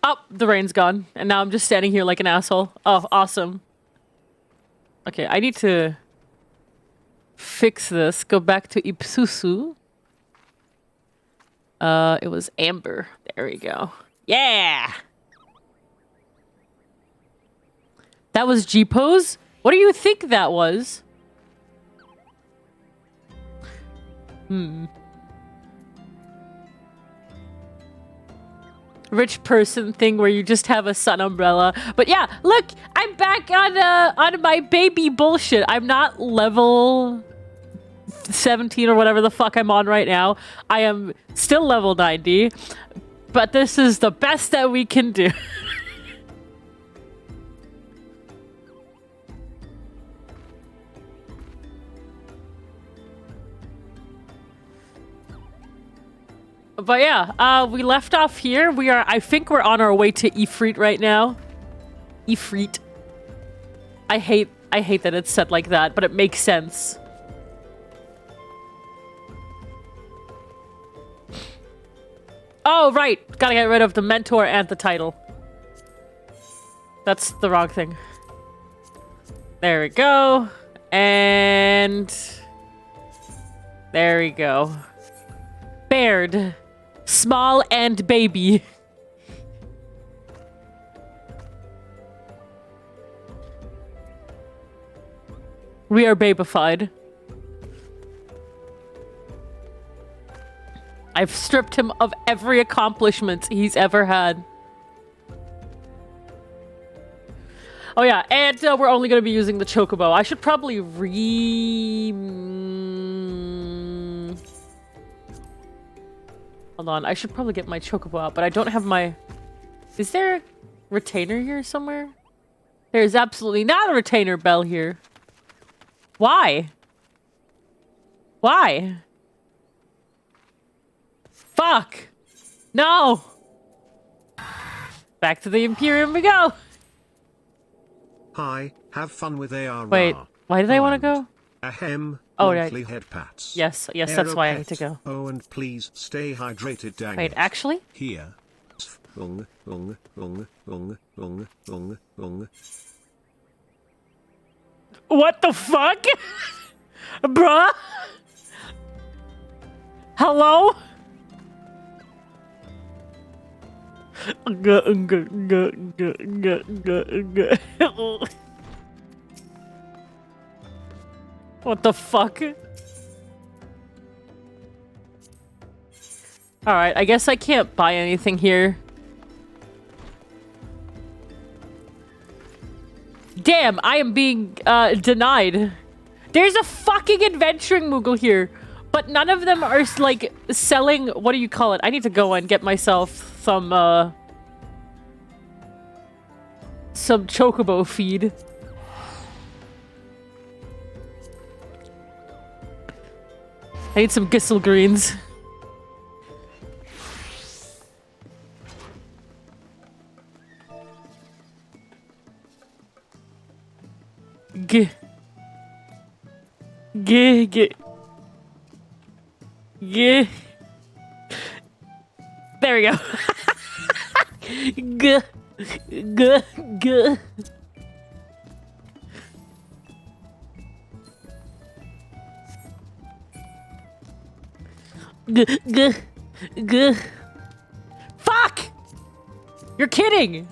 Oh, the rain's gone. And now I'm just standing here like an asshole. Oh, awesome. Okay, I need to fix this. Go back to Ipsusu. It was amber. There we go. Yeah! That was G-pose? What do you think that was? Rich person thing where you just have a sun umbrella. But yeah, look, I'm back on my baby bullshit. I'm not level 17 or whatever the fuck I'm on right now. I am still level 90, but this is the best that we can do. But yeah, we left off here. I think we're on our way to Ifrit right now. Ifrit. I hate that it's said like that, but it makes sense. Oh, right. Gotta get rid of the mentor and the title. That's the wrong thing. There we go. And... there we go. Baird. Small and baby. We are babified. I've stripped him of every accomplishment he's ever had. Oh yeah, and we're only going to be using the Chocobo. I should probably Hold on, I should probably get my Chocobo out, but I don't have my... Is there a retainer here somewhere? There's absolutely not a retainer bell here. Why? Why? Fuck! No! Back to the Imperium we go! Hi, have fun with AR. Wait, why did I want to go? Ahem. Oh, monthly right. head pats. Yes, that's why I need to go. Oh, and please stay hydrated, dang Wait, it. actually? Here. What the fuck? Bruh? Hello? What the fuck? Alright, I guess I can't buy anything here. Damn, I am being denied. There's a fucking adventuring Moogle here, but none of them are like selling, what do you call it? I need to go and get myself some Chocobo feed. I need some Gissel greens. G. There we go. G. Fuck! You're kidding!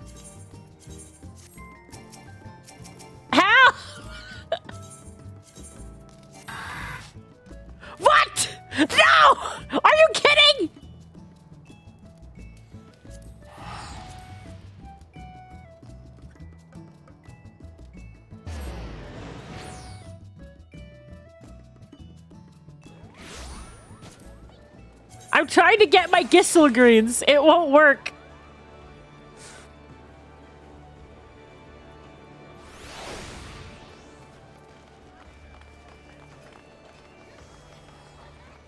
How? What? No! Are you kidding? I'm trying to get my Gissel greens. It won't work.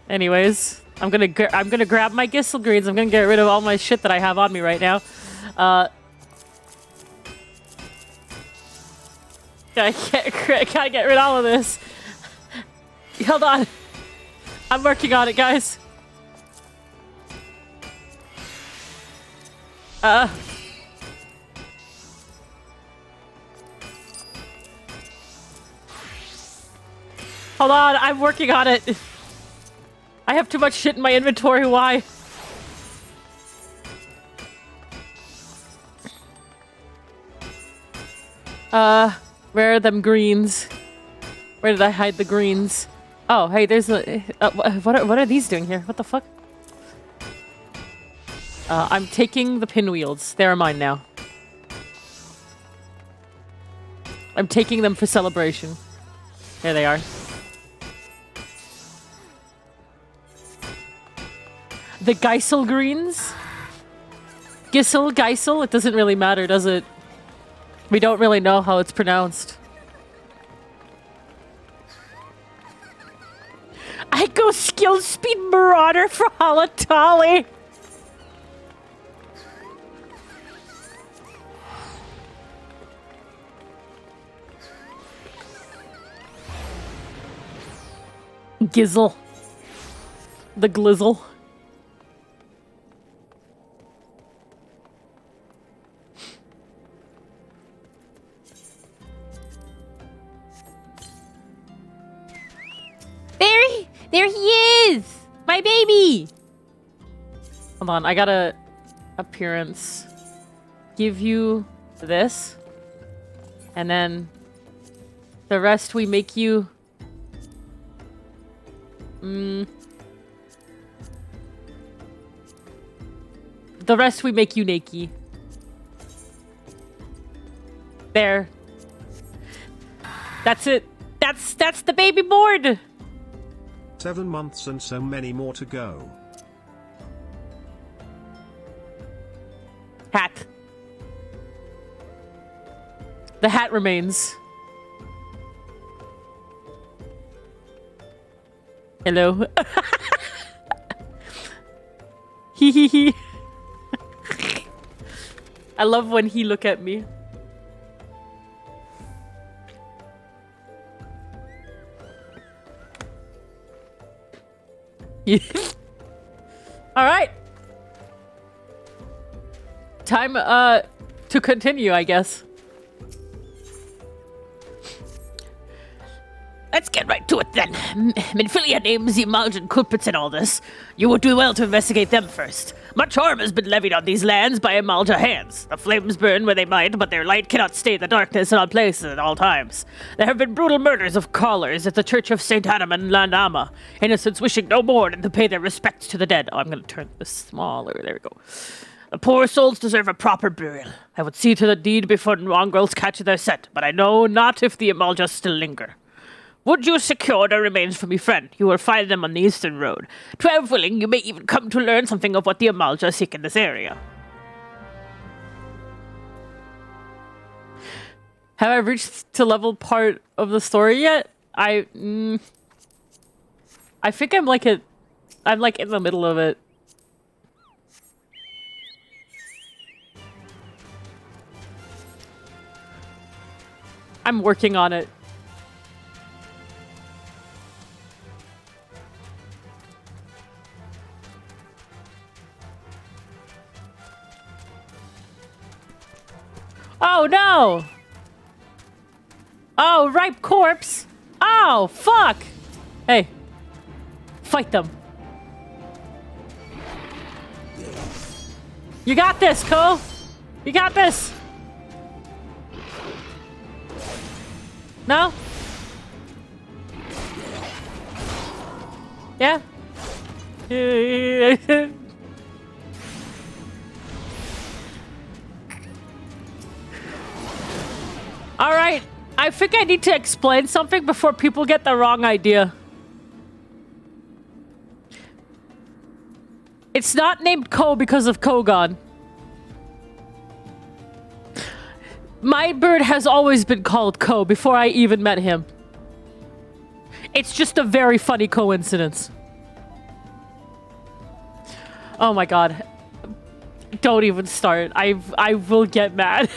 Anyways, I'm gonna grab my Gissel greens. I'm gonna get rid of all my shit that I have on me right now. Gotta get rid of all of this. Hold on. I'm working on it, guys. Hold on, I'm working on it. I have too much shit in my inventory, why? Where are them greens? Where did I hide the greens? Oh, hey, there's a... what are these doing here? What the fuck? I'm taking the pinwheels. They're mine now. I'm taking them for celebration. There they are. The Geisel greens? Geisel? It doesn't really matter, does it? We don't really know how it's pronounced. I go skill speed marauder for Halatali. Gizzle. The glizzle. There he is! My baby! Hold on, I gotta appearance. Give you this. And then the rest we make you... The rest we make you naked. There. That's it. That's the baby board! 7 months and so many more to go. Hat. The hat remains. Hello. Hee hee hee. I love when he look at me. All right. Time to continue, I guess. Let's get right to it then. Minfilia names the Amaljan culprits in all this. You would do well to investigate them first. Much harm has been levied on these lands by Amalja hands. The flames burn where they might, but their light cannot stay the darkness in all places at all times. There have been brutal murders of callers at the Church of St. Adam and Landama, innocents wishing no more than to pay their respects to the dead. Oh, I'm going to turn this smaller. There we go. The poor souls deserve a proper burial. I would see to the deed before mongrels catch their scent, but I know not if the Amalja still linger. Would you secure the remains for me friend? You will find them on the eastern road. 12 willing, you may even come to learn something of what the Amalja seek in this area. Have I reached to level part of the story yet? I think I'm like in the middle of it. I'm working on it. Oh no! Oh, ripe corpse! Oh, fuck! Hey. Fight them. You got this, Cole! You got this! No? Yeah? Alright, I think I need to explain something before people get the wrong idea. It's not named Ko because of Kogon. My bird has always been called Ko before I even met him. It's just a very funny coincidence. Oh my god. Don't even start. I will get mad.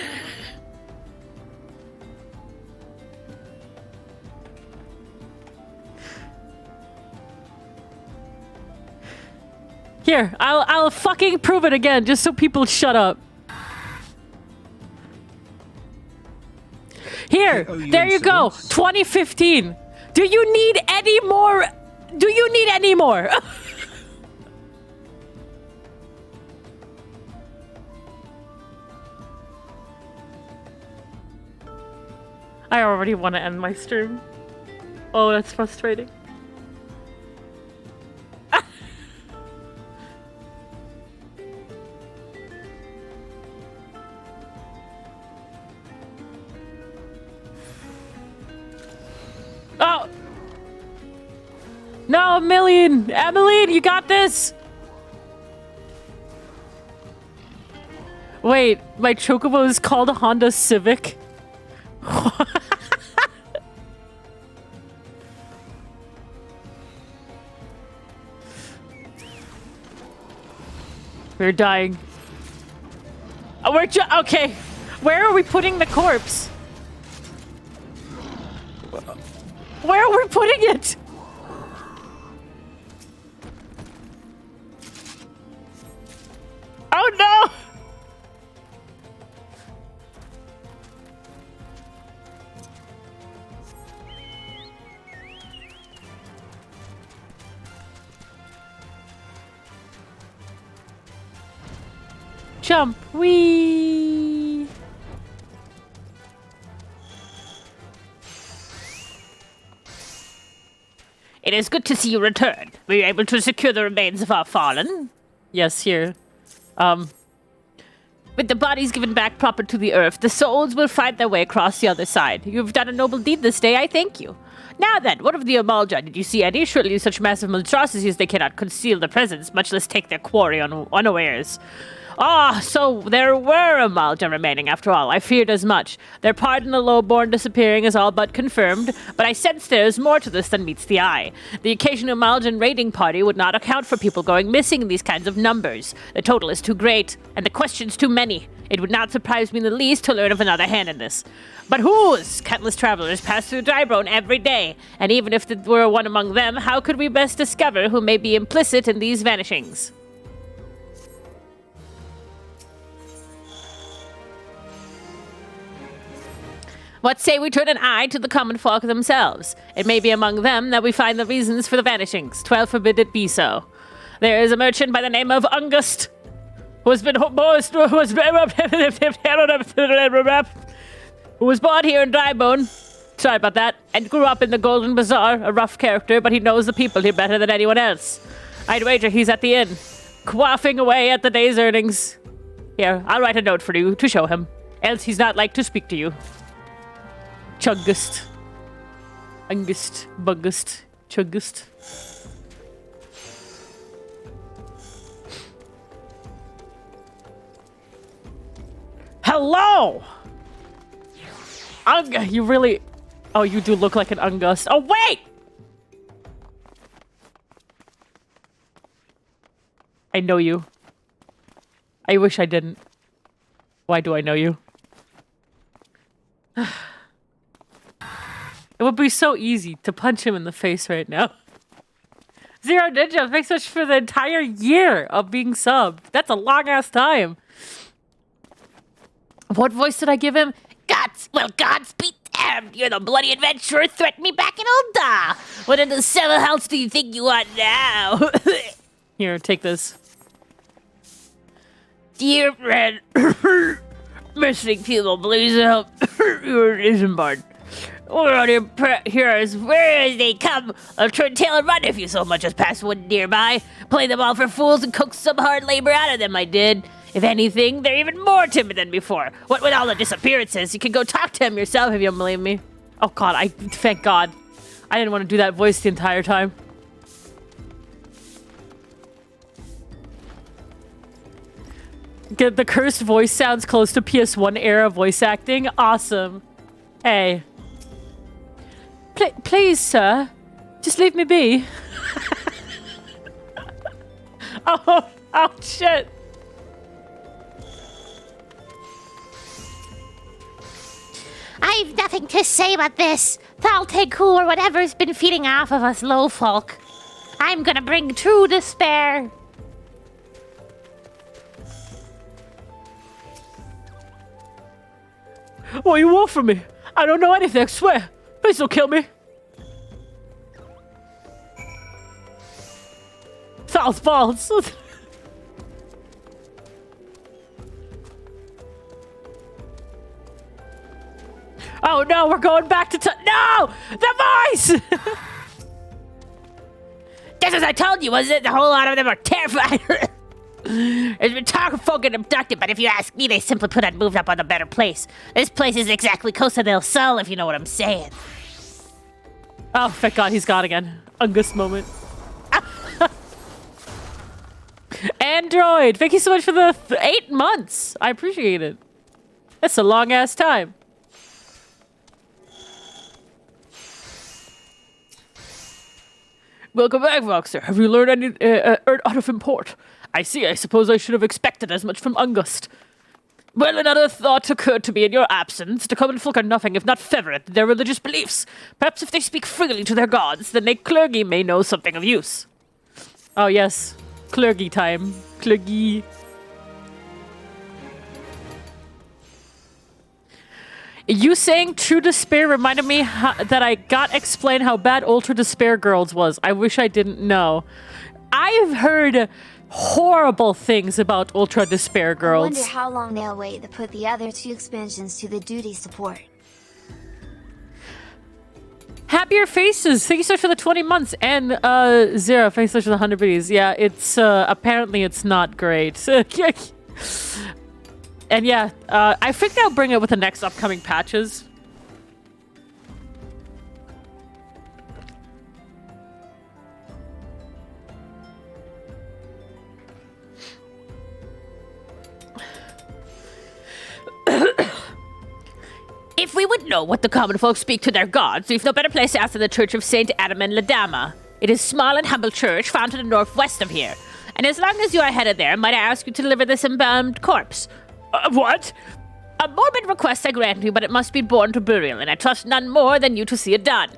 Here, I'll fucking prove it again, just so people shut up. Here, there you go. 2015. Do you need any more? Do you need any more? I already want to end my stream. Oh, that's frustrating. Oh! No, Emmeline, you got this! Wait, my Chocobo is called a Honda Civic? We're dying. Oh, okay. Where are we putting the corpse? Where are we putting it? Oh no! Jump! Whee! It is good to see you return. Were you able to secure the remains of our fallen? Yes, here. With the bodies given back proper to the earth, the souls will find their way across the other side. You've done a noble deed this day, I thank you. Now then, what of the Amalja? Did you see any? Surely such massive monstrosities they cannot conceal their presence, much less take their quarry unawares. Ah, so there were Amalja remaining after all. I feared as much. Their part in the lowborn disappearing is all but confirmed, but I sense there is more to this than meets the eye. The occasional Amaljan raiding party would not account for people going missing in these kinds of numbers. The total is too great, and the questions too many. It would not surprise me in the least to learn of another hand in this. But whose? Countless travelers pass through Drybone every day, and even if there were one among them, how could we best discover who may be implicit in these vanishings? What say we turn an eye to the common folk themselves? It may be among them that we find the reasons for the vanishings. 12 forbid it be so. There is a merchant by the name of Ungust, who was born here in Drybone. Sorry about that. And grew up in the Golden Bazaar, a rough character, but he knows the people here better than anyone else. I'd wager he's at the inn, quaffing away at the day's earnings. Here, I'll write a note for you to show him, else he's not like to speak to you. Chugust. Ungust. Bungust. Chugust. Hello! You really... Oh, you do look like an Ungust. Oh, wait! I know you. I wish I didn't. Why do I know you? It would be so easy to punch him in the face right now. Zero Ninja, thanks so much for the entire year of being subbed. That's a long-ass time. What voice did I give him? Gods be damned! You're the bloody adventurer threatened me back in old Da! What in the seven hells do you think you are now? Here, take this. Dear friend, missing people, please help. You're disembarked. We're on your heroes. Where as they come, I'll turn tail and run if you so much as pass one nearby. Play them all for fools and coax some hard labor out of them, I did. If anything, they're even more timid than before. What with all the disappearances, you can go talk to him yourself if you don't believe me. Oh god, thank god. I didn't want to do that voice the entire time. The cursed voice sounds close to PS1 era voice acting. Awesome. Hey. Please, sir. Just leave me be. Oh, shit. I've nothing to say about this. Thalteku or whatever's been feeding off of us low folk. I'm gonna bring true despair. What you want from me? I don't know anything, I swear. Please don't kill me. Thal's balls. Oh no, we're going back to no! The voice! Just as I told you, wasn't it? The whole lot of them are terrified. It's been talking fucking abducted, but if you ask me, they simply put and moved up on a better place. This place is exactly Costa del Sol, if you know what I'm saying. Oh, thank God he's gone again. Ungus moment. Android, thank you so much for the 8 months. I appreciate it. That's a long-ass time. Welcome back, Voxer. Have you learned any out of import? I see. I suppose I should have expected as much from Ungust. Well, another thought occurred to me in your absence. The common folk are nothing if not fervent in their religious beliefs. Perhaps if they speak freely to their gods, then a clergy may know something of use. Oh, yes. Clergy time. Clergy. You saying True Despair reminded me that I got explained how bad Ultra Despair Girls was. I wish I didn't know. I've heard horrible things about Ultra Despair Girls. I wonder how long they'll wait to put the other 2 expansions to the duty support. Happier Faces, thank you so much for the 20 months. And Zero, thanks so much for the 100 biddies. Yeah, it's apparently it's not great. And yeah, I think they'll bring it with the next upcoming patches. If we would know what the common folk speak to their gods, we've no better place to ask than the Church of Saint Adam and Ladama. It is a small and humble church found to the northwest of here. And as long as you are headed there, might I ask you to deliver this embalmed corpse? What? A morbid request I grant you, but it must be borne to burial, and I trust none more than you to see it done.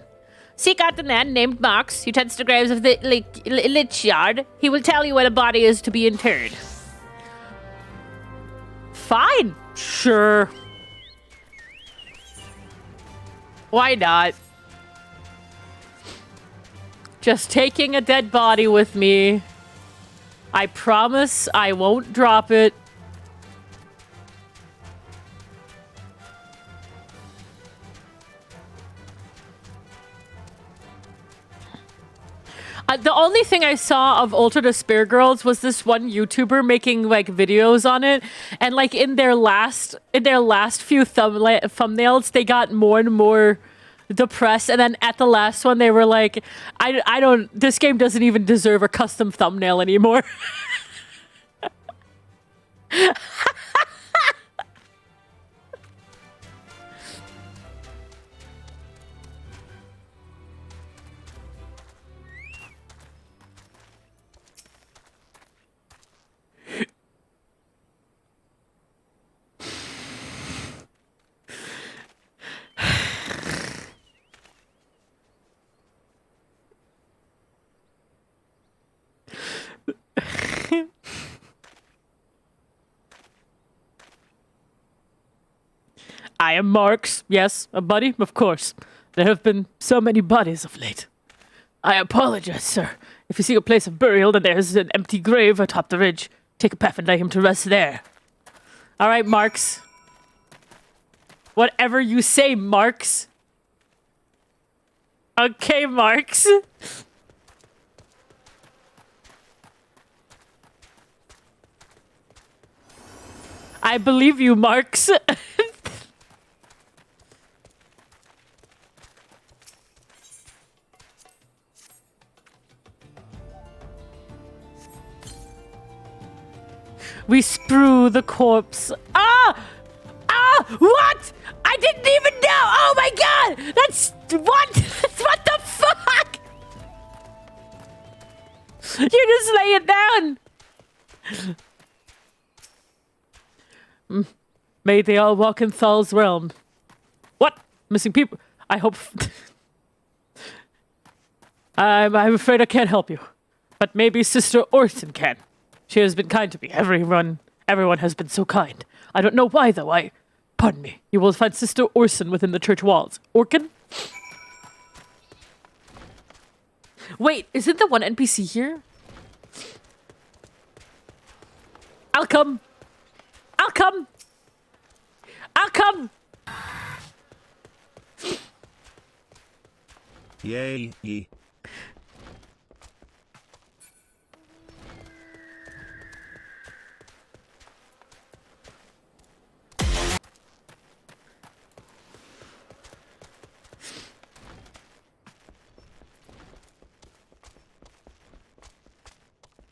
Seek out the man named Marks, who tends to graves of the Lich Yard. He will tell you where the body is to be interred. Fine. Sure. Why not? Just taking a dead body with me. I promise I won't drop it. The only thing I saw of Ultra Despair Girls was this one YouTuber making like videos on it, and like in their last few thumbnails, they got more and more depressed, and then at the last one, they were like, "I don't. This game doesn't even deserve a custom thumbnail anymore." I am Marks. Yes, a buddy, of course. There have been so many bodies of late. I apologize, sir. If you see a place of burial and there's an empty grave atop the ridge, take a path and lay him to rest there. All right, Marks. Whatever you say, Marks. Okay, Marks. I believe you, Marks. We sprue the corpse. Ah! Ah! What? I didn't even know! Oh my god! That's... What? What the fuck? You just lay it down! May they all walk in Thal's realm. What? Missing people? I hope... I'm afraid I can't help you. But maybe Sister Orson can. She has been kind to me. Everyone has been so kind. I don't know why, though. Pardon me. You will find Sister Orson within the church walls. Orkin? Wait, isn't the one NPC here? I'll come. I'll come. I'll come. Yay.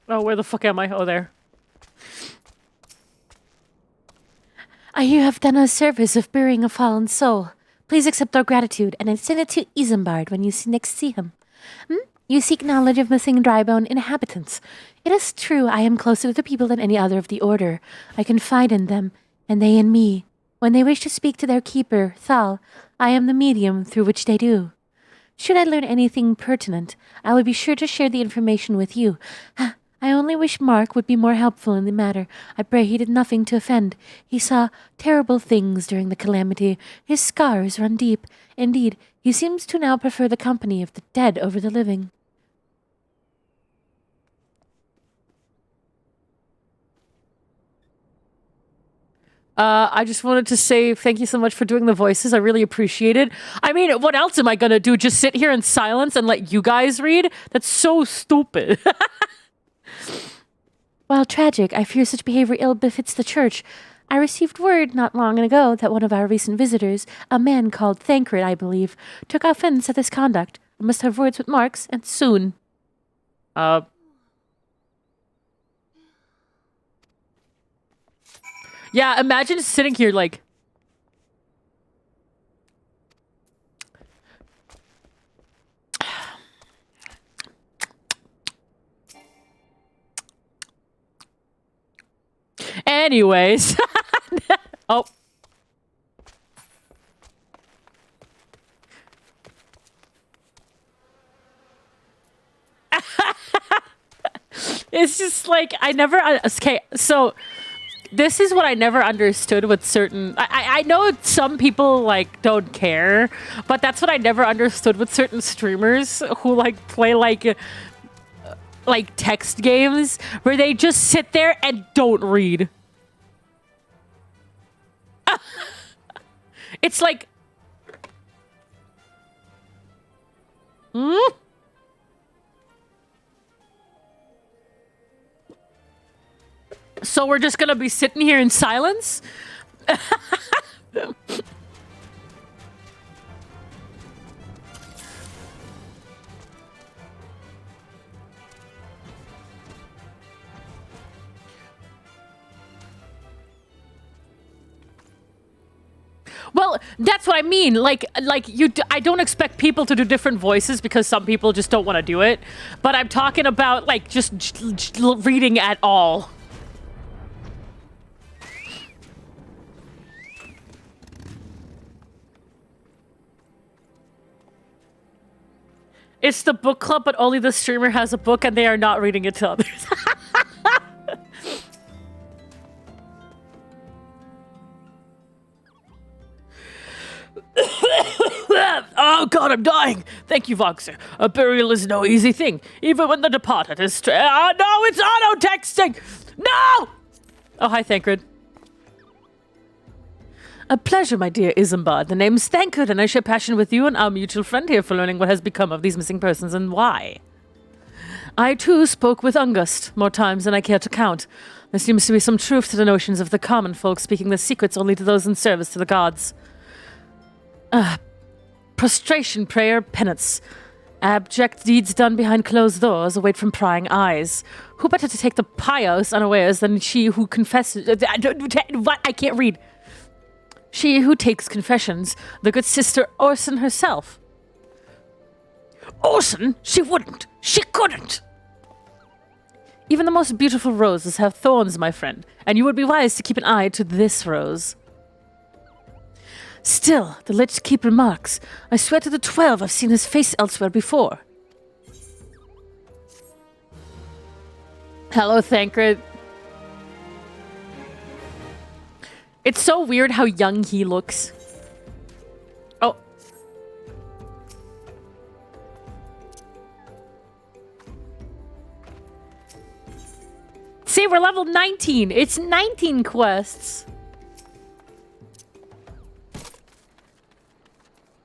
Oh, where the fuck am I? Oh, there. You have done us service of burying a fallen soul. Please accept our gratitude and send it to Isambard when you next see him. You seek knowledge of missing drybone inhabitants. It is true I am closer to the people than any other of the order. I confide in them, and they in me. When they wish to speak to their keeper, Thal, I am the medium through which they do. Should I learn anything pertinent, I would be sure to share the information with you. I only wish Mark would be more helpful in the matter. I pray he did nothing to offend. He saw terrible things during the calamity. His scars run deep. Indeed, he seems to now prefer the company of the dead over the living. I just wanted to say thank you so much for doing the voices. I really appreciate it. I mean, what else am I gonna do? Just sit here in silence and let you guys read? That's so stupid. While tragic, I fear such behavior ill befits the church. I received word not long ago that one of our recent visitors, a man called Thancred, I believe, took offense at this conduct. I must have words with Marks, and soon. Yeah, imagine sitting here like... Anyways. Oh. It's just like, I never... Okay, so... This is what I never understood with certain... I know some people, like, don't care, but that's what I never understood with certain streamers who, like, play, like text games, where they just sit there and don't read. It's like... So we're just gonna be sitting here in silence? Well, that's what I mean. Like I don't expect people to do different voices because some people just don't want to do it. But I'm talking about, like, just reading at all. It's the book club, but only the streamer has a book and they are not reading it to others. Oh god, I'm dying! Thank you, Voxer. A burial is no easy thing, even when the departed is no, it's auto-texting! No! Oh, hi, Thancred. A pleasure, my dear Isambard. The name's Thancred, and I share passion with you and our mutual friend here for learning what has become of these missing persons and why. I, too, spoke with Ungust more times than I care to count. There seems to be some truth to the notions of the common folk speaking their secrets only to those in service to the gods. Prostration, prayer, penance. Abject deeds done behind closed doors await from prying eyes. Who better to take the pious unawares than she who confesses... What? I can't read. She who takes confessions, the good sister Orson herself. Orson? She wouldn't. She couldn't. Even the most beautiful roses have thorns, my friend, and you would be wise to keep an eye to this rose. Still, the Lich Keep remarks, I swear to the 12 I've seen his face elsewhere before. Hello, Thancred. It's so weird how young he looks. Oh. See, we're level 19. It's 19 quests.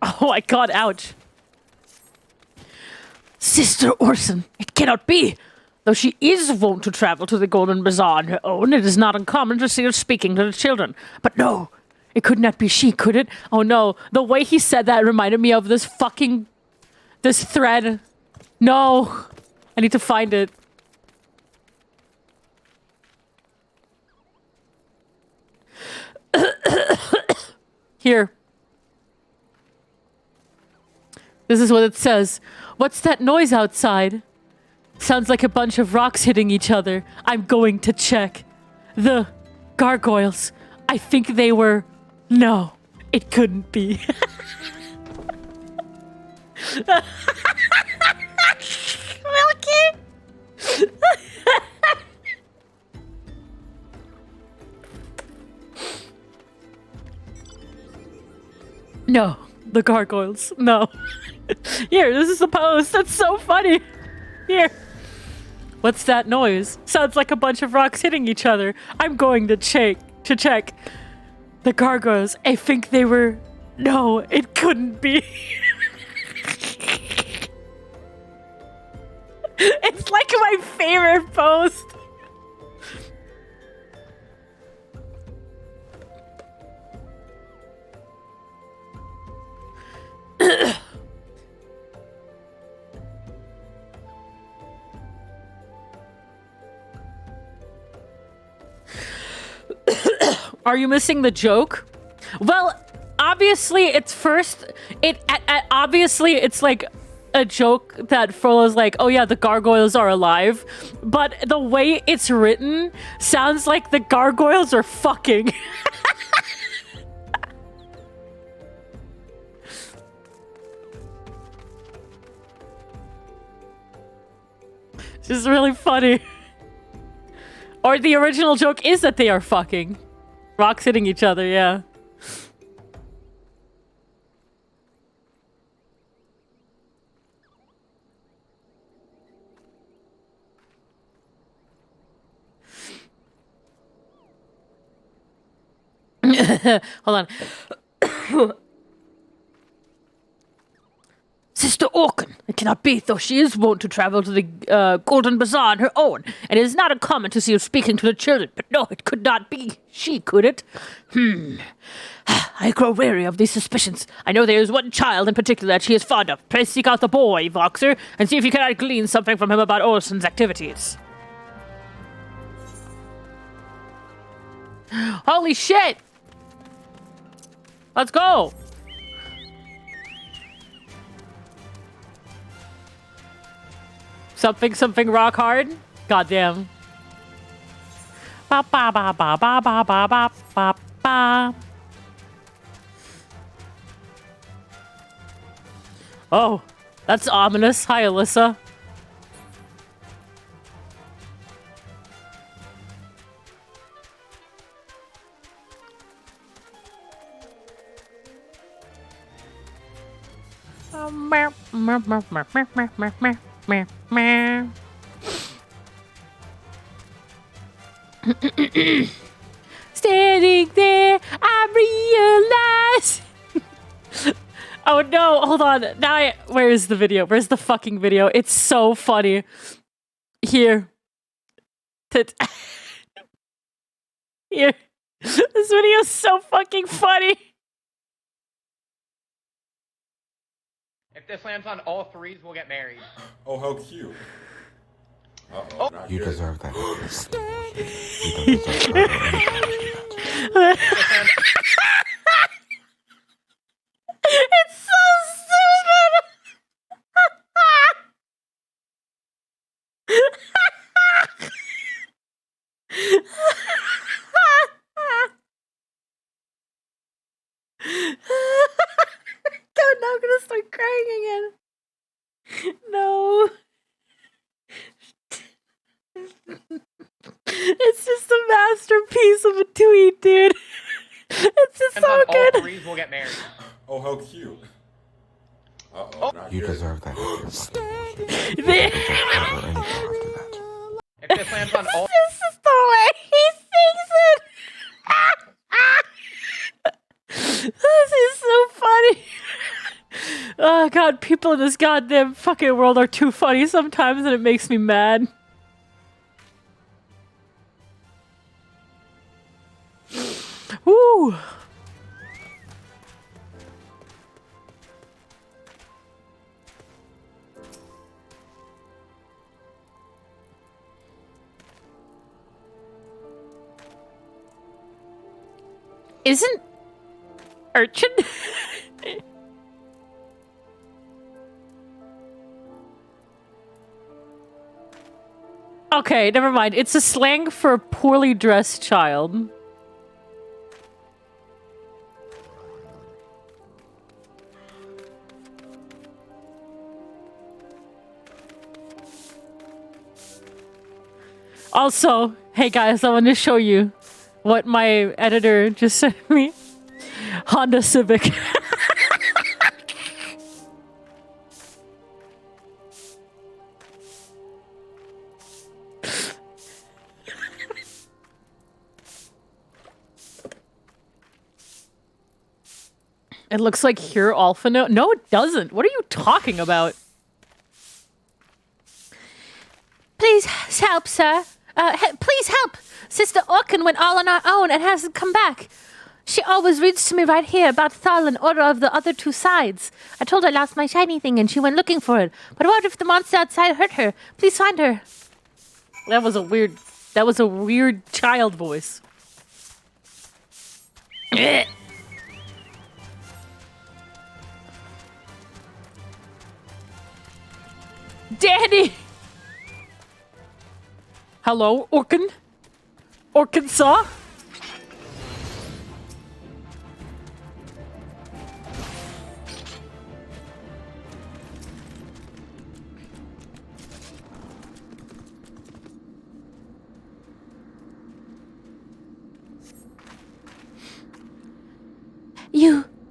Oh my god, ouch. Sister Orson, it cannot be. Though she is wont to travel to the Golden Bazaar on her own, it is not uncommon to see her speaking to the children. But no, it could not be she, could it? Oh no, the way he said that reminded me of this thread. No, I need to find it. Here. This is what it says. What's that noise outside? Sounds like a bunch of rocks hitting each other. I'm going to check. The gargoyles. I think they were... No, it couldn't be. Milky! No, the gargoyles. No. Here, this is the post. That's so funny. Here. What's that noise? Sounds like a bunch of rocks hitting each other. I'm going to check. The gargoyles. I think they were... No, it couldn't be. It's like my favorite post. Are you missing the joke? Well, obviously it's obviously it's like a joke that Frollo's like, oh yeah, the gargoyles are alive, but the way it's written sounds like the gargoyles are fucking. This is really funny. Or the original joke is that they are fucking. Rocks hitting each other, yeah. Hold on. Sister Orkin, it cannot be, though she is wont to travel to the Golden Bazaar on her own, and it is not uncommon to see her speaking to the children. But no, it could not be she, could it? I grow wary of these suspicions. I know there is one child in particular that she is fond of. Pray seek out the boy, Voxer, and see if you cannot glean something from him about Orson's activities. Holy shit! Let's go! Something rock hard? Goddamn. Ba ba ba ba ba ba ba ba ba ba. Oh, that's ominous. Hi, Alyssa. Standing there, I realize. Oh no, hold on. Now where is the video? Where's the fucking video? It's so funny. Here. Here. This video is so fucking funny. If this lands on all threes, we'll get married. Oh, how cute. Uh-oh, not You good. deserve that. You don't deserve that. It's so stupid. God, now I'm gonna start crying again. No. It's just a masterpiece of a tweet, dude. It's just so good. All threes, we'll get married. Oh, how cute. Uh-oh, not You good. deserve that. There- If this lands on all This is the my god, people in this goddamn fucking world are too funny sometimes and it makes me mad. Woo! Isn't urchin? Okay, never mind. It's a slang for a poorly dressed child. Also, hey guys, I want to show you what my editor just sent me. Honda Civic. It looks like Here Alphino. No, it doesn't. What are you talking about? Please help, sir. Please help. Sister Orkin went all on our own and hasn't come back. She always reads to me right here about Thal and Order of the other two sides. I told her I lost my shiny thing and she went looking for it. But what if the monster outside hurt her? Please find her. That was a weird child voice. Danny! Hello, Orkin? Orkinsaw?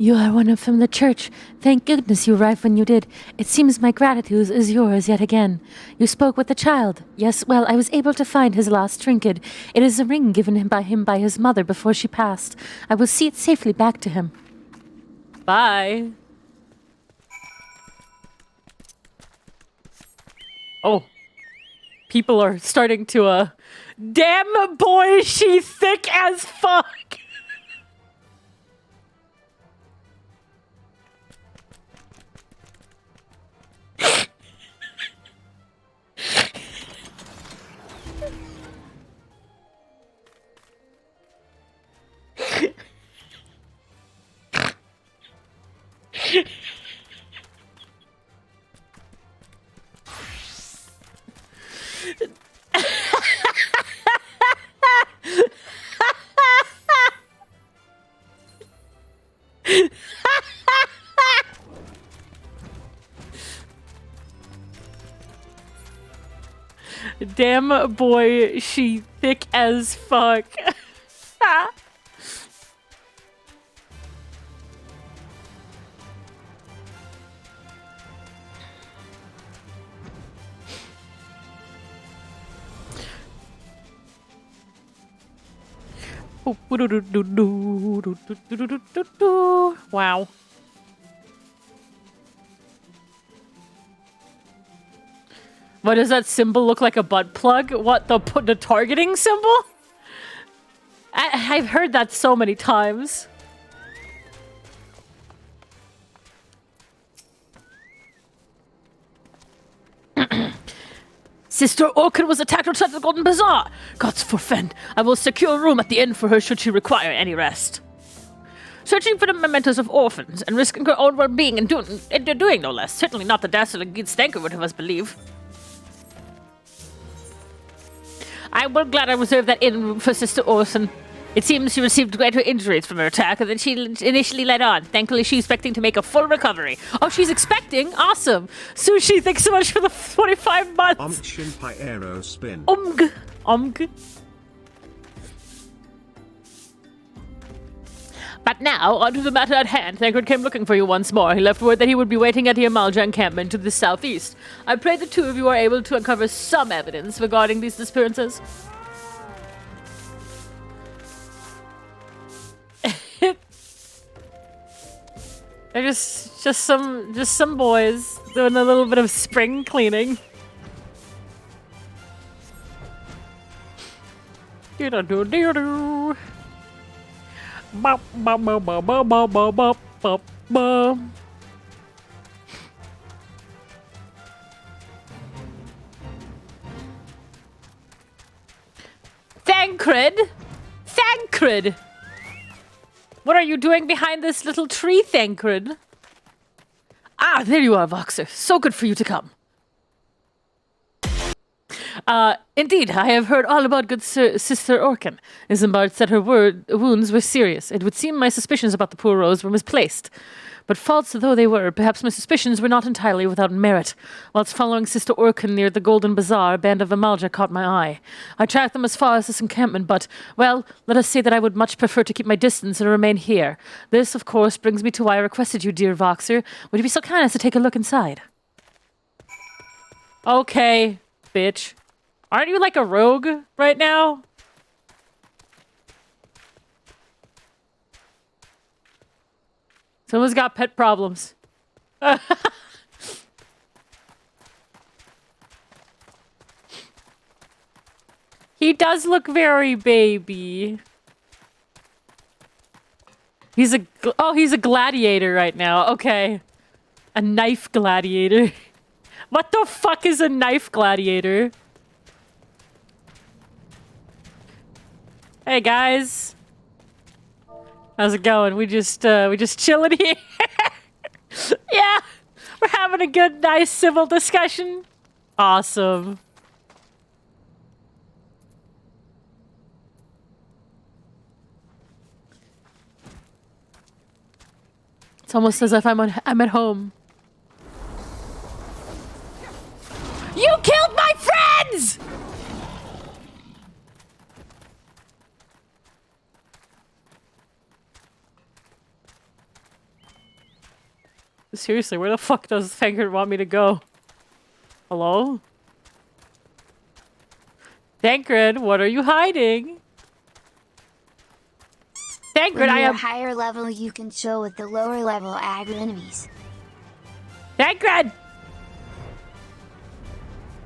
You are one of from the church. Thank goodness you arrived when you did. It seems my gratitude is yours yet again. You spoke with the child. Yes, well, I was able to find his lost trinket. It is a ring given him by his mother before she passed. I will see it safely back to him. Bye. Oh. People are starting to, damn boy, she thick as fuck! Damn boy, she thick as fuck. Wow. What does that symbol look like? A butt plug? What, the targeting symbol? I've heard that so many times. Sister Orchid was attacked outside the Golden Bazaar. Gods forfend. I will secure a room at the inn for her should she require any rest. Searching for the mementos of orphans and risking her own well-being and doing no less. Certainly not the dastardly Gid Stanker would have us believe. I was glad I reserved that inn room for Sister Orson. It seems she received greater injuries from her attack than she initially let on. Thankfully, she's expecting to make a full recovery. Oh, she's expecting? Awesome. Sushi, thanks so much for the 25 months. Shenpai Aero Spin. Omg. But now, on to the matter at hand. Thancred came looking for you once more. He left word that he would be waiting at the Amalja encampment to the southeast. I pray the two of you are able to uncover some evidence regarding these disappearances. They're just some boys doing a little bit of spring cleaning. Do-do-do-do-do. Bop, bop, bop, bop, bop, bop, bop, bop, bop. Thancred! Thancred! What are you doing behind this little tree, Thancred? Ah, there you are, Voxer. So good for you to come. Indeed, I have heard all about good Sister Orkin. Isambard said her wounds were serious. It would seem my suspicions about the poor Rose were misplaced. But false though they were, perhaps my suspicions were not entirely without merit. Whilst following Sister Orkin near the Golden Bazaar, a band of Amalja caught my eye. I tracked them as far as this encampment, but, well, let us say that I would much prefer to keep my distance and remain here. This, of course, brings me to why I requested you, dear Voxer. Would you be so kind as to take a look inside? Okay, bitch. Aren't you like a rogue right now? Someone's got pet problems. He does look very baby. He's a gladiator right now. Okay. A knife gladiator. What the fuck is a knife gladiator? Hey guys. How's it going? We just chilling here. Yeah. We're having a good, nice civil discussion. Awesome. It's almost as if I'm at home. You killed my friends! Seriously, where the fuck does Thancred want me to go? Hello? Thancred, what are you hiding? Thancred, When I you're am... higher level, you can chill with the lower level aggro enemies. Thancred!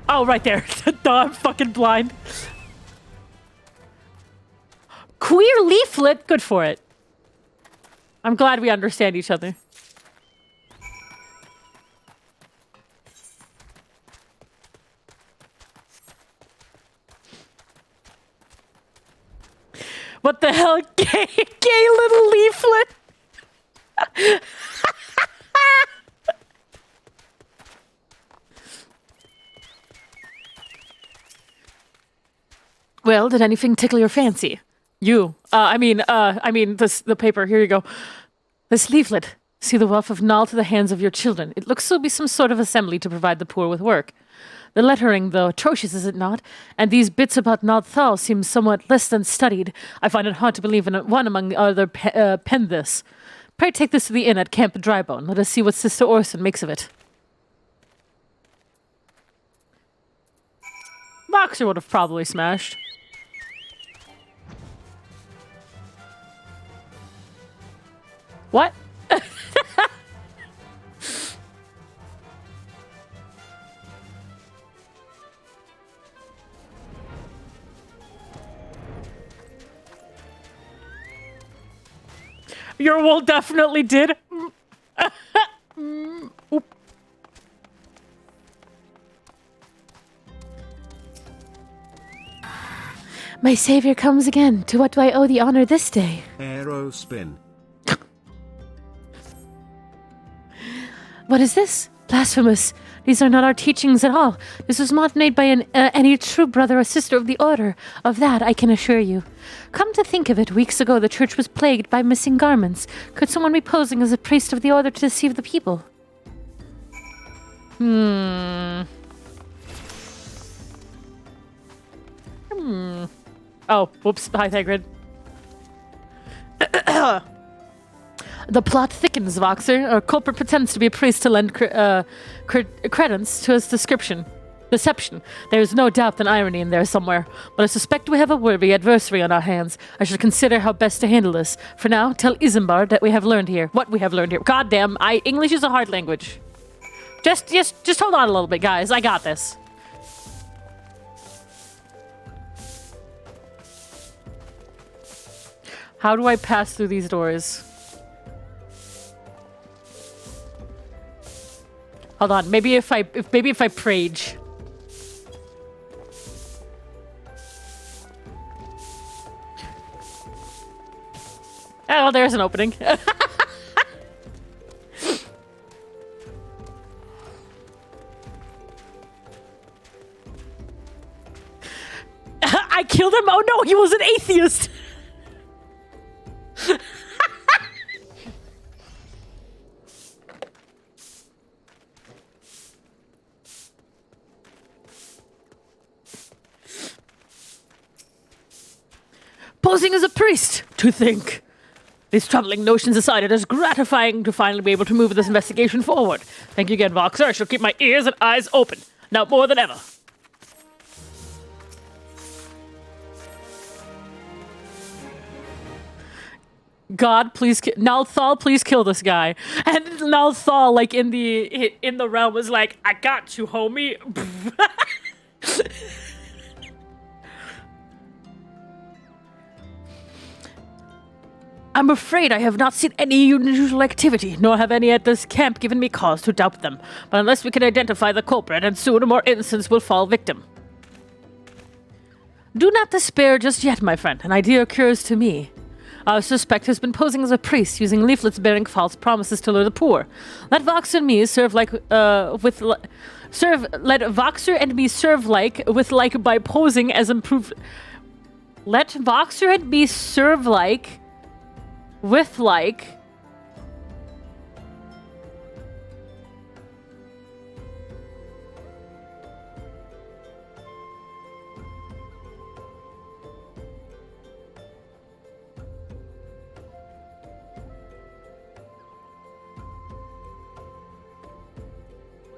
Oh, right there. Duh, I'm fucking blind. Queer leaflet? Good for it. I'm glad we understand each other. What the hell? Gay little leaflet? Well, did anything tickle your fancy? You. I mean, the paper. Here you go. This leaflet. See the wealth of Nal to the hands of your children. It looks to be some sort of assembly to provide the poor with work. The lettering, though, atrocious, is it not? And these bits about Nod Thal seem somewhat less than studied. I find it hard to believe in one among the other penned this. Pray take this to the inn at Camp Drybone. Let us see what Sister Orson makes of it. Boxer would have probably smashed. What? Your wool definitely did. Oop. My savior comes again. To what do I owe the honor this day? Aero spin. What is this? Blasphemous. These are not our teachings at all. This was not made by any true brother or sister of the order. Of that I can assure you. Come to think of it, weeks ago the church was plagued by missing garments. Could someone be posing as a priest of the order to deceive the people? Oh, whoops. Hi, Thancred. The plot thickens, Voxer. Our culprit pretends to be a priest to lend credence to his description. Deception. There is no doubt an irony in there somewhere, but I suspect we have a worthy adversary on our hands. I should consider how best to handle this. For now, tell Isambard that we have learned here. What we have learned here. God damn, English is a hard language. Just hold on a little bit, guys. I got this. How do I pass through these doors? Hold on. Maybe if I prage. Oh, there's an opening. I killed him. Oh no, he was an atheist. Posing as a priest, to think. These troubling notions aside, it is gratifying to finally be able to move this investigation forward. Thank you again, Voxer. I shall keep my ears and eyes open, now more than ever. God, please, Nalthal, please kill this guy. And Nalthal, like in the realm, was like, "I got you, homie." I'm afraid I have not seen any unusual activity, nor have any at this camp given me cause to doubt them. But unless we can identify the culprit, and soon more innocents will fall victim. Do not despair just yet, my friend. An idea occurs to me. Our suspect has been posing as a priest, using leaflets bearing false promises to lure the poor. Let Voxer and me serve like Let Voxer and me serve like with like by posing as improved. Let Voxer and me serve like with like.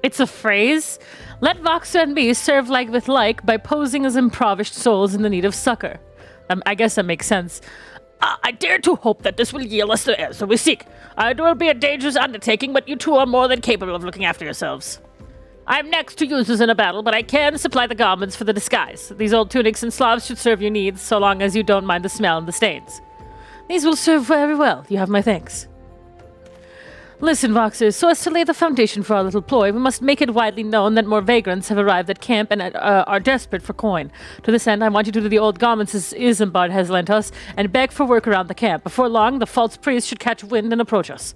It's a phrase. Let Voxer and me serve like with like by posing as impoverished souls in the need of succor. I guess that makes sense. I dare to hope that this will yield us the answer we seek. It will be a dangerous undertaking, but you two are more than capable of looking after yourselves. I am next to use this in a battle, but I can supply the garments for the disguise. These old tunics and slavs should serve your needs, so long as you don't mind the smell and the stains. These will serve very well. You have my thanks. Listen, Voxers, so as to lay the foundation for our little ploy, we must make it widely known that more vagrants have arrived at camp and are desperate for coin. To this end, I want you to do the old garments as Isambard has lent us, and beg for work around the camp. Before long, the false priest should catch wind and approach us.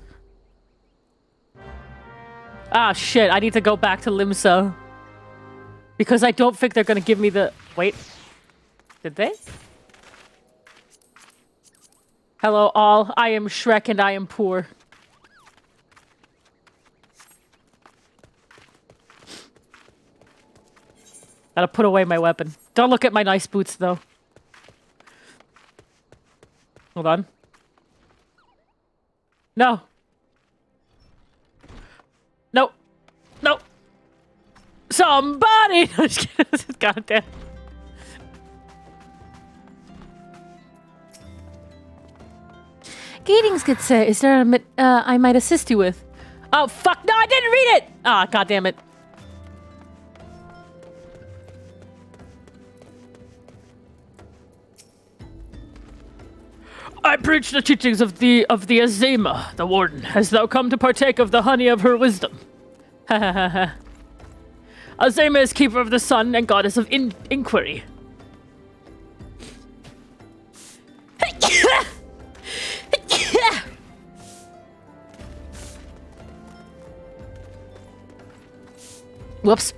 Ah, shit, I need to go back to Limsa. Because I don't think they're gonna give me the... Wait. Did they? Hello, all. I am Shrek and I am poor. Gotta put away my weapon. Don't look at my nice boots, though. Hold on. No. No. No. Somebody! No, just kidding. God damn. Greetings, good sir. Is there a I might assist you with? Oh, fuck. No, I didn't read it! Ah, god damn it. I preach the teachings of the Azema, the warden. Hast thou come to partake of the honey of her wisdom? Ha ha ha ha. Azema is keeper of the sun and goddess of inquiry. Whoops.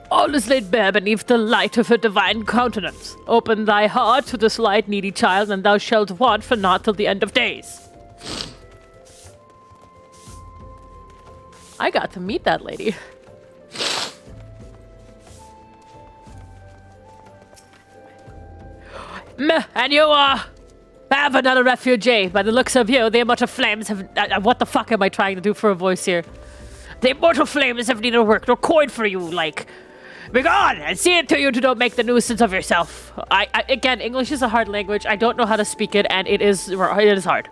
All is laid bare beneath the light of her divine countenance. Open thy heart to this light, needy child, and thou shalt want for naught till the end of days. I got to meet that lady. And you have another refugee. By the looks of you, the immortal flames have... What the fuck am I trying to do for a voice here? The immortal flames have neither worked nor coin for you, like... Begone, and see it to you to don't make the nuisance of yourself. Again, English is a hard language. I don't know how to speak it, and it is hard.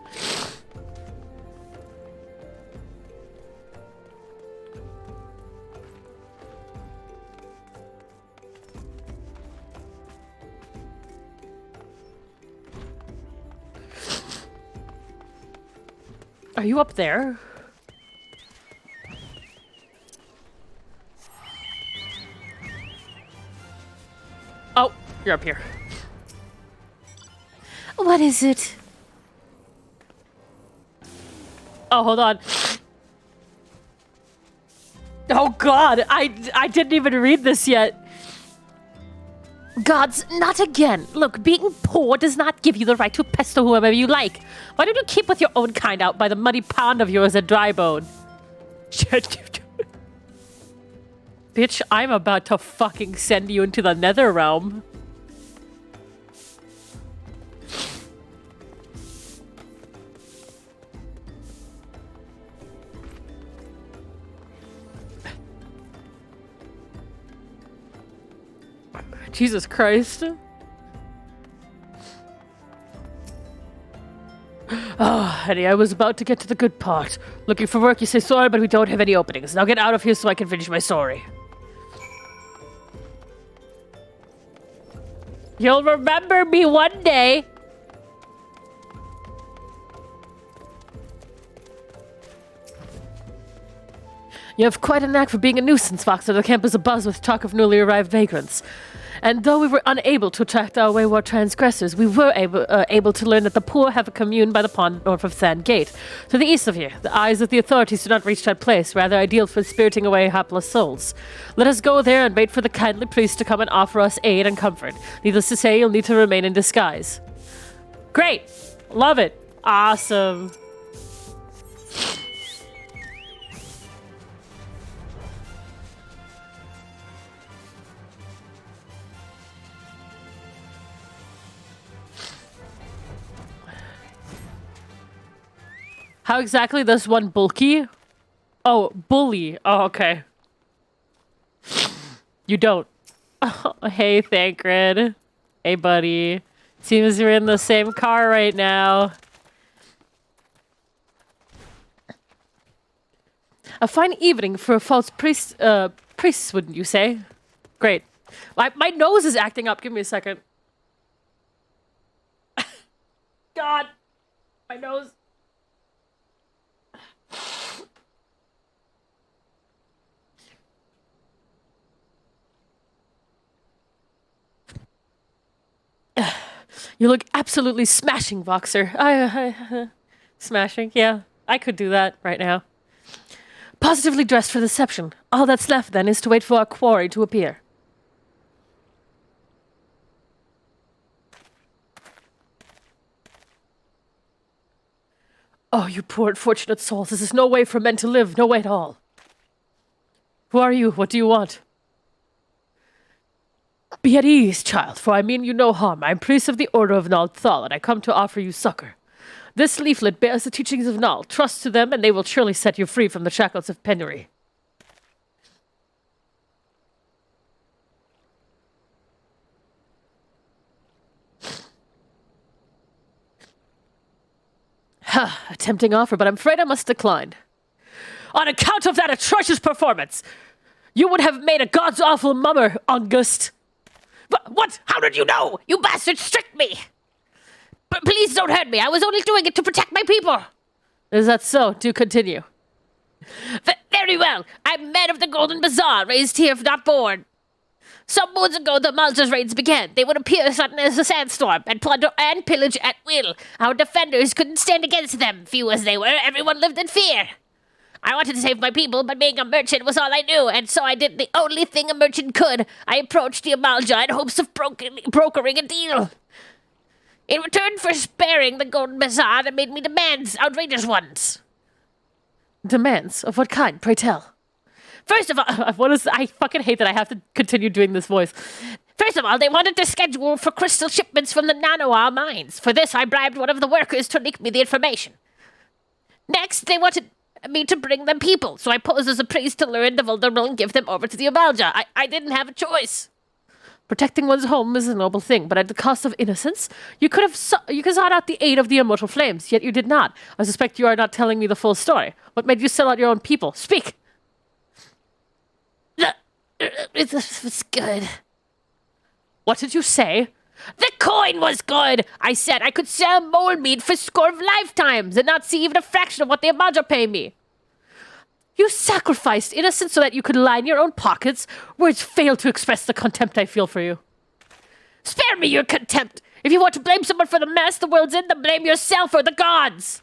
Are you up there? Oh, you're up here. What is it? Oh, hold on. Oh God, I didn't even read this yet. Gods, not again. Look, being poor does not give you the right to pester whoever you like. Why don't you keep with your own kind out by the muddy pond of yours at Drybone? Bitch, I'm about to fucking send you into the nether realm. Jesus Christ. Oh, honey, I was about to get to the good part. Looking for work, you say sorry, but we don't have any openings. Now get out of here so I can finish my story. You'll remember me one day. You have quite a knack for being a nuisance, Foxer. The camp is abuzz with talk of newly arrived vagrants. And though we were unable to attract our wayward transgressors, we were able to learn that the poor have a commune by the pond north of Sand Gate. To the east of here, the eyes of the authorities do not reach that place, rather ideal for spiriting away hapless souls. Let us go there and wait for the kindly priest to come and offer us aid and comfort. Needless to say, you'll need to remain in disguise. Great! Love it! Awesome! How exactly does one bulky? Oh, bully. Oh, okay. You don't. Oh, hey, Thancred. Hey, buddy. Seems we're in the same car right now. A fine evening for a false priest, priests, wouldn't you say? Great. My nose is acting up. Give me a second. God. My nose. You look absolutely smashing, Voxer. Smashing, yeah. I could do that right now. Positively dressed for deception. All that's left, then, is to wait for our quarry to appear. Oh, you poor unfortunate souls. This is no way for men to live. No way at all. Who are you? What do you want? Be at ease, child, for I mean you no harm. I am priest of the Order of Nald Thal, and I come to offer you succor. This leaflet bears the teachings of Nald. Trust to them, and they will surely set you free from the shackles of penury. Ha! A tempting offer, but I'm afraid I must decline. On account of that atrocious performance, you would have made a god's awful mummer, August. What? How did you know? You bastards tricked me! Please don't hurt me. I was only doing it to protect my people. Is that so? Do continue. Very well. I'm man of the Golden Bazaar, raised here, not born. Some moons ago, the Malta's raids began. They would appear sudden as a sandstorm, and plunder and pillage at will. Our defenders couldn't stand against them. Few as they were, everyone lived in fear. I wanted to save my people, but being a merchant was all I knew, and so I did the only thing a merchant could. I approached the Amalja in hopes of brokering a deal. In return for sparing the Golden Bazaar, they made me demands, outrageous ones. Demands? Of what kind? Pray tell. First of all, I fucking hate that I have to continue doing this voice. First of all, they wanted to schedule for crystal shipments from the Nanoa mines. For this, I bribed one of the workers to leak me the information. Next, they wanted me to bring them people, so I posed as a priest to lure in the vulnerable and give them over to the Amalja. I didn't have a choice. Protecting one's home is a noble thing, but at the cost of innocence? You could have sought out the aid of the immortal flames, yet you did not. I suspect you are not telling me the full story. What made you sell out your own people? Speak! It was good. What did you say? The coin was good! I said I could sell mole meat for a score of lifetimes and not see even a fraction of what the Amalja pay me. You sacrificed innocence so that you could line your own pockets? Words fail to express the contempt I feel for you. Spare me your contempt! If you want to blame someone for the mess the world's in, then blame yourself or the gods!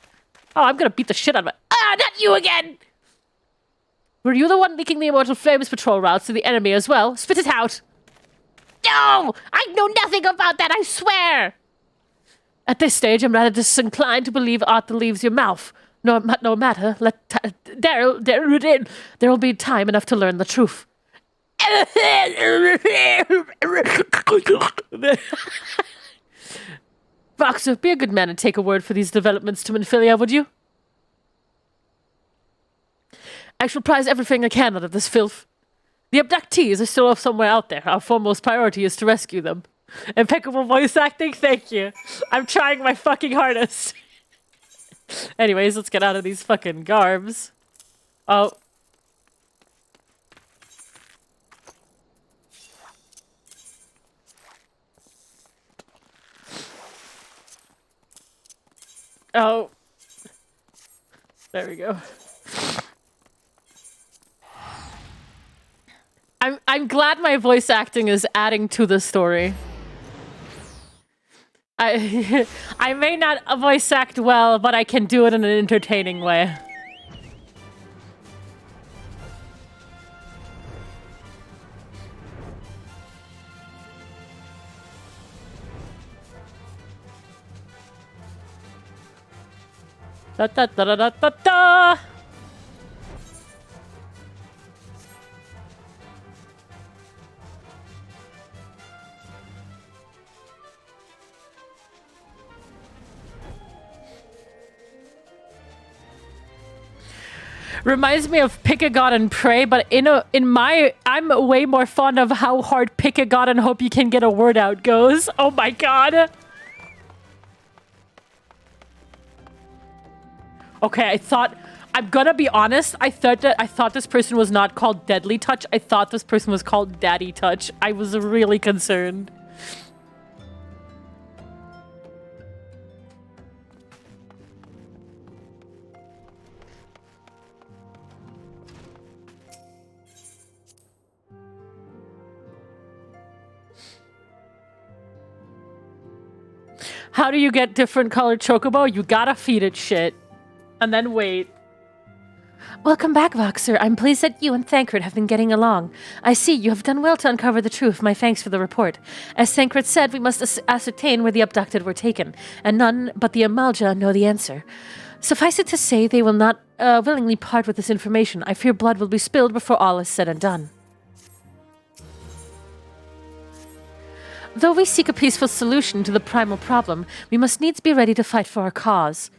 Oh, I'm gonna beat the shit out of it. Ah, not you again! Were you the one leaking the Immortal Flames patrol routes to the enemy as well? Spit it out! No! I know nothing about that, I swear! At this stage, I'm rather disinclined to believe aught that leaves your mouth. No matter, there will be time enough to learn the truth. Voxer, be a good man and take a word for these developments to Minfilia, would you? I shall prize everything I can out of this filth. The abductees are still somewhere out there. Our foremost priority is to rescue them. Impeccable voice acting, thank you. I'm trying my fucking hardest. Anyways, let's get out of these fucking garbs. Oh. Oh. There we go. I'm glad my voice acting is adding to the story. I may not voice act well, but I can do it in an entertaining way. Da da da da da da da. Reminds me of Pick a God and Pray, but I'm way more fond of how hard Pick a God and Hope You Can Get a Word Out goes. Oh my god. Okay, I'm gonna be honest, I thought this person was not called Deadly Touch. I thought this person was called Daddy Touch. I was really concerned. How do you get different colored Chocobo? You gotta feed it shit. And then wait. Welcome back, Voxer. I'm pleased that you and Thancred have been getting along. I see you have done well to uncover the truth. My thanks for the report. As Thancred said, we must ascertain where the abducted were taken, and none but the Amalja know the answer. Suffice it to say, they will not willingly part with this information. I fear blood will be spilled before all is said and done. Though we seek a peaceful solution to the primal problem, we must needs be ready to fight for our cause.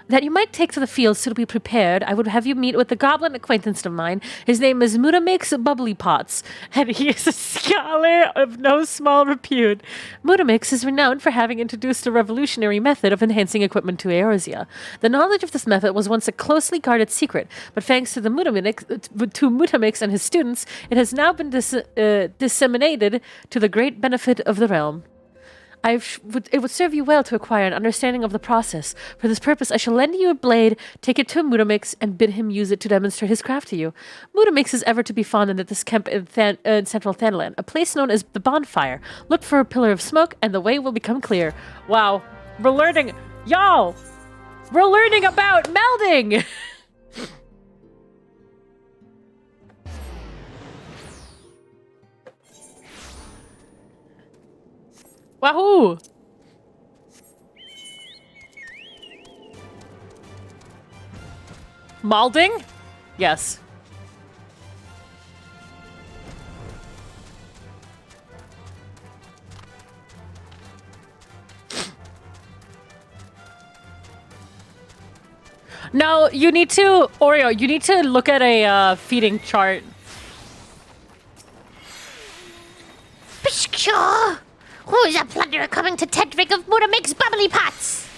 That you might take to the field so to be prepared, I would have you meet with a goblin acquaintance of mine. His name is Mutamix Bubblypots, and he is a scholar of no small repute. Mutamix is renowned for having introduced a revolutionary method of enhancing equipment to eorzea. The knowledge of this method was once a closely guarded secret, but thanks to Mutamix and his students, it has now been disseminated to the great benefit of the realm. It would serve you well to acquire an understanding of the process. For this purpose, I shall lend you a blade, take it to Mutamix, and bid him use it to demonstrate his craft to you. Mutamix is ever to be found at this camp in central Thanland, a place known as the Bonfire. Look for a pillar of smoke, and the way will become clear. Wow. We're learning... Y'all! We're learning about melding! Wahoo! Malding? Yes. No, you need to, Oreo, you need to look at a feeding chart. Pshkshaw! Who is a plunderer coming to drink of Muramik's bubbly pots?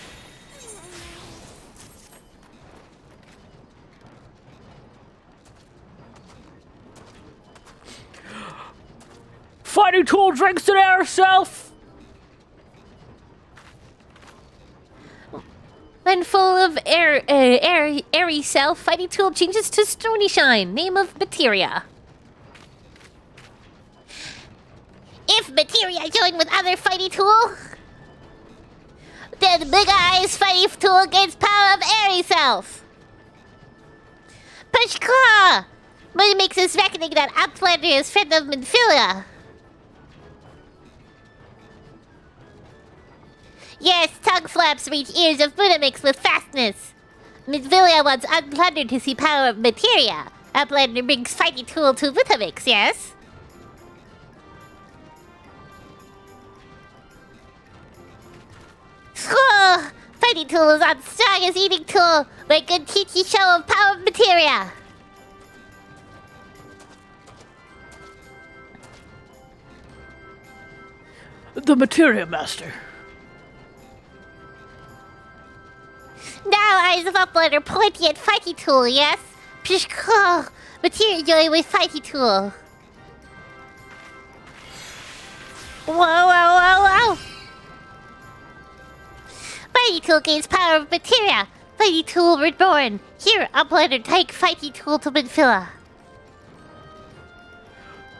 Fighting tool drinks it herself. When full of airy self, fighting tool changes to Stony Shine, name of materia. If materia join with other fighting tool, then Big Eyes fighting tool gains power of airy self. Pushka! But it makes us reckoning that Uplander is friend of Minfilia. Yes, tongue flaps reach ears of Budamix with fastness. Minfilia wants Unplundered to see power of materia. Uplander brings fighting tool to Budamix, yes? Oh, fighting tool is on strong as eating tool. My good teachy show of power of materia. The materia master. Now eyes of Uplander pointy at fighting tool, yes? Pshkho, materia joy with fighting tool. Whoa, whoa, whoa, whoa! Fighting tool gains power of materia. Fighting tool reborn. Here, Uplander take fighting tool to Minfilla.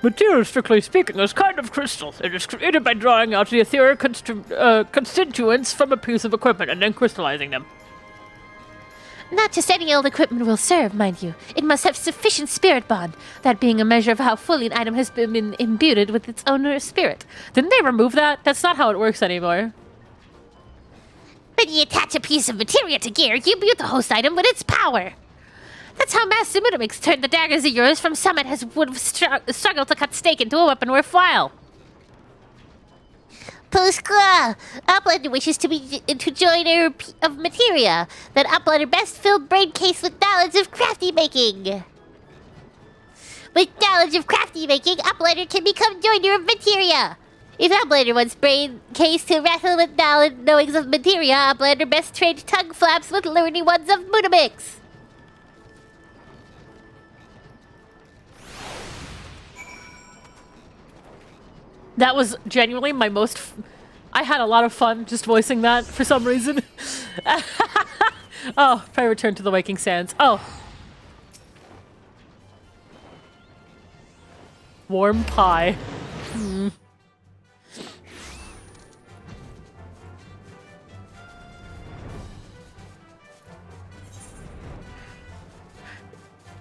Materia, strictly speaking, is kind of crystal. It is created by drawing out the etheric constituents from a piece of equipment and then crystallizing them. Not just any old equipment will serve, mind you. It must have sufficient spirit bond, that being a measure of how fully an item has been imbued with its owner's spirit. Didn't they remove that? That's not how it works anymore. When you attach a piece of materia to gear, you imbue the host item with its power. That's how Master Mutamix turned the daggers of yours from Summit has would have struggled to cut stake into a weapon worthwhile. Puskla! Uplander wishes to join a of materia. That Uplander best filled brain case with knowledge of crafty making. With knowledge of crafty making, Uplander can become joiner of materia. If Uplander wants brain case to wrestle with knowings of materia, Uplander best trade tongue flaps with learning ones of Mutamix. That was genuinely my most... I had a lot of fun just voicing that for some reason. Oh, if I return to the Waking Sands. Oh. Warm pie.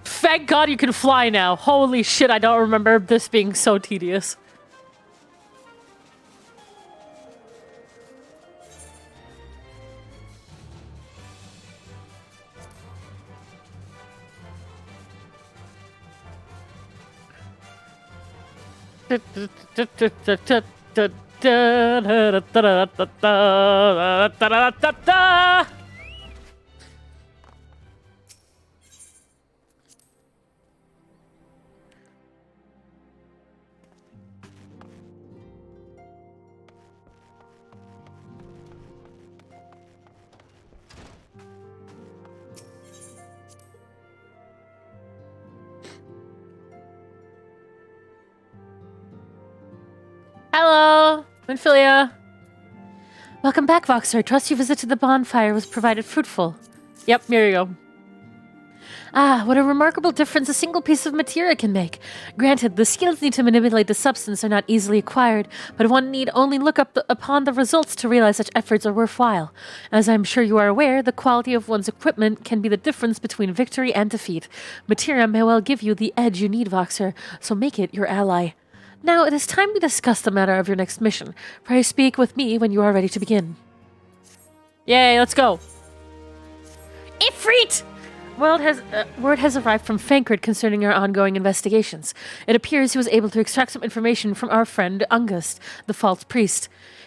Thank God you can fly now. Holy shit, I don't remember this being so tedious. Hello, Minfilia. Welcome back, Voxer. Trust your visit to the bonfire was provided fruitful. Yep, here you go. Ah, what a remarkable difference a single piece of materia can make. Granted, the skills needed to manipulate the substance are not easily acquired, but one need only look upon the results to realize such efforts are worthwhile. As I'm sure you are aware, the quality of one's equipment can be the difference between victory and defeat. Materia may well give you the edge you need, Voxer, so make it your ally. Now, it is time to discuss the matter of your next mission. Pray speak with me when you are ready to begin. Yay, let's go. Ifrit! Word has arrived from Fankred concerning our ongoing investigations. It appears he was able to extract some information from our friend Ungust, the false priest.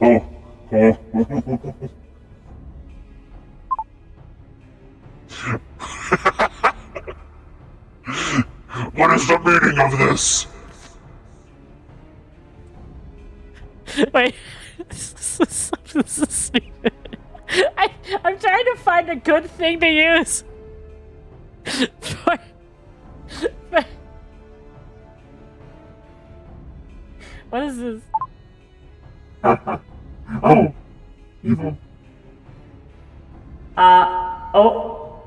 Oh. What is the meaning of this? Wait. This is stupid. I'm trying to find a good thing to use. What is this? Oh. Evil. Oh.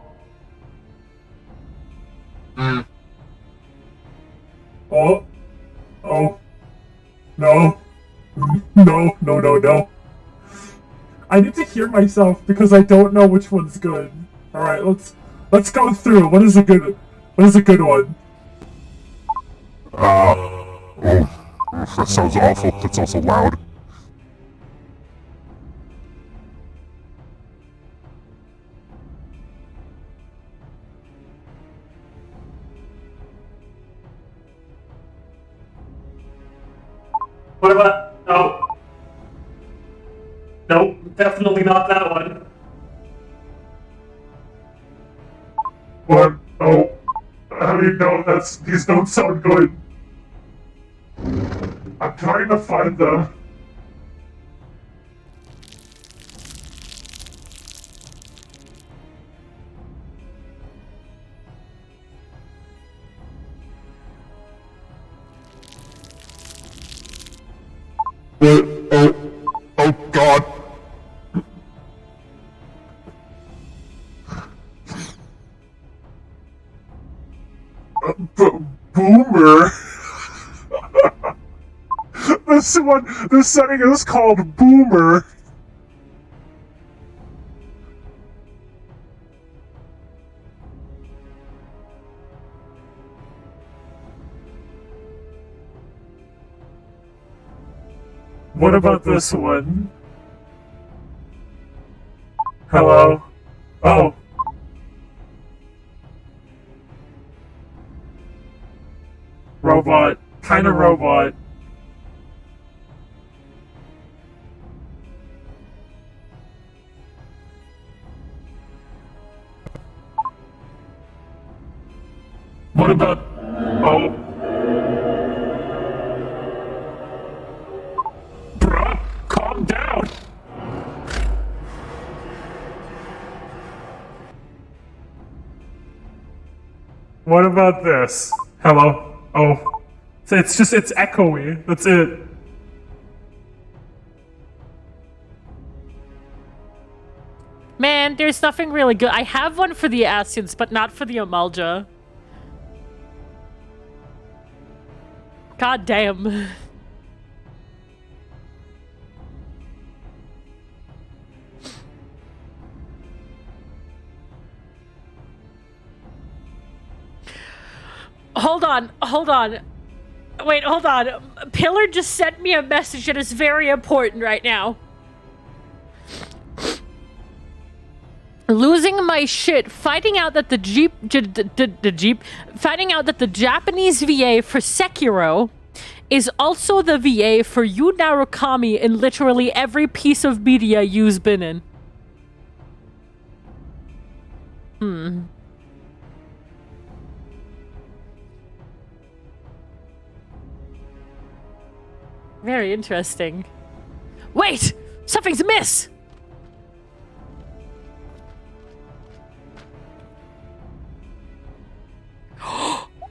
Oh. Oh. No. No. I need to hear myself because I don't know which one's good. Alright, let's go through. What is a good one? That sounds awful. That's also loud. What about no? Nope, definitely not that one. What? Oh, I mean, no, these don't sound good. I'm trying to find them. What? Oh God. Boomer. This setting is called Boomer. What about this one? Hello? Oh. Robot. Kinda robot. What about... Oh. Bruh, calm down! What about this? Hello? Oh. It's echoey. That's it. Man, there's nothing really good. I have one for the Asians, but not for the Amalja. God damn. Hold on. Wait, hold on. Pillar just sent me a message that is very important right now. Losing my shit, finding out that the Japanese VA for Sekiro is also the VA for Yu Narukami in literally every piece of media you've been in. Very interesting. Wait! Something's amiss!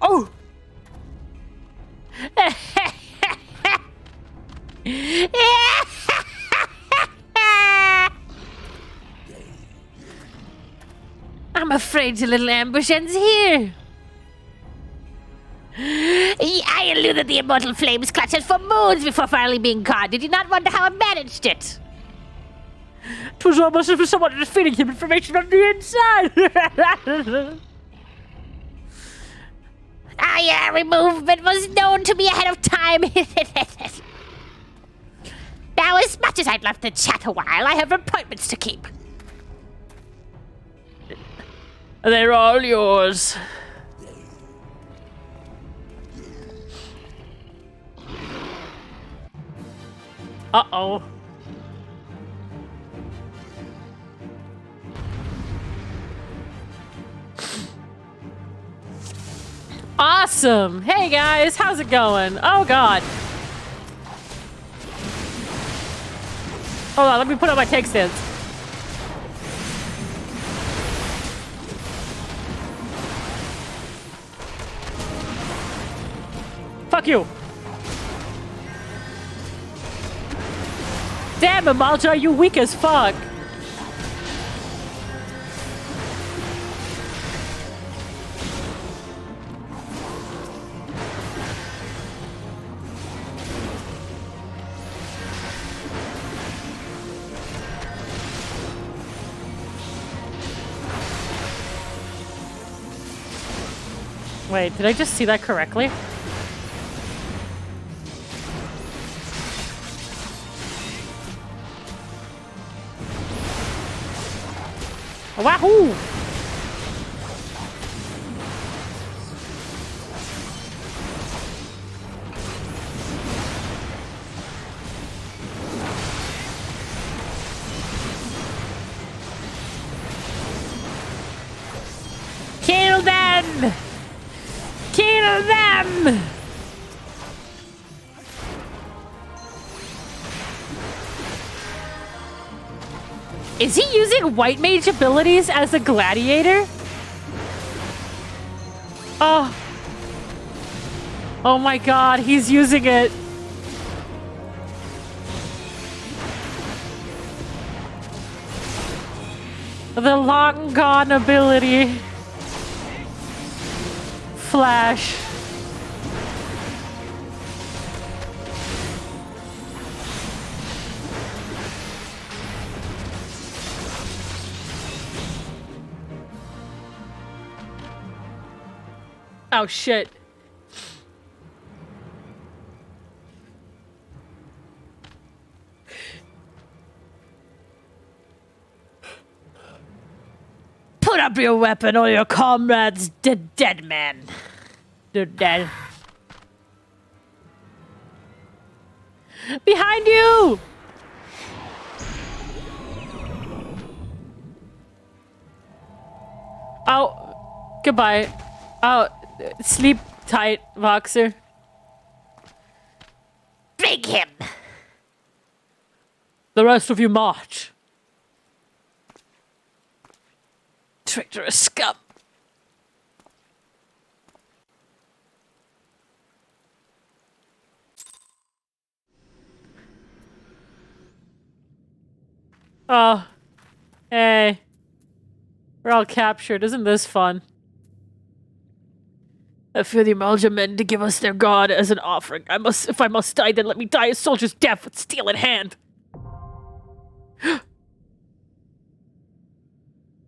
Oh! I'm afraid your little ambush ends here. I eluded the immortal flames clutches for moons before finally being caught. Did you not wonder how I managed it? 'Twas almost as if someone was feeding him information on the inside. Removement was known to me ahead of time. Now, as much as I'd love to chat a while, I have appointments to keep. They're all yours. Uh-oh. Awesome! Hey guys, how's it going? Oh god. Hold on, let me put on my tank stance. Fuck you! Damn, Amalja, you weak as fuck! Wait, did I just see that correctly? Wahoo! Kill them! Kill them! Is he using white mage abilities as a gladiator? Oh. Oh my god, he's using it. The long gone ability. Flash. Oh shit. Put up your weapon or your comrades, the dead man. They're dead. Behind you! Oh, goodbye. Oh, sleep tight, Voxer. Bring him! The rest of you march. Traitorous scum. Oh. Hey. We're all captured. Isn't this fun? I fear the Amalja men to give us their god as an offering. If I must die, then let me die a soldier's death with steel in hand.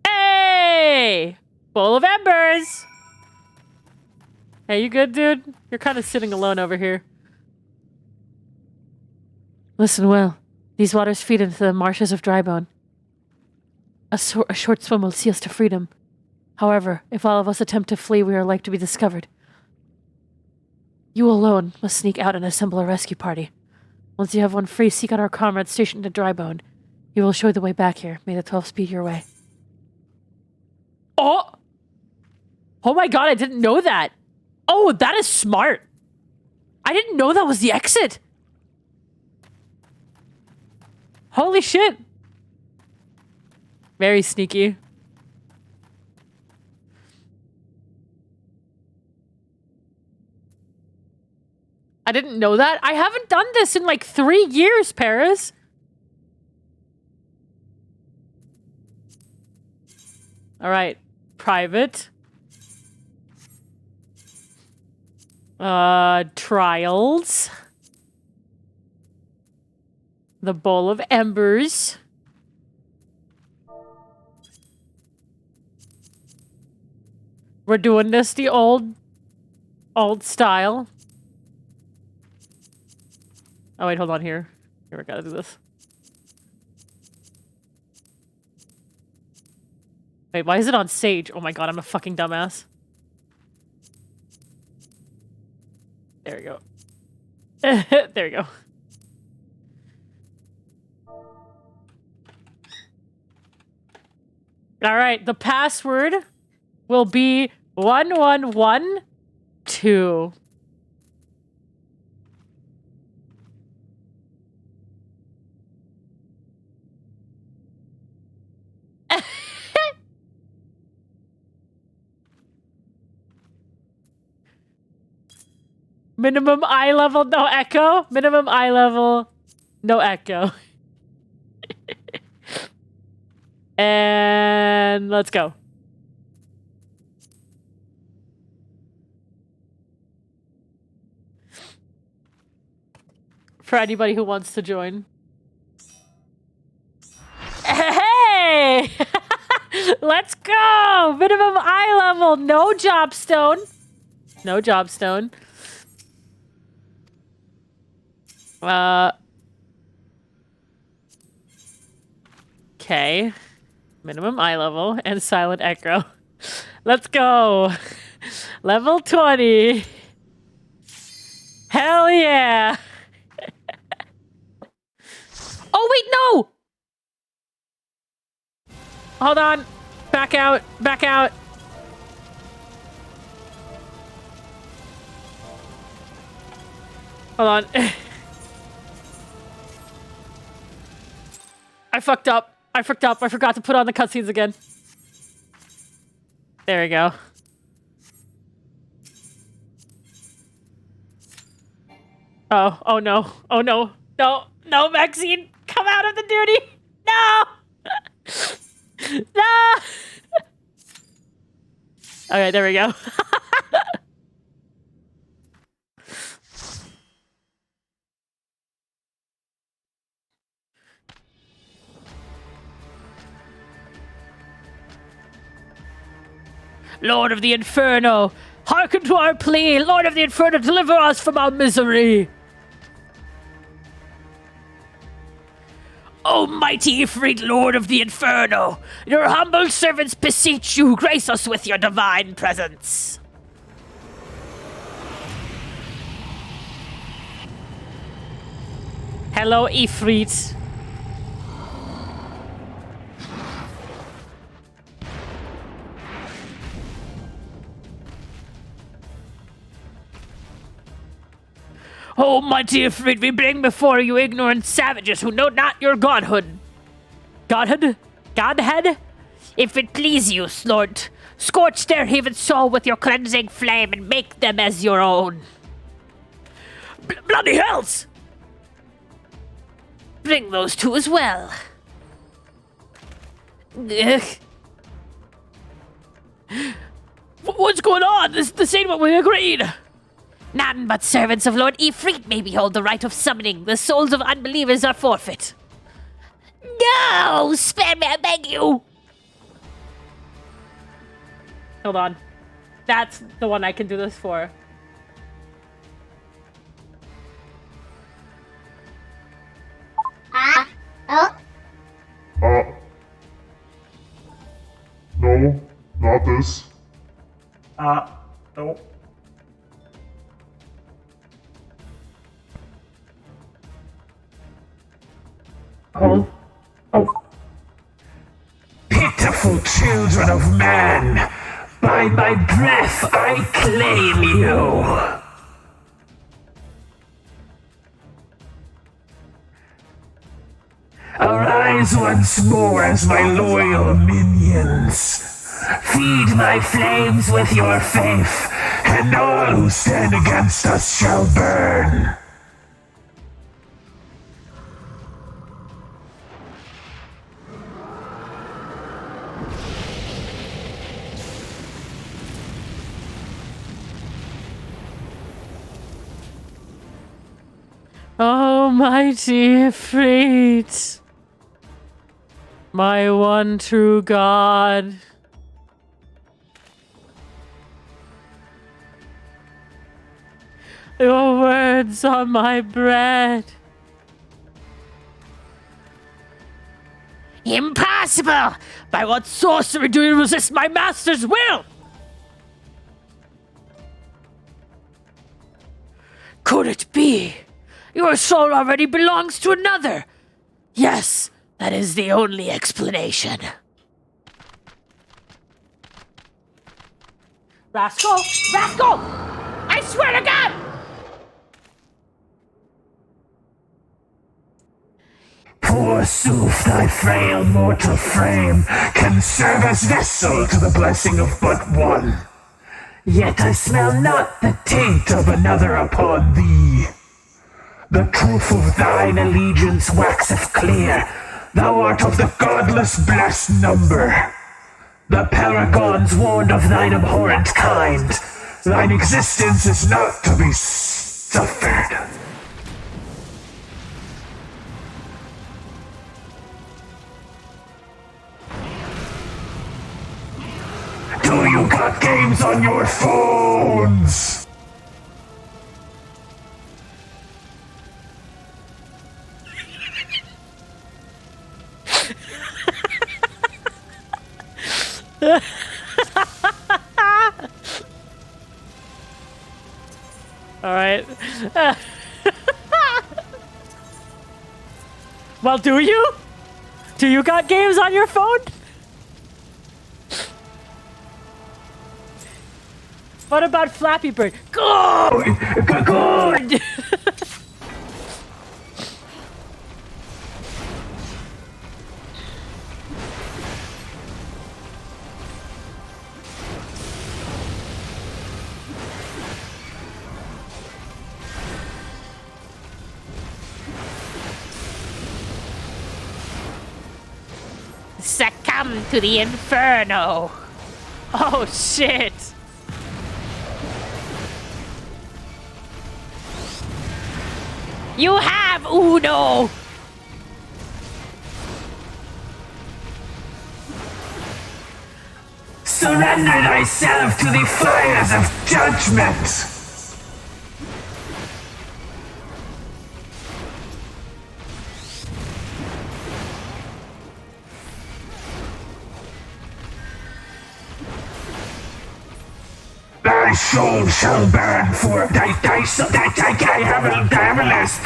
Hey! Bowl of embers! Hey, you good, dude? You're kind of sitting alone over here. Listen well. These waters feed into the marshes of Drybone. A short swim will see us to freedom. However, if all of us attempt to flee, we are like to be discovered. You alone must sneak out and assemble a rescue party. Once you have one free, seek out our comrades stationed at Drybone. He will show you the way back here. May the 12 speed your way. Oh! Oh my god, I didn't know that! Oh, that is smart! I didn't know that was the exit! Holy shit! Very sneaky. I didn't know that. I haven't done this in like 3 years, Paris. All right, private. Trials. The Bowl of Embers. We're doing this the old style. Oh wait, hold on here. Here, we gotta do this. Wait, why is it on Sage? Oh my god, I'm a fucking dumbass. There we go. There we go. All right, the password will be 1112. 2. Minimum eye level, no echo. Minimum eye level, no echo. And let's go. For anybody who wants to join. Hey! Let's go! Minimum eye level, no jobstone. No jobstone. Okay. Minimum eye level and silent echo. Let's go. Level 20. Hell yeah. Oh, wait, no! Hold on. Back out. Back out. Hold on. I fucked up. I forgot to put on the cutscenes again. There we go. Oh no. Oh no. No, no, Maxine. Come out of the duty. No. No. Okay, there we go. Lord of the Inferno, hearken to our plea. Lord of the Inferno, deliver us from our misery. O mighty ifrit, Lord of the Inferno, your humble servants beseech you, grace us with your divine presence. Hello, ifrit. O mighty ifrit, we bring before you ignorant savages who know not your godhood. Godhead? Godhead? If it please you, Lord, scorch their heathen soul with your cleansing flame and make them as your own. Bloody hells! Bring those two as well. Ugh. What's going on? This ain't what we agreed. None but servants of Lord Ifrit may behold the right of summoning. The souls of unbelievers are forfeit. No! Spare me, I beg you! Hold on. That's the one I can do this for. No, not this. No. Pitiful children of man, by my breath I claim you. Arise once more as my loyal minions. Feed my flames with your faith, and all who stand against us shall burn. Oh, mighty Ifrit, my one true God. Your words are my bread. Impossible! By what sorcery do you resist my master's will? Could it be? Your soul already belongs to another. Yes, that is the only explanation. Rascal! Rascal! I swear to God! Forsooth, thy frail mortal frame can serve as vessel to the blessing of but one. Yet I smell not the taint of another upon thee. The truth of thine allegiance waxeth clear. Thou art of the godless blessed number. The paragons warned of thine abhorrent kind. Thine existence is not to be suffered. Do you got games on your phones? All right. Well, do you? Do you got games on your phone? What about Flappy Bird? Good! Good! Succumb to the Inferno. Oh, shit. You have Uno. Surrender thyself to the fires of judgment! Thy soul shall burn for thy soul. I have a list.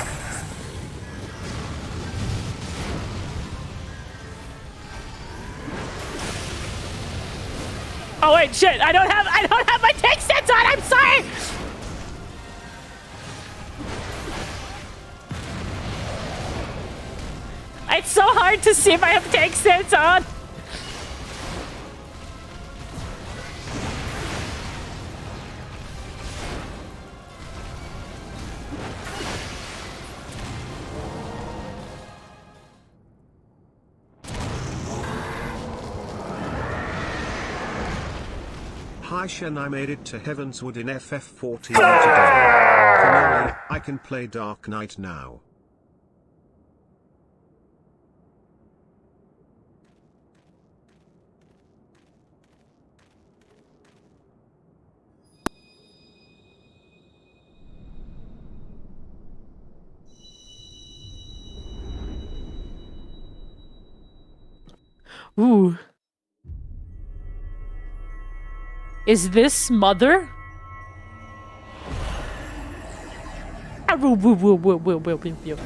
Oh wait, shit! I don't have my take sense on. I'm sorry. It's so hard to see if I have take sense on. Hi Shen, I made it to Heavenswood in FF14 today. Finally, I can play Dark Knight now. Ooh. Is this Mother? Ah, woo, woo, woo, woo, woo, woo, woo, woo.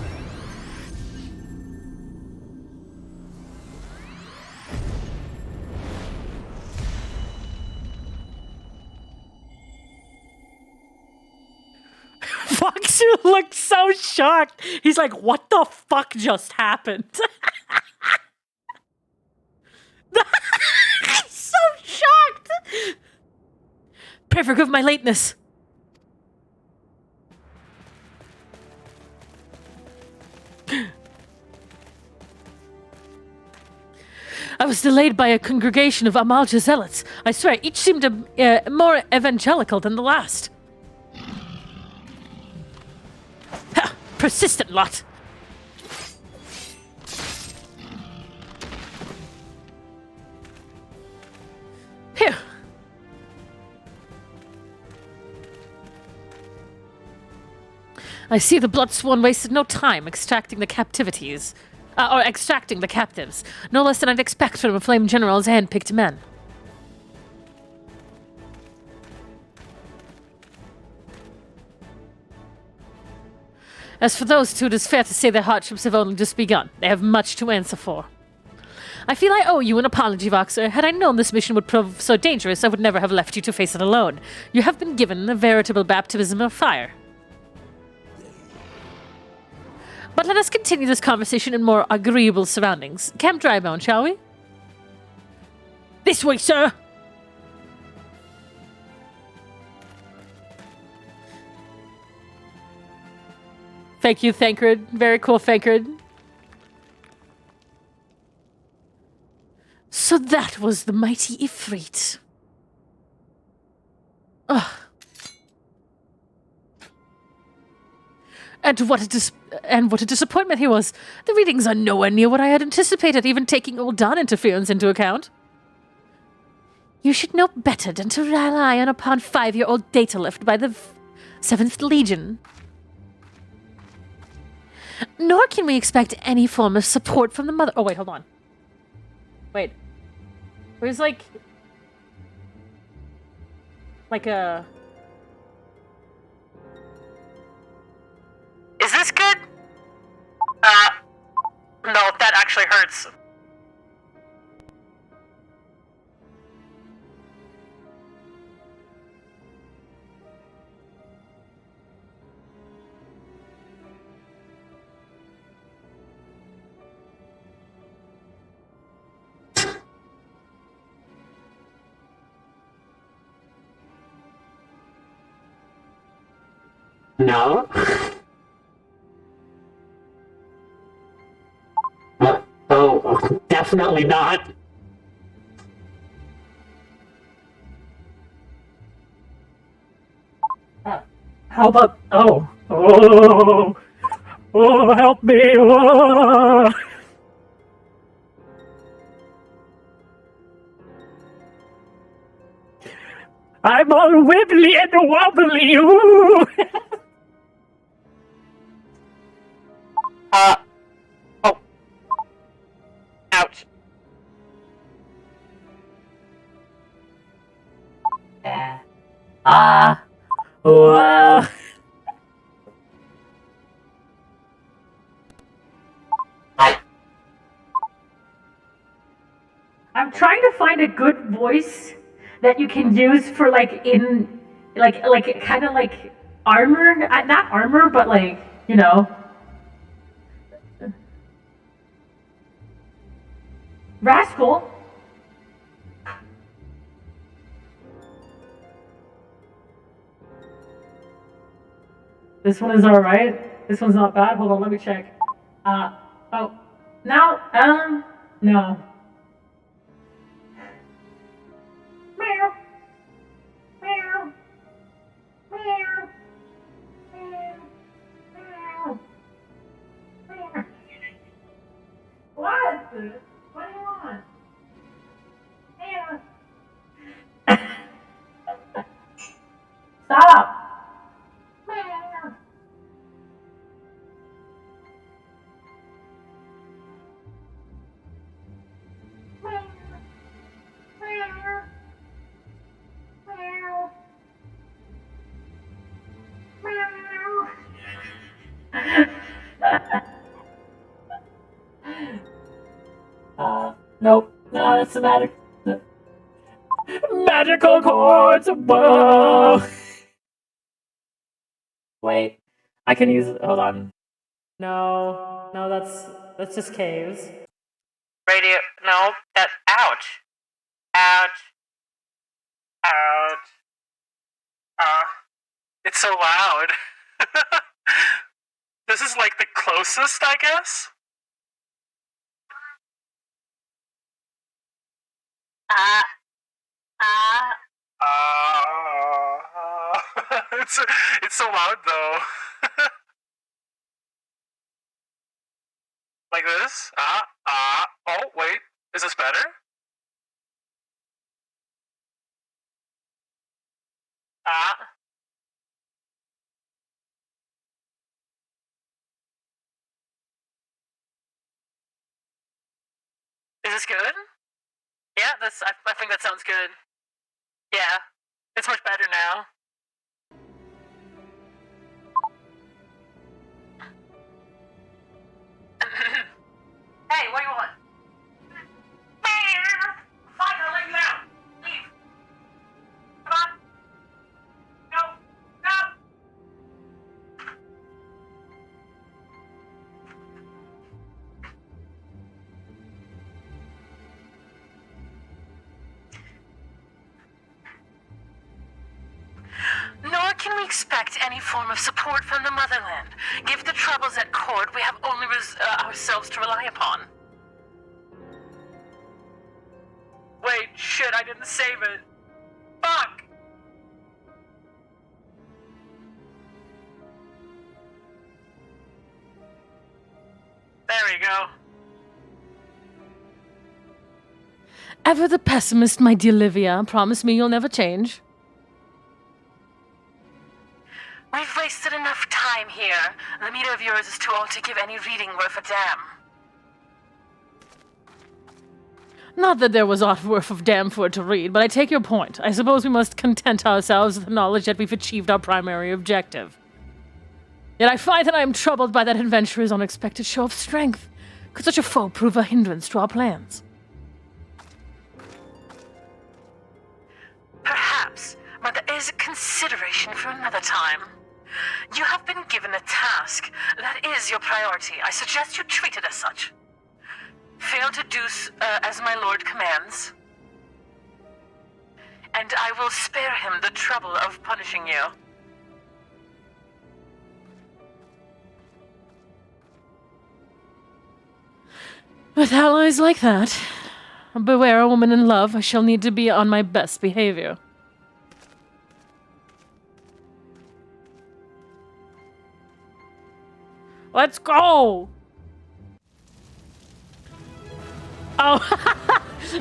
Fox looks so shocked. He's like, what the fuck just happened? So shocked. Pray forgive my lateness. I was delayed by a congregation of Amalja zealots. I swear, each seemed more evangelical than the last. Ha! Persistent lot. Phew. I see the Bloodsworn wasted no time extracting the captivities. Or extracting the captives. No less than I'd expect from a Flame General's hand-picked men. As for those two, it is fair to say their hardships have only just begun. They have much to answer for. I feel I owe you an apology, Voxer. Had I known this mission would prove so dangerous, I would never have left you to face it alone. You have been given a veritable baptism of fire. But let us continue this conversation in more agreeable surroundings. Camp Drybone, shall we? This way, sir! Thank you, Thancred. Very cool, Thancred. So that was the mighty Ifrit. Ugh. And what a disappointment he was. The readings are nowhere near what I had anticipated, even taking Ul'dan interference into account. You should know better than to rely upon 5-year-old data left by the 7th Legion. Nor can we expect any form of support from the mother— Oh, wait, hold on. Wait. Where's, like a... Is this good? No, that actually hurts. No? Oh, definitely not. How about... Oh, help me! Oh. I'm all wibbly and wobbly! Ooh. Oh. Ouch. Whoa. I'm trying to find a good voice that you can use for like kind of like armor, not armor, but like, you know. Rascal. This one is alright. This one's not bad. Hold on, let me check. Oh. Now, no. Meow. Meow. Meow. Meow. Meow. Meow. What? What do you want? Meow. Stop. Meow. Nope. No, it's a magical chords. Whoa. Wait, I can use it. Hold on. No, that's just caves. Radio. No, that. Ouch. Ouch. Ouch. It's so loud. This is like the closest, I guess. It's so loud though. Like this. Oh wait, is this better? Is this good? Yeah, I think that sounds good. Yeah, it's much better now. Hey, what do you want? expect any form of support from the motherland. Given the troubles at court, we have only ourselves to rely upon. Wait, shit, I didn't save it. Fuck! There we go. Ever the pessimist, my dear Livia. Promise me you'll never change. We've wasted enough time here. The meter of yours is too old to give any reading worth a damn. Not that there was aught worth of damn for it to read, but I take your point. I suppose we must content ourselves with the knowledge that we've achieved our primary objective. Yet I find that I am troubled by that adventurer's unexpected show of strength. Could such a foe prove a hindrance to our plans? Perhaps, but there is a consideration for another time. You have been given a task. That is your priority. I suggest you treat it as such. Fail to do as my lord commands, and I will spare him the trouble of punishing you. With allies like that, beware a woman in love, I shall need to be on my best behavior. Let's go! Oh,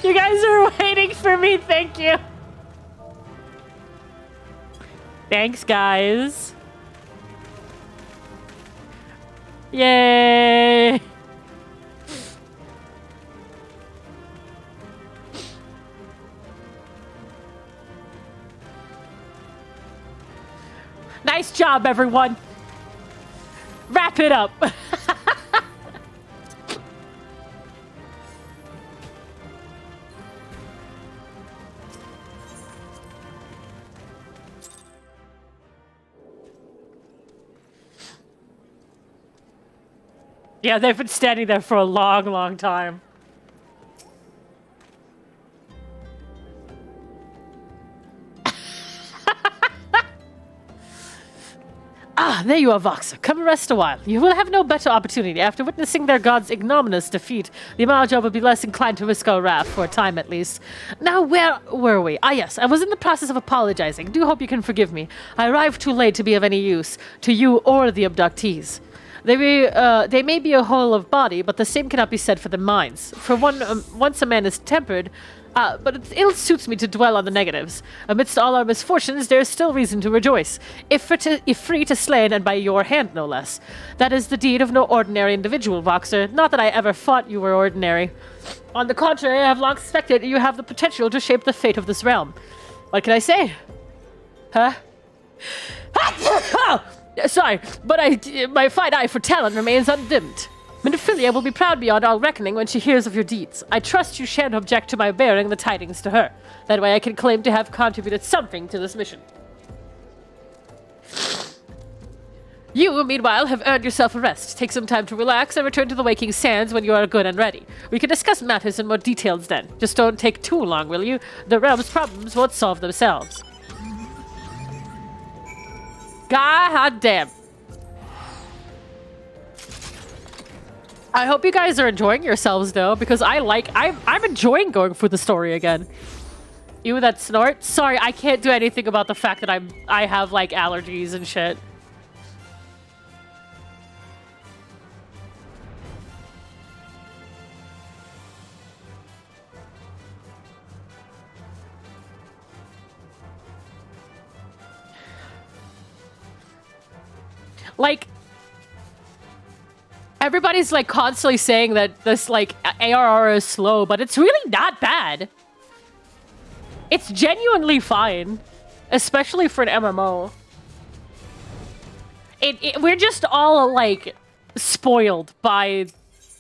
you guys are waiting for me, thank you! Thanks, guys. Yay! Nice job, everyone! Wrap it up! Yeah, they've been standing there for a long, long time. Ah, there you are, Voxer. Come rest a while. You will have no better opportunity. After witnessing their god's ignominious defeat, the Amalja will be less inclined to risk our wrath, for a time at least. Now, where were we? Ah, yes, I was in the process of apologizing. Do hope you can forgive me. I arrived too late to be of any use to you or the abductees. They may be a whole of body, but the same cannot be said for their minds. For once a man is tempered, but it ill suits me to dwell on the negatives. Amidst all our misfortunes, there is still reason to rejoice. Ifrit is slain, and by your hand, no less. That is the deed of no ordinary individual, Voxer. Not that I ever thought you were ordinary. On the contrary, I have long suspected you have the potential to shape the fate of this realm. What can I say? Huh? Sorry, but my fine eye for talent remains undimmed. Minophilia will be proud beyond all reckoning when she hears of your deeds. I trust you shan't object to my bearing the tidings to her. That way I can claim to have contributed something to this mission. You, meanwhile, have earned yourself a rest. Take some time to relax and return to the Waking Sands when you are good and ready. We can discuss matters in more details then. Just don't take too long, will you? The realm's problems won't solve themselves. God damn. I hope you guys are enjoying yourselves though, because I'm enjoying going through the story again. Ew, that snort. Sorry, I can't do anything about the fact that I have like allergies and shit. Like, everybody's like constantly saying that this like ARR is slow, but it's really not bad. It's genuinely fine, especially for an MMO. We're just all like spoiled by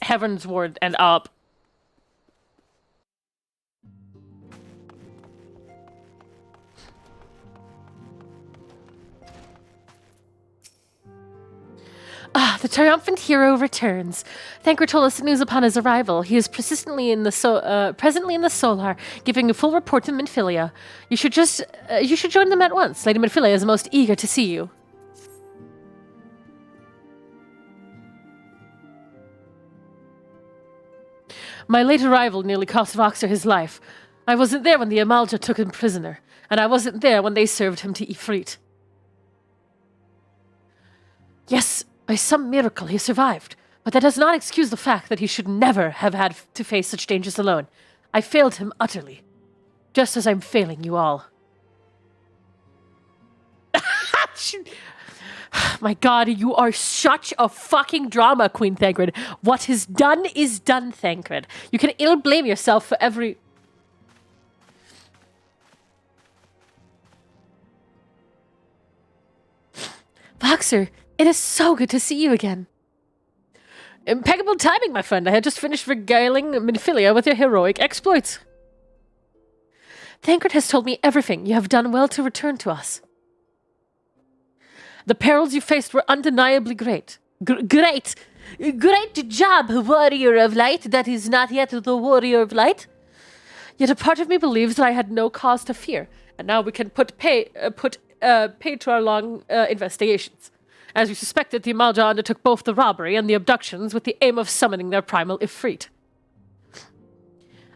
Heavensward and up. The triumphant hero returns. Thancred told us the news upon his arrival. He is presently in the Solar, giving a full report to Minfilia. You should join them at once. Lady Minfilia is most eager to see you. My late arrival nearly cost Voxer his life. I wasn't there when the Amalja took him prisoner, and I wasn't there when they served him to Ifrit. Yes, by some miracle he survived, but that does not excuse the fact that he should never have had to face such dangers alone. I failed him utterly, just as I'm failing you all. My god, you are such a fucking drama queen, Thancred. What is done, Thancred. You can ill blame yourself for every... Voxer, it is so good to see you again. Impeccable timing, my friend. I had just finished regaling Minfilia with your heroic exploits. Thancred has told me everything. You have done well to return to us. The perils you faced were undeniably great. Great job, warrior of light that is not yet the warrior of light. Yet a part of me believes that I had no cause to fear, and now we can put pay to our long investigations. As we suspected, the Amalja undertook both the robbery and the abductions with the aim of summoning their primal ifrit.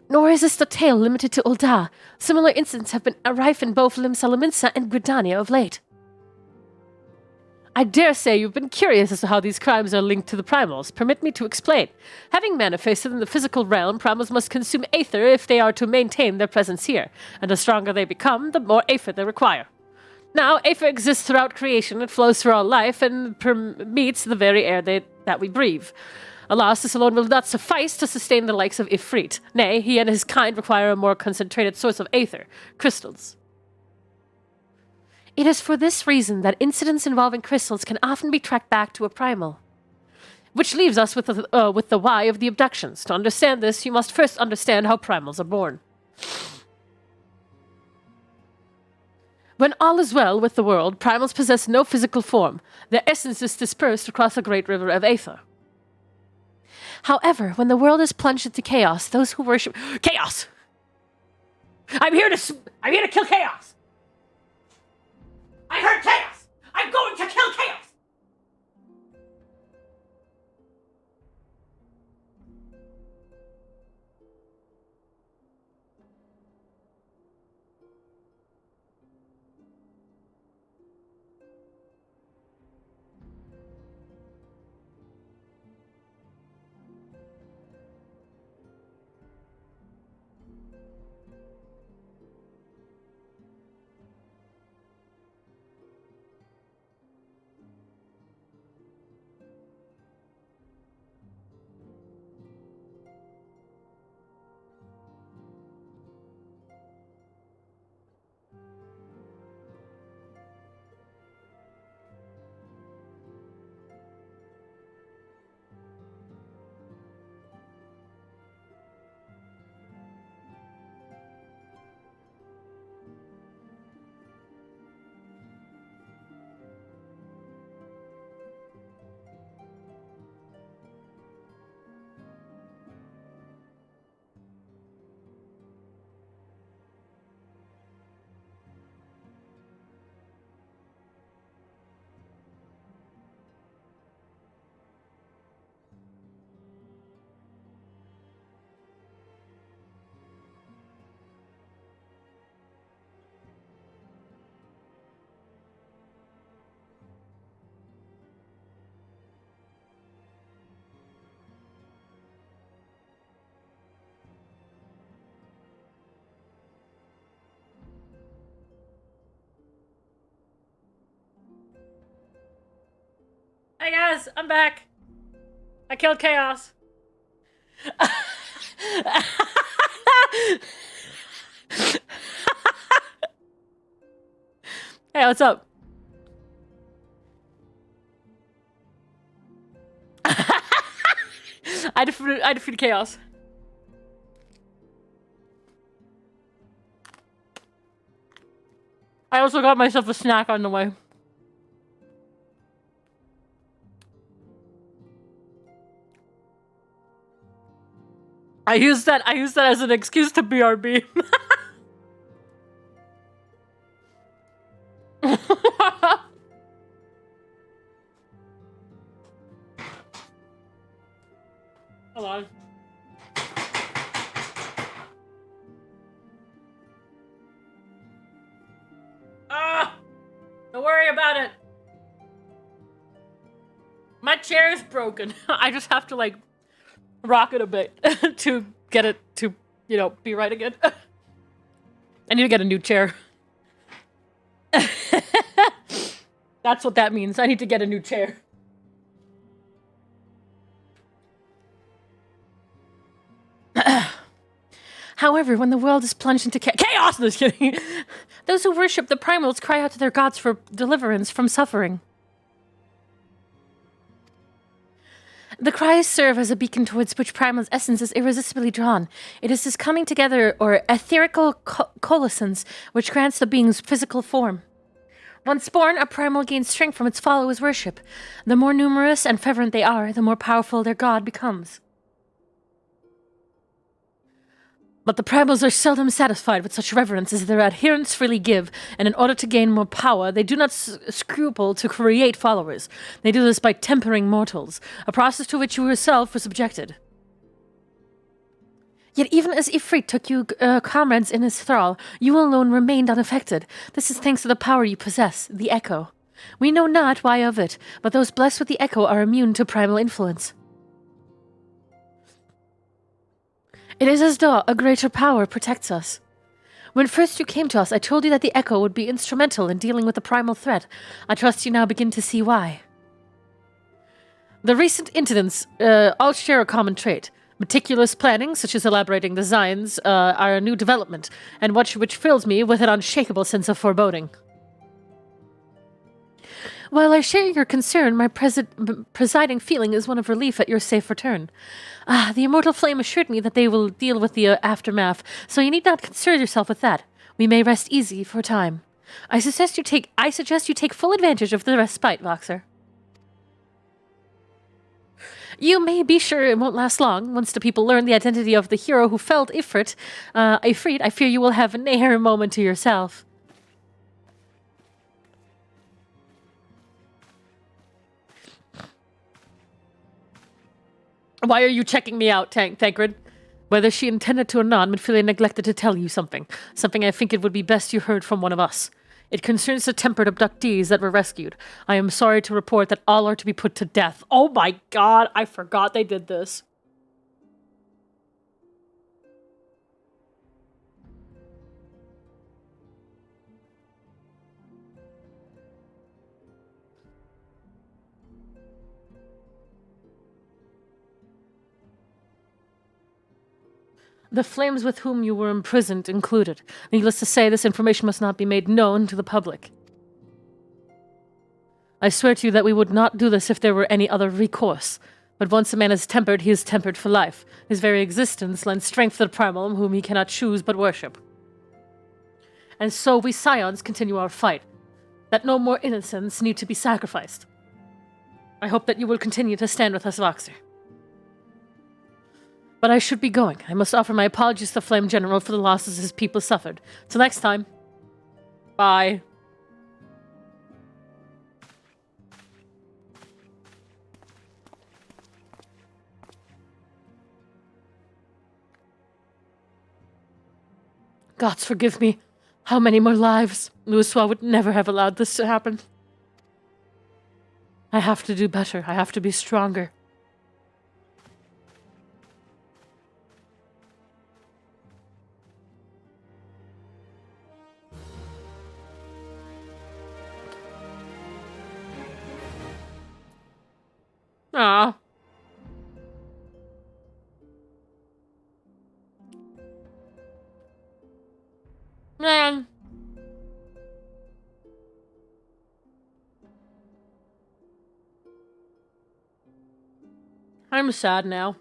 Nor is this the tale limited to Ul'dah. Similar incidents have been rife in both Lim Salaminsa and Gridania of late. I dare say you've been curious as to how these crimes are linked to the primals. Permit me to explain. Having manifested in the physical realm, primals must consume aether if they are to maintain their presence here, and the stronger they become, the more aether they require. Now, aether exists throughout creation, it flows through our life, and permeates the very air that we breathe. Alas, this alone will not suffice to sustain the likes of Ifrit. Nay, he and his kind require a more concentrated source of aether, crystals. It is for this reason that incidents involving crystals can often be tracked back to a primal. Which leaves us with the why of the abductions. To understand this, you must first understand how primals are born. When all is well with the world, primals possess no physical form. Their essence is dispersed across the great river of aether. However, when the world is plunged into chaos, those who worship... Chaos! I'm here to kill chaos! I heard chaos! I'm going to kill chaos! Hey guys, I'm back. I killed chaos. Hey, what's up? I defeated chaos. I also got myself a snack on the way. I use that as an excuse to BRB. Hold on. Ah! Don't worry about it. My chair is broken. I just have to, like, rock it a bit to get it to, you know, be right again. I need to get a new chair. That's what that means. I need to get a new chair. However, when the world is plunged into Chaos! No, just kidding. those who worship the primals cry out to their gods for deliverance from suffering. The cries serve as a beacon towards which primal's essence is irresistibly drawn. It is this coming together, or etherical coalescence, which grants the being's physical form. Once born, a primal gains strength from its followers' worship. The more numerous and fervent they are, the more powerful their god becomes. But the primals are seldom satisfied with such reverence as their adherents freely give, and in order to gain more power, they do not scruple to create followers. They do this by tempering mortals, a process to which you yourself were subjected. Yet even as Ifrit took you comrades in his thrall, you alone remained unaffected. This is thanks to the power you possess, the Echo. We know not why of it, but those blessed with the Echo are immune to primal influence. It is as though a greater power protects us. When first you came to us, I told you that the Echo would be instrumental in dealing with the primal threat. I trust you now begin to see why. The recent incidents all share a common trait. Meticulous planning, such as elaborating designs, are a new development, and which fills me with an unshakable sense of foreboding. While I share your concern, my presiding feeling is one of relief at your safe return. The immortal flame assured me that they will deal with the aftermath, so you need not concern yourself with that. We may rest easy for a time. I suggest you take full advantage of the respite, Voxer. You may be sure it won't last long. Once the people learn the identity of the hero who felled Ifrit, I fear you will have a near moment to yourself. Why are you checking me out, Tancred? Whether she intended to or not, Midfilia neglected to tell you something. Something I think it would be best you heard from one of us. It concerns the tempered abductees that were rescued. I am sorry to report that all are to be put to death. Oh my god, I forgot they did this. The flames with whom you were imprisoned included. Needless to say, this information must not be made known to the public. I swear to you that we would not do this if there were any other recourse. But once a man is tempered, he is tempered for life. His very existence lends strength to the primal whom he cannot choose but worship. And so we Scions continue our fight, that no more innocents need to be sacrificed. I hope that you will continue to stand with us, Voxer. But I should be going. I must offer my apologies to the Flame General for the losses his people suffered. Till next time. Bye. Gods forgive me. How many more lives? Luswa would never have allowed this to happen. I have to do better. I have to be stronger. Ah. Man. I'm sad now.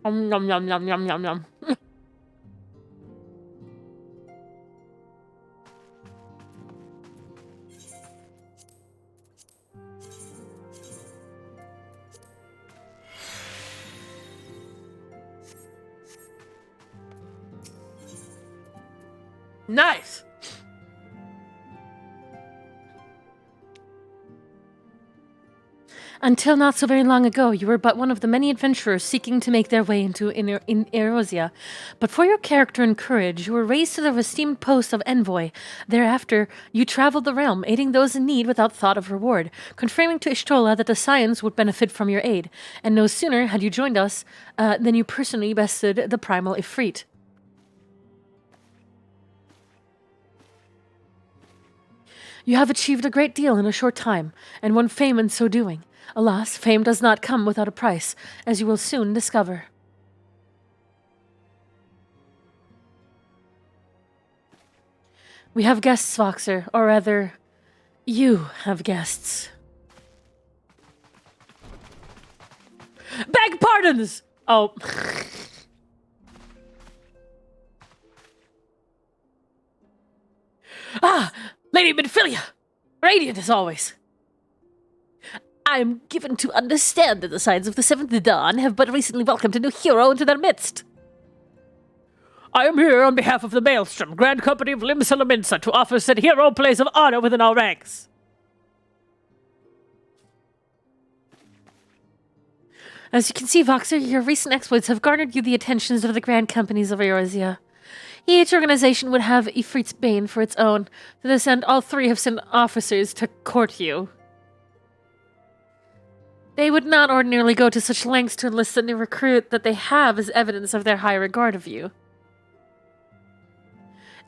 Yum, yum, yum, yum, yum, yum, yum. Nice. Until not so very long ago, you were but one of the many adventurers seeking to make their way into in eorzea. But for your character and courage, you were raised to the esteemed post of envoy. Thereafter, you traveled the realm, aiding those in need without thought of reward, confirming to Ishtola that the Scions would benefit from your aid. And no sooner had you joined us than you personally bested the primal ifrit. You have achieved a great deal in a short time, and won fame in so doing. Alas, fame does not come without a price, as you will soon discover. We have guests, Voxer, or rather, you have guests. Beg pardons! Oh. Ah, Lady Midfilia! Radiant as always. I am given to understand that the Signs of the Seventh Dawn have but recently welcomed a new hero into their midst. I am here on behalf of the Maelstrom, Grand Company of Limsa, to offer said hero a place of honor within our ranks. As you can see, Voxer, your recent exploits have garnered you the attentions of the Grand Companies of eorzea. Each organization would have Ifrit's Bane for its own. To this end, all three have sent officers to court you. They would not ordinarily go to such lengths to enlist the new recruit that they have as evidence of their high regard of you.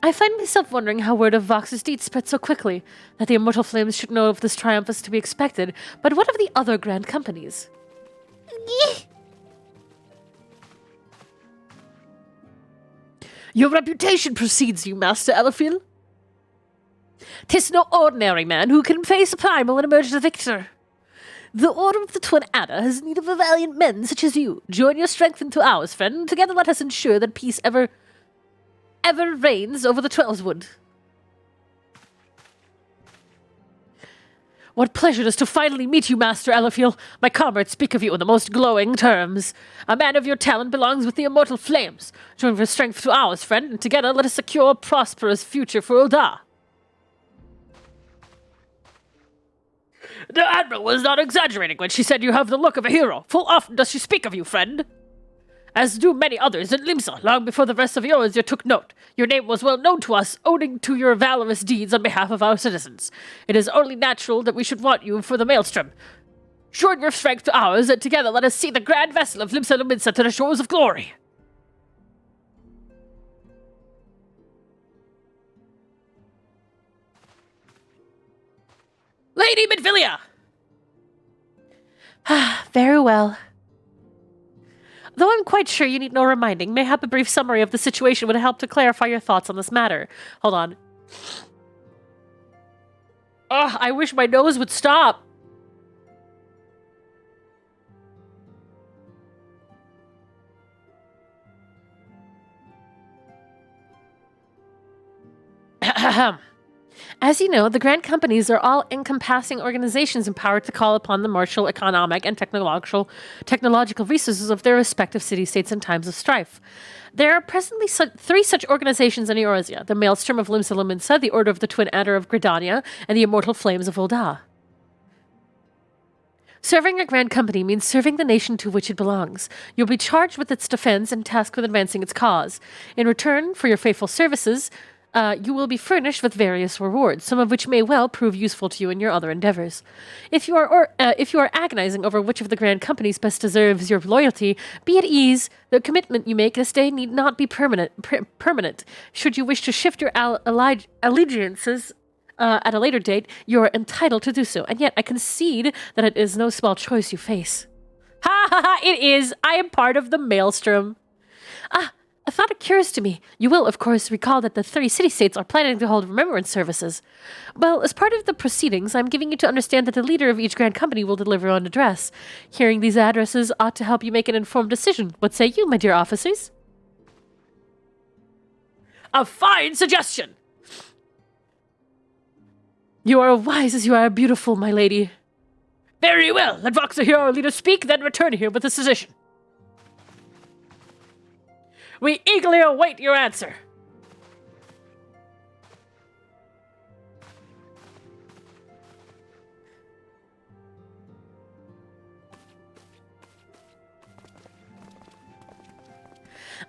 I find myself wondering how word of Vox's deeds spread so quickly, that the Immortal Flames should know of this triumph as to be expected, but what of the other Grand Companies? Your reputation precedes you, Master Elefil. 'Tis no ordinary man who can face a primal and emerge the victor. The Order of the Twin Adder has need of valiant men such as you. Join your strength into ours, friend. Together let us ensure that peace ever reigns over the Twelveswood. What pleasure it is to finally meet you, Master Elefil. My comrades speak of you in the most glowing terms. A man of your talent belongs with the Immortal Flames. Join your strength to ours, friend, and together let us secure a prosperous future for Ul'dah. The Admiral was not exaggerating when she said you have the look of a hero. Full often does she speak of you, friend. As do many others in Limsa, long before the rest of eorzea took note. Your name was well known to us, owing to your valorous deeds on behalf of our citizens. It is only natural that we should want you for the Maelstrom. Join your strength to ours, and together let us see the grand vessel of Limsa to the shores of glory. Lady Midfilia! Very well. Though I'm quite sure you need no reminding, mayhap a brief summary of the situation would help to clarify your thoughts on this matter. Hold on. Ugh, I wish my nose would stop. As you know, the Grand Companies are all encompassing organizations empowered to call upon the martial, economic, and technological resources of their respective city-states in times of strife. There are presently three such organizations in eorzea: the Maelstrom of Limsa, the Order of the Twin Adder of Gridania, and the Immortal Flames of Ul'dah. Serving a Grand Company means serving the nation to which it belongs. You'll be charged with its defense and tasked with advancing its cause. In return for your faithful services, you will be furnished with various rewards, some of which may well prove useful to you in your other endeavors. If you are agonizing over which of the Grand Companies best deserves your loyalty, be at ease. The commitment you make this day need not be permanent. Should you wish to shift your allegiances at a later date, you are entitled to do so. And yet, I concede that it is no small choice you face. Ha ha ha! It is. I am part of the Maelstrom. A thought occurs to me. You will, of course, recall that the 30 city-states are planning to hold remembrance services. Well, as part of the proceedings, I'm giving you to understand that the leader of each grand company will deliver an address. Hearing these addresses ought to help you make an informed decision. What say you, my dear officers? A fine suggestion! You are wise as you are beautiful, my lady. Very well. Let Voxer hear our leader speak, then return here with a decision. We eagerly await your answer.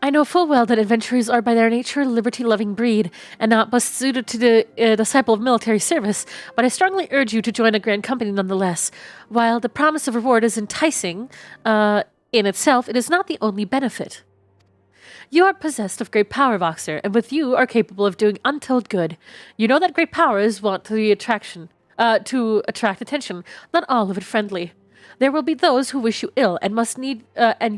I know full well that adventurers are by their nature a liberty-loving breed, and not best suited to the disciple of military service, but I strongly urge you to join a grand company nonetheless. While the promise of reward is enticing in itself, it is not the only benefit. You are possessed of great power, Voxer, and with you are capable of doing untold good. You know that great powers want to attract attention, not all of it friendly. There will be those who wish you ill, and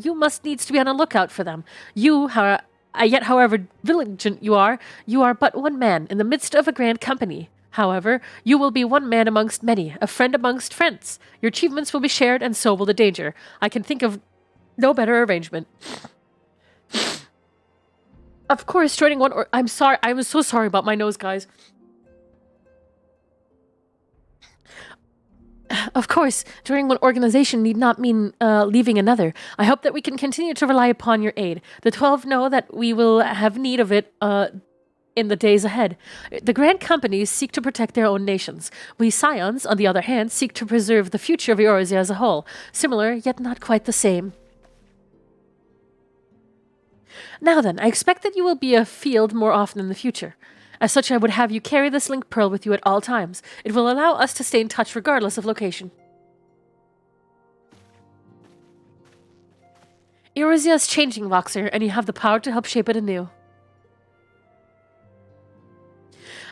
you must needs to be on the lookout for them. Yet however vigilant you are but one man in the midst of a grand company. However, you will be one man amongst many, a friend amongst friends. Your achievements will be shared, and so will the danger. I can think of no better arrangement. Of course, joining one I'm sorry, I was so sorry about my nose, guys. Of course, joining one organization need not mean leaving another. I hope that we can continue to rely upon your aid. The 12 know that we will have need of it in the days ahead. The grand companies seek to protect their own nations. We scions, on the other hand, seek to preserve the future of eorzea as a whole. Similar, yet not quite the same. Now then, I expect that you will be afield more often in the future. As such, I would have you carry this link pearl with you at all times. It will allow us to stay in touch regardless of location. Eorzea is changing, Voxer, and you have the power to help shape it anew.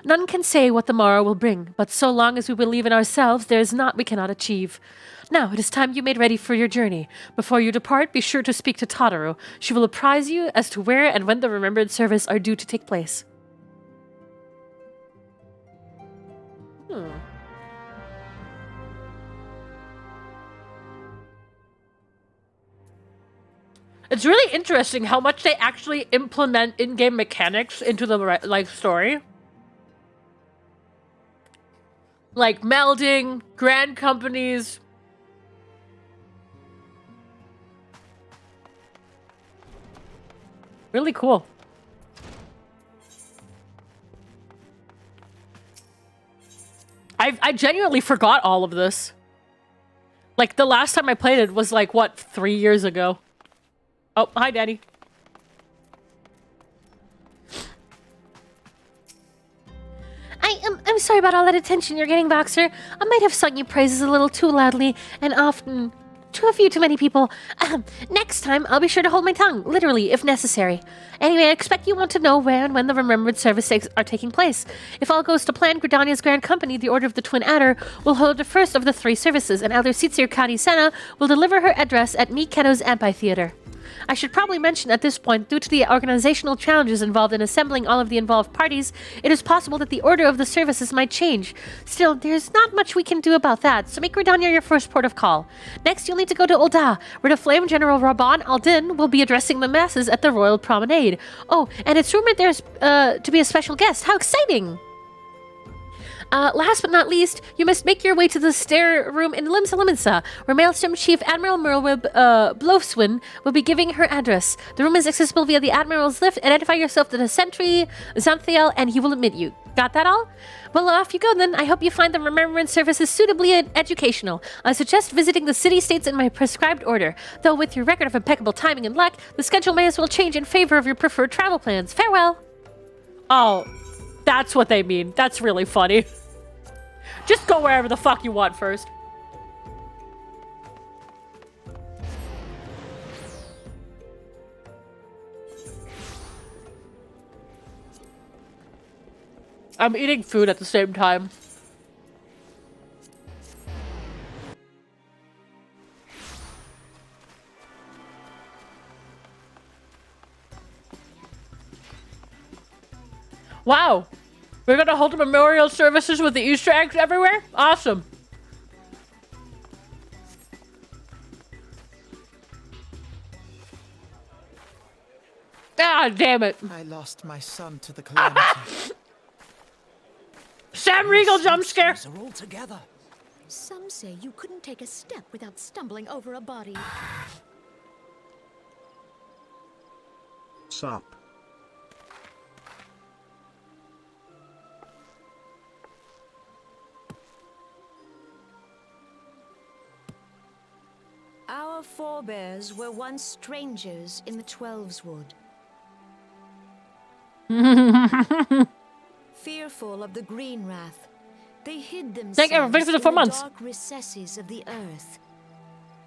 None can say what the morrow will bring, but so long as we believe in ourselves, there is naught we cannot achieve. Now, it is time you made ready for your journey. Before you depart, be sure to speak to Totoro. She will apprise you as to where and when the remembrance service are due to take place. It's really interesting how much they actually implement in-game mechanics into the story. Like melding, grand companies. Really cool. I genuinely forgot all of this. Like, the last time I played it was like, what, 3 years ago? Oh, hi, Daddy. I'm sorry about all that attention you're getting, Voxer. I might have sung you praises a little too loudly and often to a few too many people. Next time, I'll be sure to hold my tongue, literally, if necessary. Anyway, I expect you want to know where and when the remembrance services are taking place. If all goes to plan, Gridania's Grand Company, the Order of the Twin Adder, will hold the first of the 3 services, and Elder Sitsir Kani Sena will deliver her address at Miketo's Amphitheater. I should probably mention at this point, due to the organizational challenges involved in assembling all of the involved parties, it is possible that the order of the services might change. Still, there's not much we can do about that, so make Gridania your first port of call. Next, you'll need to go to Ul'dah, where the Flame General Rabban al-Din will be addressing the masses at the Royal Promenade. Oh, and it's rumored there's to be a special guest. How exciting! Last but not least, you must make your way to the stair room in Limsa, where Maelstrom Chief Admiral Merwib Blofswin will be giving her address. The room is accessible via the Admiral's lift. Identify yourself to the sentry, Xanthiel, and he will admit you. Got that all? Well, off you go then. I hope you find the remembrance services suitably educational. I suggest visiting the city-states in my prescribed order. Though with your record of impeccable timing and luck, the schedule may as well change in favor of your preferred travel plans. Farewell! Oh, that's what they mean. That's really funny. Just go wherever the fuck you want first. I'm eating food at the same time. Wow. We're gonna hold memorial services with the Easter eggs everywhere? Awesome. Ah, damn it. I lost my son to the calamity. Sam Riegel jump scare. Are all together. Some say you couldn't take a step without stumbling over a body. Sup. Our forebears were once strangers in the Twelveswood. Fearful of the green wrath, they hid themselves in the dark recesses of the earth.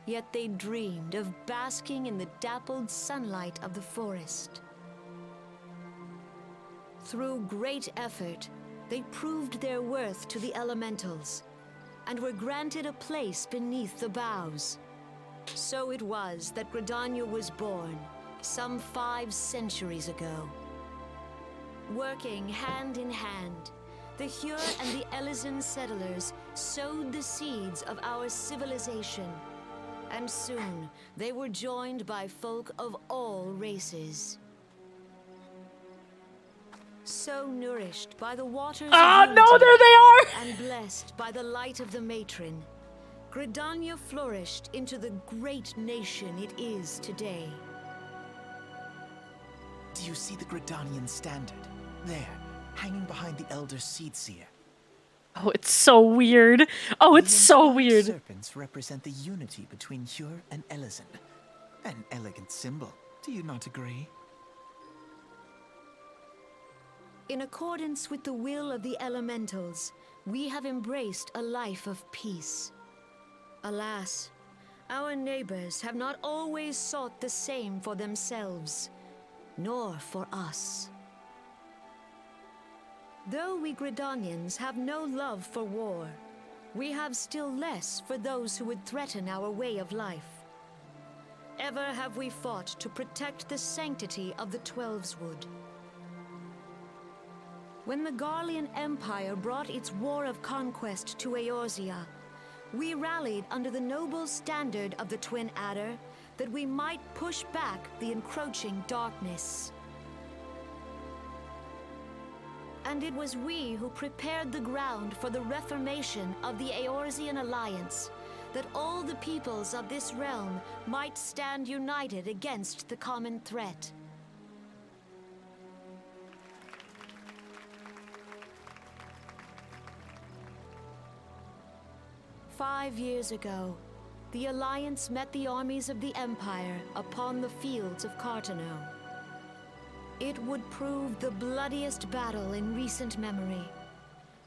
Yet they dreamed of basking in the dappled sunlight of the forest. Through great effort, they proved their worth to the elementals, and were granted a place beneath the boughs. So it was that Gridania was born, some 5 centuries ago. Working hand in hand, the Hyur and the Elysian settlers sowed the seeds of our civilization, and soon they were joined by folk of all races. So nourished by the waters of no, there they are! And blessed by the light of the matron, Gridania flourished into the great nation it is today. Do you see the Gridanian standard? There, hanging behind the Elder Seedseer. Oh, it's so weird. Oh, it's so weird. Serpents represent the unity between Hyur and Elysian. An elegant symbol, do you not agree? In accordance with the will of the elementals, we have embraced a life of peace. Alas, our neighbors have not always sought the same for themselves, nor for us. Though we Gridanians have no love for war, we have still less for those who would threaten our way of life. Ever have we fought to protect the sanctity of the Twelveswood. When the Garlean Empire brought its war of conquest to Eorzea, we rallied under the noble standard of the Twin Adder that we might push back the encroaching darkness. And it was we who prepared the ground for the reformation of the Eorzean Alliance, that all the peoples of this realm might stand united against the common threat. "5 years ago, the Alliance met the armies of the Empire upon the fields of Cartano. It would prove the bloodiest battle in recent memory.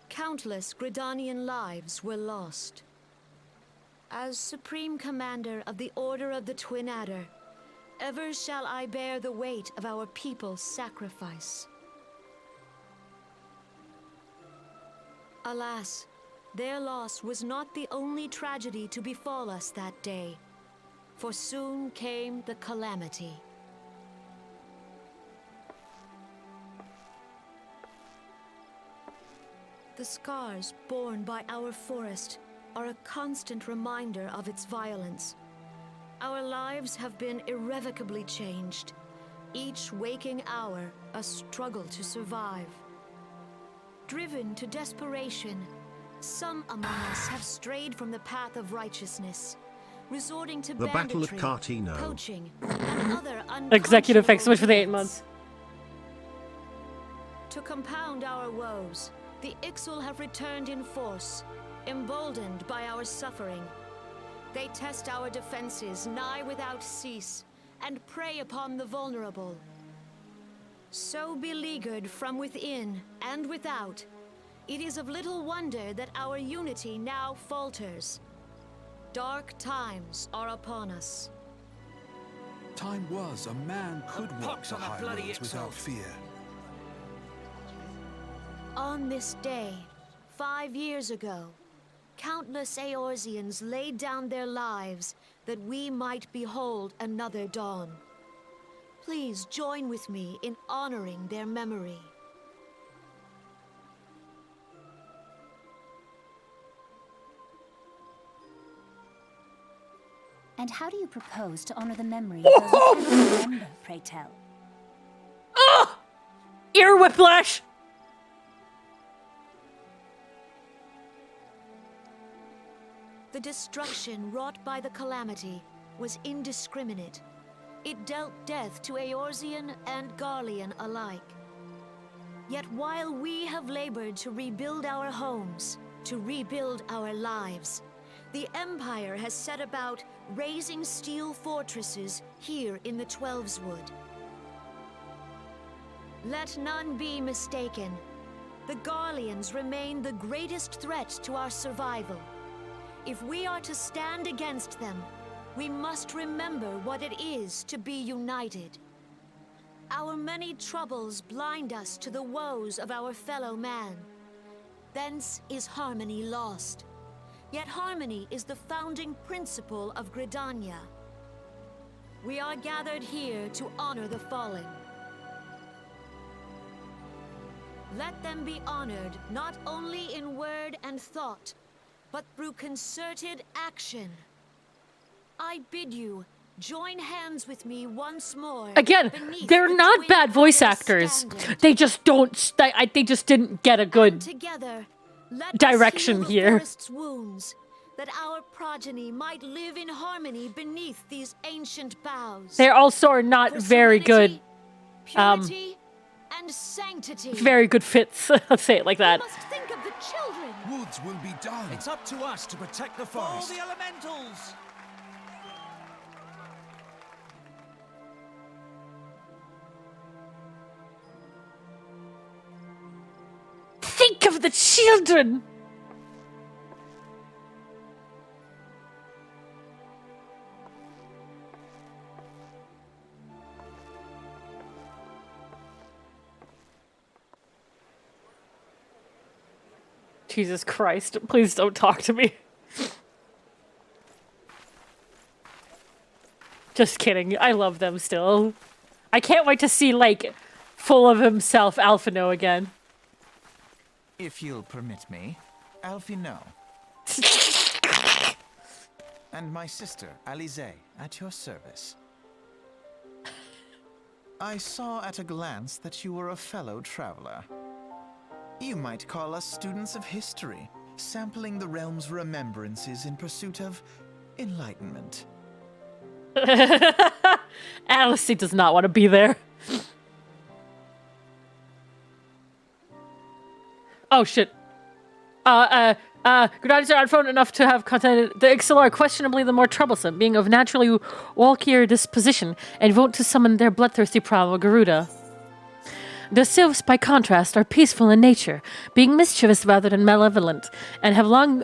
Countless Gridanian lives were lost. As Supreme Commander of the Order of the Twin Adder, ever shall I bear the weight of our people's sacrifice. Alas, their loss was not the only tragedy to befall us that day, for soon came the calamity. The scars borne by our forest are a constant reminder of its violence. Our lives have been irrevocably changed, each waking hour a struggle to survive. Driven to desperation, some among us have strayed from the path of righteousness, resorting to the Battle of banditry, Cartino. poaching, and other Executive effects switch for the 8 months. To compound our woes, the Ixal have returned in force, emboldened by our suffering. They test our defenses nigh without cease, and prey upon the vulnerable. So beleaguered from within and without, it is of little wonder that our unity now falters. Dark times are upon us. Time was a man could walk the high roads without fear. On this day, 5 years ago, countless Eorzeans laid down their lives that we might behold another dawn. Please join with me in honoring their memory. And how do you propose to honor the memory of those who cannot remember, pray tell? Oh! Ear whiplash! The destruction wrought by the calamity was indiscriminate. It dealt death to Eorzean and Garlean alike. Yet while we have labored to rebuild our homes, to rebuild our lives, the Empire has set about raising steel fortresses here in the Twelveswood. Let none be mistaken. The Garleans remain the greatest threat to our survival. If we are to stand against them, we must remember what it is to be united. Our many troubles blind us to the woes of our fellow man. Thence is harmony lost. Yet harmony is the founding principle of Gridania. We are gathered here to honor the fallen. Let them be honored not only in word and thought, but through concerted action. I bid you, join hands with me once more. Again, they're not bad voice actors. They just don't. They just didn't get a good direction here. Wounds, that our progeny might live in harmony beneath these ancient boughs. They also are not very good. Purity and sanctity. Very good fits. Let's say it like that. We must think of the children. Woods will be done. It's up to us to protect the forest. For the elementals! Think of the children! Jesus Christ, please don't talk to me. Just kidding, I love them still. I can't wait to see, like, full of himself Alphino again. If you'll permit me, Alphino. And my sister, Alize, at your service. I saw at a glance that you were a fellow traveler. You might call us students of history, sampling the realm's remembrances in pursuit of enlightenment. Alice does not want to be there. Oh shit. Grenadiers are unfrown enough to have contended. The Ixil are questionably the more troublesome, being of naturally walkier disposition, and vote to summon their bloodthirsty primal Garuda. The sylphs, by contrast, are peaceful in nature, being mischievous rather than malevolent, and have long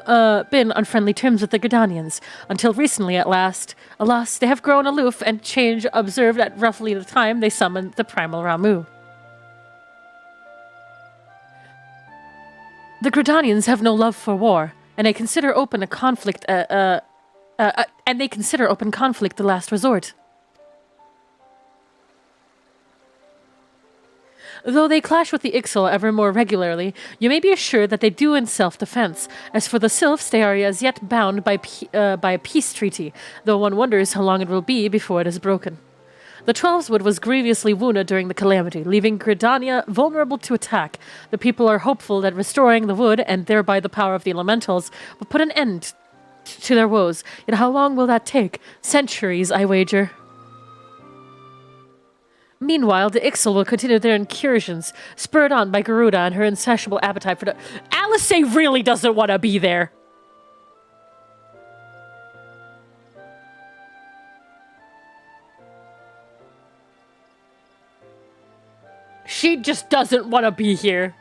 been on friendly terms with the Gridanians, until recently at last. Alas, they have grown aloof, and change observed at roughly the time they summoned the primal Ramu. The Gridanians have no love for war, and they consider open conflict the last resort. Though they clash with the Ixil ever more regularly, you may be assured that they do in self-defense. As for the sylphs, they are as yet bound by a peace treaty, though one wonders how long it will be before it is broken. The Twelveswood was grievously wounded during the calamity, leaving Gridania vulnerable to attack. The people are hopeful that restoring the wood, and thereby the power of the elementals, will put an end to their woes. Yet how long will that take? Centuries, I wager. Meanwhile, the Ixil will continue their incursions, spurred on by Garuda and her insatiable appetite for the— Alice really doesn't want to be there! She just doesn't want to be here.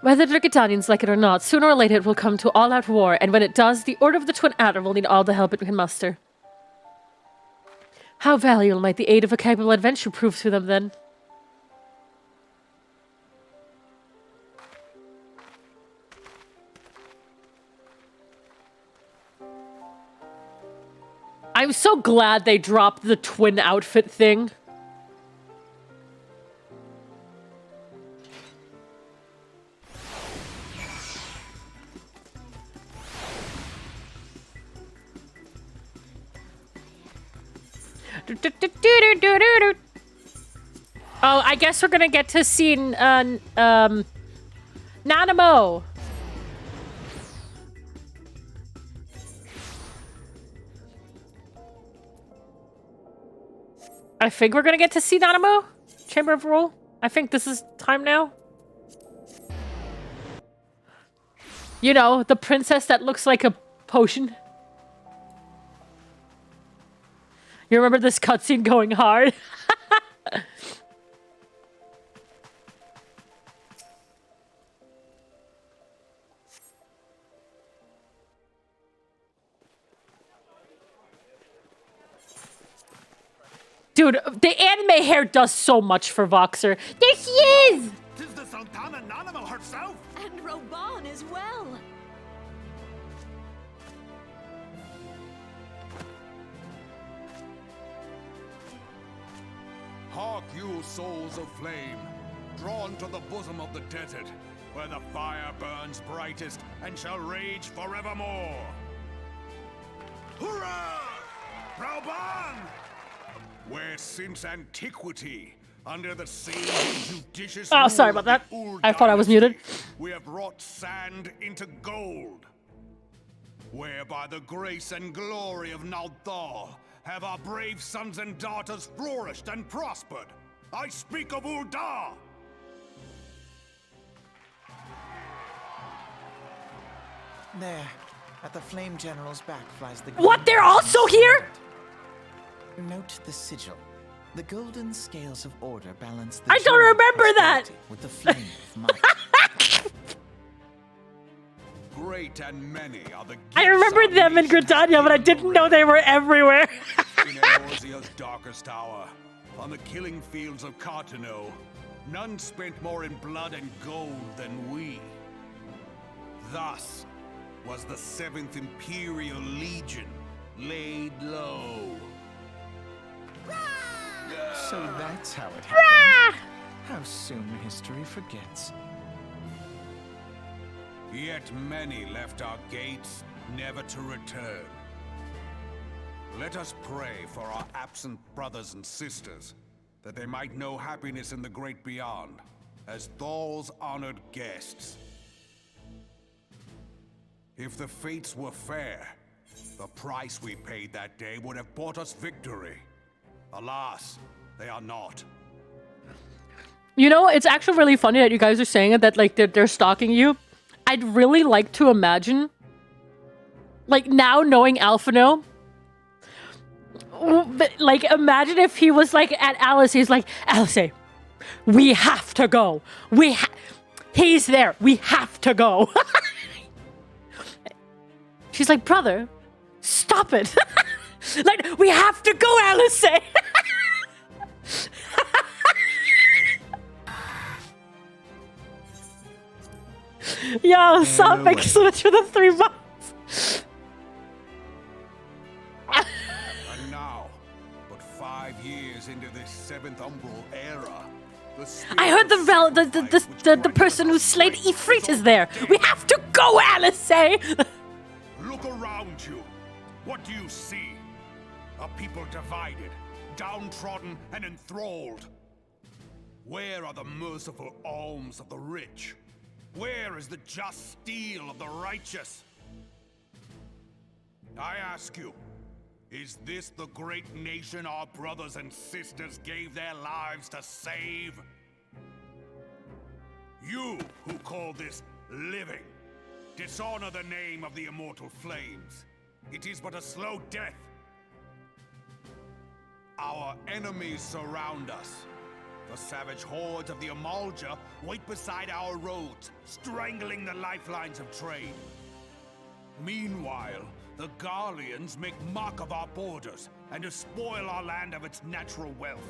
Whether the Gridanians like it or not, sooner or later it will come to all-out war, and when it does, the Order of the Twin Adder will need all the help it can muster. How valuable might the aid of a capable adventure prove to them, then? I'm so glad they dropped the twin outfit thing. Oh, I guess we're gonna get to see Nanamo. I think we're gonna get to see Nanamo. Chamber of Rule. I think this is time now. You know, the princess that looks like a potion. You remember this cutscene going hard? Dude, the anime hair does so much for Voxer. There she is! Tis the Sultana Nanamo herself! And Roban as well. Hark you, souls of flame, drawn to the bosom of the desert, where the fire burns brightest and shall rage forevermore. Hurrah! Rauban! Where since antiquity, under the same judicious Oh, sorry about that. I thought I was muted. we have wrought sand into gold. Where by the grace and glory of Naldal have our brave sons and daughters flourished and prospered. I speak of Ul'dah! There, at the Flame General's back flies the... What? They're also here? Note the sigil. The golden scales of order balance the I don't remember that! with the flame of might. Great and many are the I remember them in Gridania, but I didn't know they were everywhere. in Eorzea's darkest hour, on the killing fields of Cartano, none spent more in blood and gold than we. Thus was the 7th Imperial Legion laid low. So that's how it happened. How soon history forgets. Yet many left our gates, never to return. Let us pray for our absent brothers and sisters, that they might know happiness in the great beyond, as Thal's honored guests. If the fates were fair, the price we paid that day would have bought us victory. Alas, they are not. You know, it's actually really funny that you guys are saying it, that like they're stalking you. I'd really like to imagine, like now knowing Alphino, like imagine if he was like at Alice, he's like, Alice, we have to go. He's there. We have to go. She's like, brother, stop it. Like, we have to go, Alice. Yo, stop making switch for the 3 months. And now, but 5 years into this 7th Umbral era, I heard the person who slayed Ifrit is there. We have to go, Alice. Look around you. What do you see? A people divided, downtrodden, and enthralled. Where are the merciful alms of the rich? Where is the just steel of the righteous? I ask you, is this the great nation our brothers and sisters gave their lives to save? You who call this living, dishonor the name of the immortal flames. It is but a slow death. Our enemies surround us. The savage hordes of the Amalja wait beside our roads, strangling the lifelines of trade. Meanwhile, the Garleans make mock of our borders and despoil our land of its natural wealth.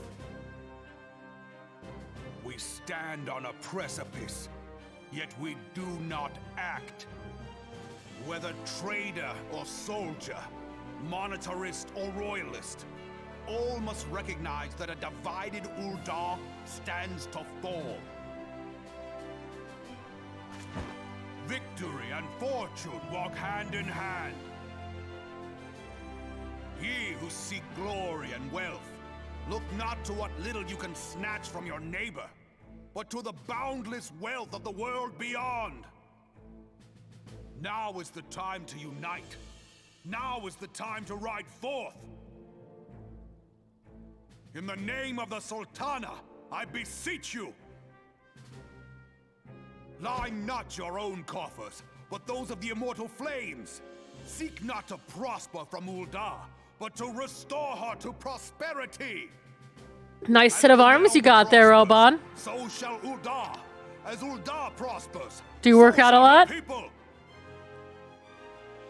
We stand on a precipice, yet we do not act. Whether trader or soldier, monetarist or royalist, all must recognize that a divided Ul'dah stands to fall. Victory and fortune walk hand in hand. Ye who seek glory and wealth, Look not to what little you can snatch from your neighbor, but to the boundless wealth of the world beyond. Now is the time to unite. Now is the time to ride forth. In the name of the Sultana, I beseech you. Line not your own coffers, but those of the immortal flames. Seek not to prosper from Ul'dah, but to restore her to prosperity. Nice set of arms you got there, Oban. So shall Ul'dah, as Ul'dah prospers. Do you work out a lot? People.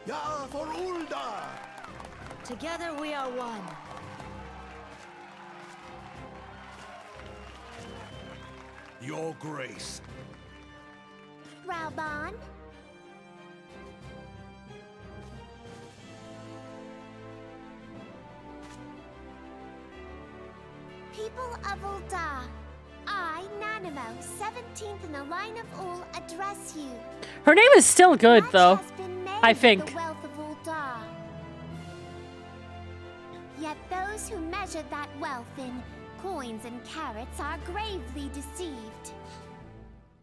Yeah, for Ul'dah. Together we are one. Your grace. Raoban? People of Ul'dah, I, Nanimo, 17th in the line of Ul, address you. Her name is still good, though. I think. The wealth of Ul'dah. Yet those who measure that wealth in coins and carats are gravely deceived.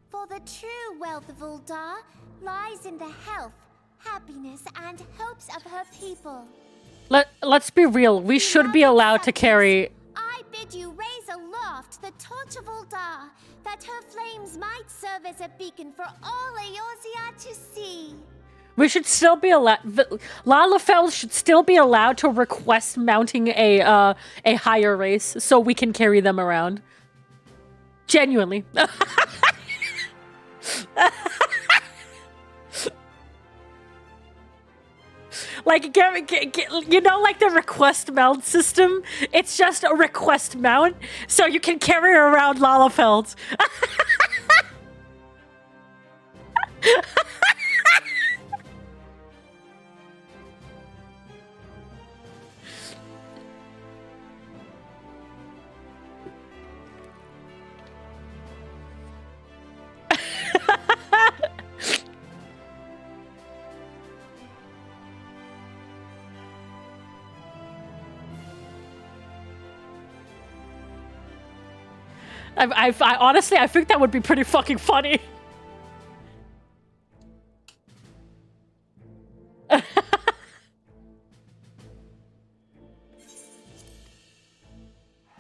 For the true wealth of Ul'dah lies in the health, happiness, and hopes of her people. Let's be real. We should be allowed to carry. I bid you raise aloft the torch of Ul'dah, that her flames might serve as a beacon for all Eorzea to see. We should still be allowed. Lalafell should still be allowed to request mounting a higher race so we can carry them around. Genuinely. Like, you know, like the request mount system? It's just a request mount, so you can carry around Lalafeld. I honestly, I think that would be pretty fucking funny.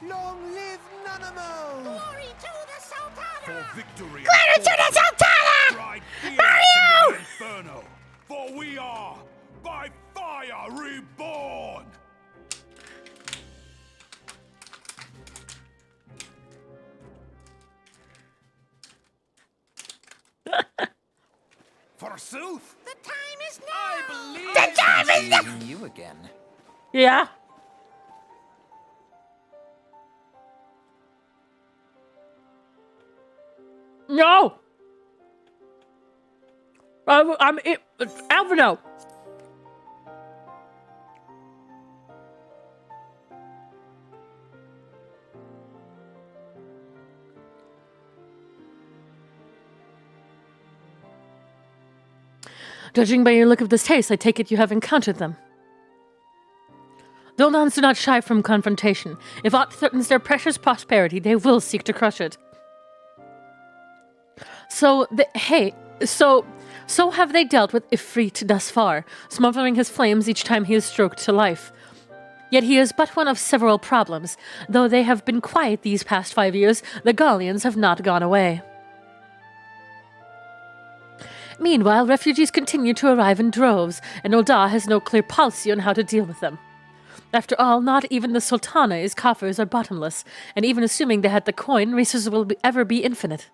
Long live Nanamo! Glory to the Sultana! For victory! Glory to the Sultana! Ride fierce into the Inferno! For we are, by fire, reborn! Forsooth! The time is now! I believe the time is now! seeing you again. Yeah. No! Alvino! Judging by your look of distaste, I take it you have encountered them. The Uldans do not shy from confrontation. If aught threatens their precious prosperity, they will seek to crush it. So have they dealt with Ifrit thus far, smothering his flames each time he is stroked to life. Yet he is but one of several problems. Though they have been quiet these past 5 years, the Gallians have not gone away. Meanwhile, refugees continue to arrive in droves, and Ul'dah has no clear policy on how to deal with them. After all, not even the Sultana's coffers are bottomless, and even assuming they had the coin, races will ever be infinite.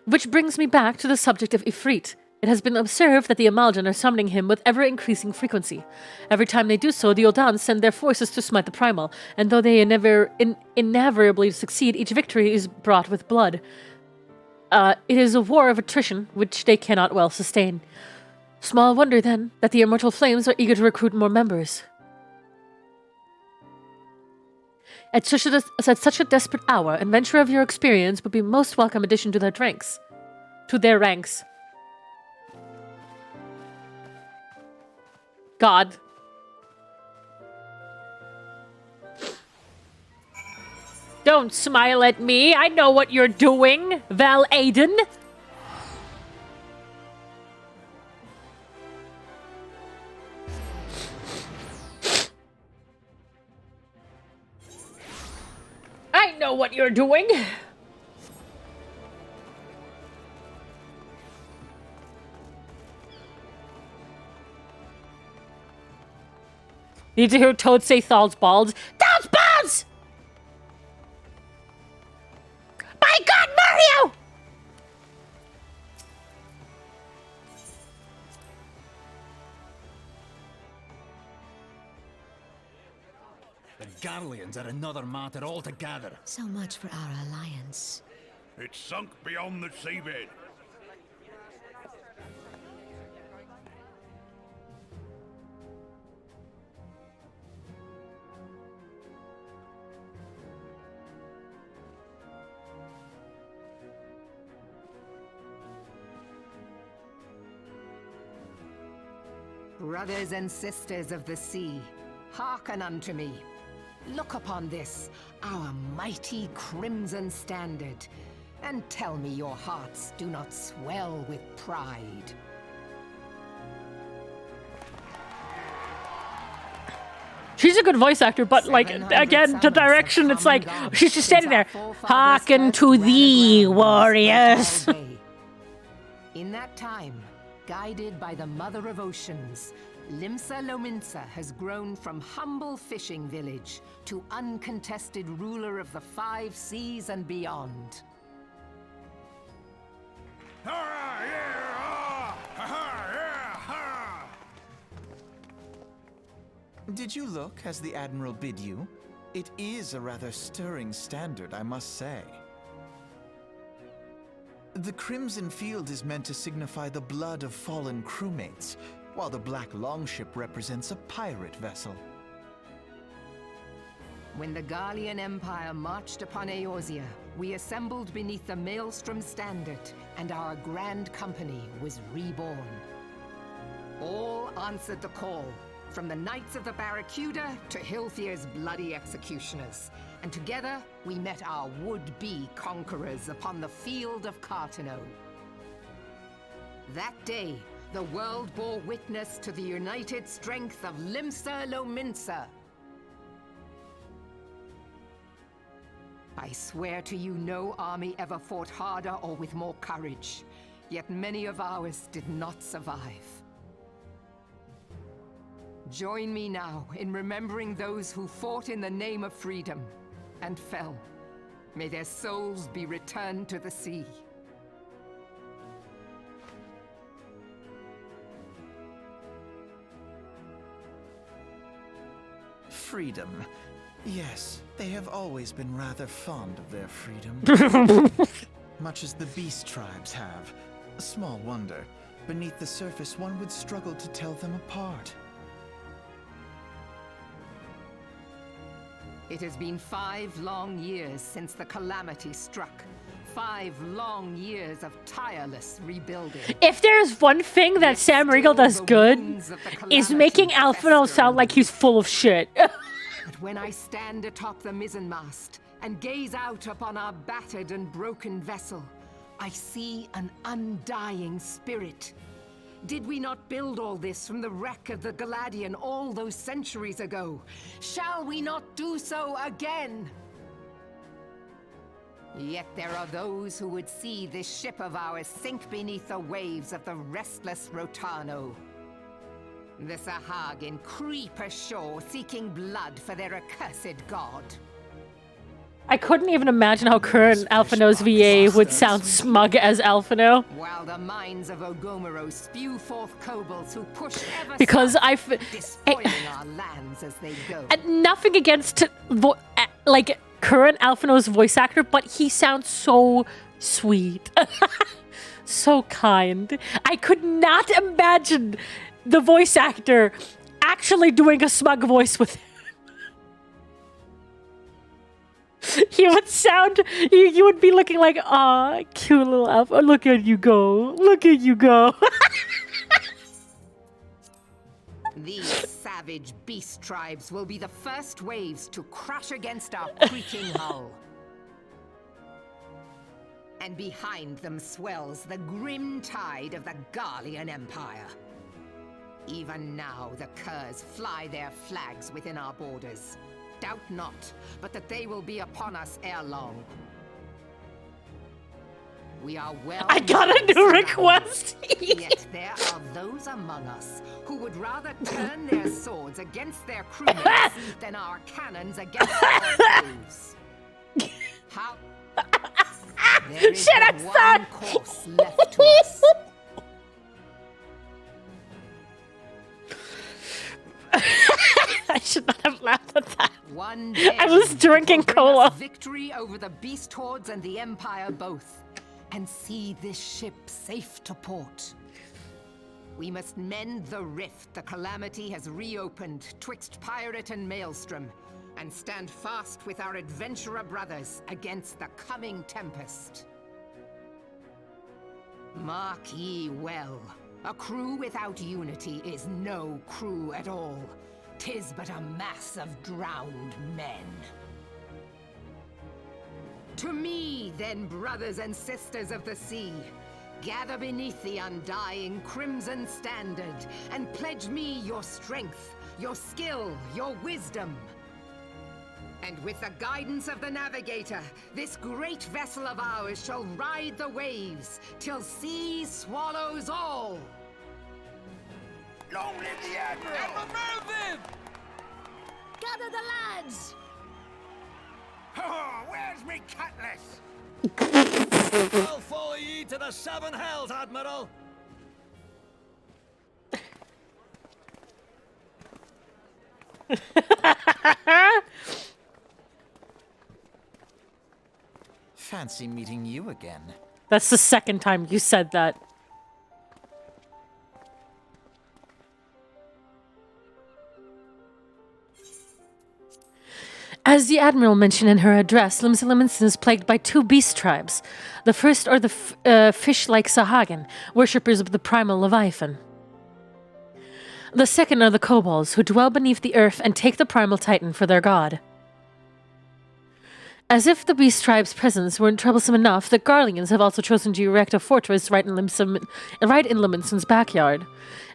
Which brings me back to the subject of Ifrit. It has been observed that the Amaljan are summoning him with ever-increasing frequency. Every time they do so, the Uldans send their forces to smite the primal, and though they inevitably succeed, each victory is brought with blood. It is a war of attrition, which they cannot well sustain. Small wonder, then, that the immortal flames are eager to recruit more members. At such a desperate hour, an adventurer of your experience would be most welcome addition to their ranks. God. Don't smile at me. I know what you're doing, Val Aiden. I know what you're doing. Need to hear Toad say Thal's balls. Thal's balls! My God, Mario! The Garleans are another matter altogether. So much for our alliance. It's sunk beyond the seabed. Brothers and sisters of the sea, hearken unto me. Look upon this, our mighty crimson standard, and tell me your hearts do not swell with pride. She's a good voice actor, but like, again, the direction, it's like, she's just standing there. Hearken to thee, warriors. In that time, guided by the Mother of Oceans, Limsa Lominsa has grown from humble fishing village to uncontested ruler of the 5 seas and beyond. Did you look as the Admiral bid you? It is a rather stirring standard, I must say. The crimson field is meant to signify the blood of fallen crewmates, while the black longship represents a pirate vessel. When the Garlean Empire marched upon Eorzea, we assembled beneath the Maelstrom standard, and our grand company was reborn. All answered the call, from the Knights of the Barracuda to Hilthier's bloody executioners, and together we met our would-be conquerors upon the field of Cartano. That day, the world bore witness to the united strength of Limsa Lominsa. I swear to you, no army ever fought harder or with more courage, yet many of ours did not survive. Join me now in remembering those who fought in the name of freedom and fell. May their souls be returned to the sea. Freedom. Yes, they have always been rather fond of their freedom. Much as the beast tribes have. Small wonder. Beneath the surface, one would struggle to tell them apart. It has been 5 long years since the calamity struck. 5 long years of tireless rebuilding. If there's one thing that Sam Riegel does good, is making Alphino sound like he's full of shit. But when I stand atop the mizzenmast and gaze out upon our battered and broken vessel, I see an undying spirit. Did we not build all this from the wreck of the Galadian all those centuries ago? Shall we not do so again? Yet there are those who would see this ship of ours sink beneath the waves of the restless Rotano. The Sahagin creep ashore seeking blood for their accursed god. I couldn't even imagine how current Alphino's VA would sound smug as Alphino. While the minds of Ogomoro spew forth kobolds who push ever Because despoiling our lands as they go. Nothing against like current Alphino's voice actor, but he sounds so sweet. So kind. I could not imagine the voice actor actually doing a smug voice with him. He would sound, you would be looking like, aw, cute little elf. Oh, look at you go. Look at you go. These savage beast tribes will be the first waves to crash against our creaking hull. and behind them swells the grim tide of the Garlean Empire. Even now, the curs fly their flags within our borders. Doubt not, but that they will be upon us ere long. We are well. I got a new request! Yet there are those among us who would rather turn their swords against their crewmates than our cannons against our foes. How? There is but one course left to us. I should not have laughed at that. One day I was drinking will bring cola. us victory over the beast hordes and the Empire both, and see this ship safe to port. We must mend the rift the calamity has reopened twixt pirate and maelstrom, and stand fast with our adventurer brothers against the coming tempest. Mark ye well, a crew without unity is no crew at all. 'Tis but a mass of drowned men. To me, then, brothers and sisters of the sea, gather beneath the undying crimson standard, and pledge me your strength, your skill, your wisdom. And with the guidance of the navigator, this great vessel of ours shall ride the waves, till sea swallows all. Long live the Admiral! Gather the lads! Oh, where's me cutlass? I'll follow ye to the seven hells, Admiral. Fancy meeting you again. That's the second time you said that. As the Admiral mentioned in her address, Limsa is plagued by two beast tribes. The first are the fish-like Sahagin, worshippers of the primal Leviathan. The second are the kobolds, who dwell beneath the earth and take the primal titan for their god. As if the beast tribe's presence weren't troublesome enough, the Garleans have also chosen to erect a fortress right in Limson's backyard.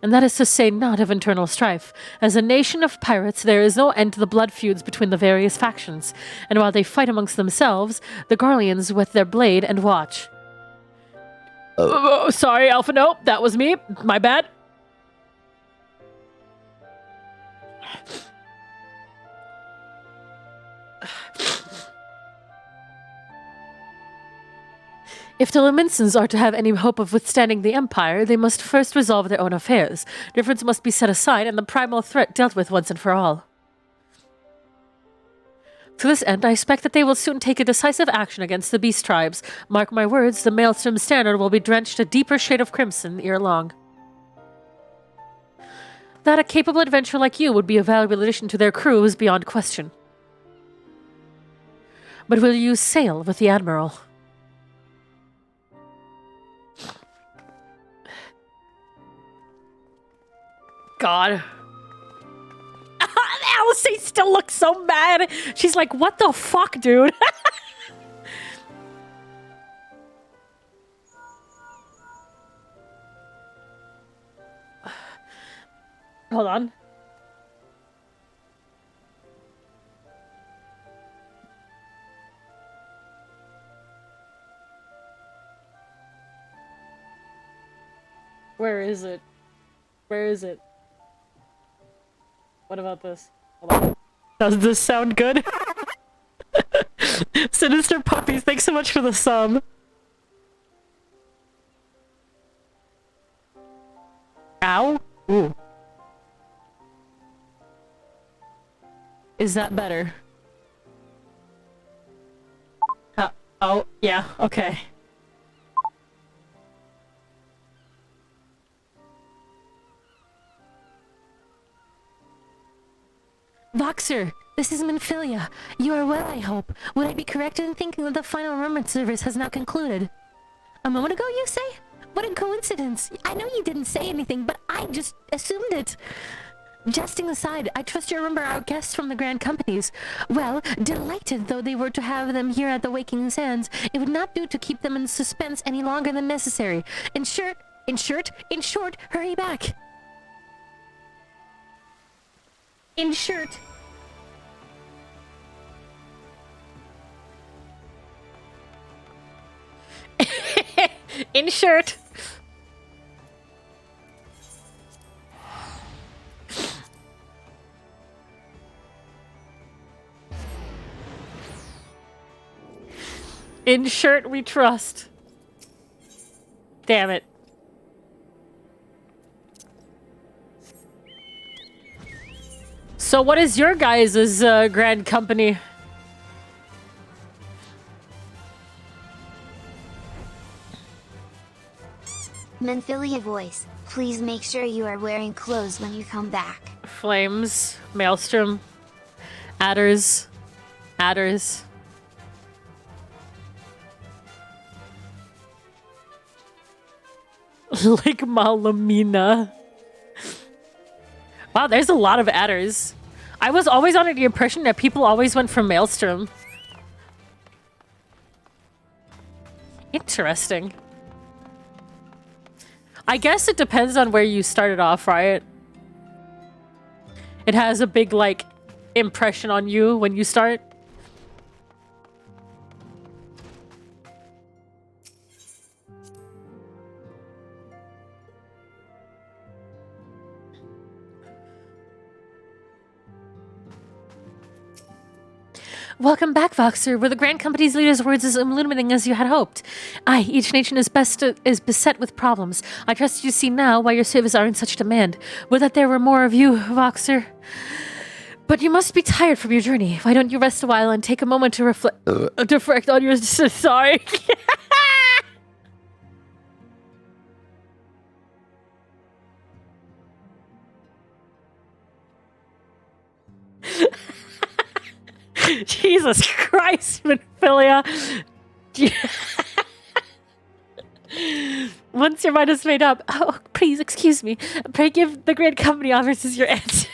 And that is to say not of internal strife. As a nation of pirates, there is no end to the blood feuds between the various factions, and while they fight amongst themselves, the Garleans with their blade and watch. Sorry, Alpha, no, that was me. My bad. If the Liminsons are to have any hope of withstanding the Empire, they must first resolve their own affairs. Difference must be set aside and the primal threat dealt with once and for all. To this end, I expect that they will soon take a decisive action against the beast tribes. Mark my words, the Maelstrom Standard will be drenched a deeper shade of crimson ere long. That a capable adventurer like you would be a valuable addition to their crew is beyond question. But will you sail with the Admiral? God. Alice still looks so mad. She's like, what the fuck, dude? Hold on. Where is it? Where is it? What about this? Hold on. Does this sound good? Sinister Puppies, thanks so much for the sub. Ow? Ooh. Is that better? Oh, yeah, okay. Voxer, this is Minfilia. You are well, I hope. Would I be correct in thinking that the final remembrance service has now concluded? A moment ago, you say? What a coincidence. I know you didn't say anything, but I just assumed it. Jesting aside, I trust you remember our guests from the Grand Companies. Well, delighted though they were to have them here at the Waking Sands, it would not do to keep them in suspense any longer than necessary. In short, hurry back. In short. In short. In shirt we trust. Damn it. So what is your guys' grand company? Menphilia voice, please make sure you are wearing clothes when you come back. Flames, Maelstrom, Adders. Like Malamina. Wow, there's a lot of adders. I was always under the impression that people always went for Maelstrom. Interesting. I guess it depends on where you started off, right? It has a big, like, impression on you when you start. Welcome back, Voxer. Were the Grand Company's leader's words as illuminating as you had hoped? Aye, each nation is beset with problems. I trust you see now why your services are in such demand. Would that there were more of you, Voxer. But you must be tired from your journey. Why don't you rest a while and take a moment to reflect on your... Sorry. Jesus Christ, Menphilia. Once your mind is made up, oh, please excuse me. Pray give the Grand Company officers your answer.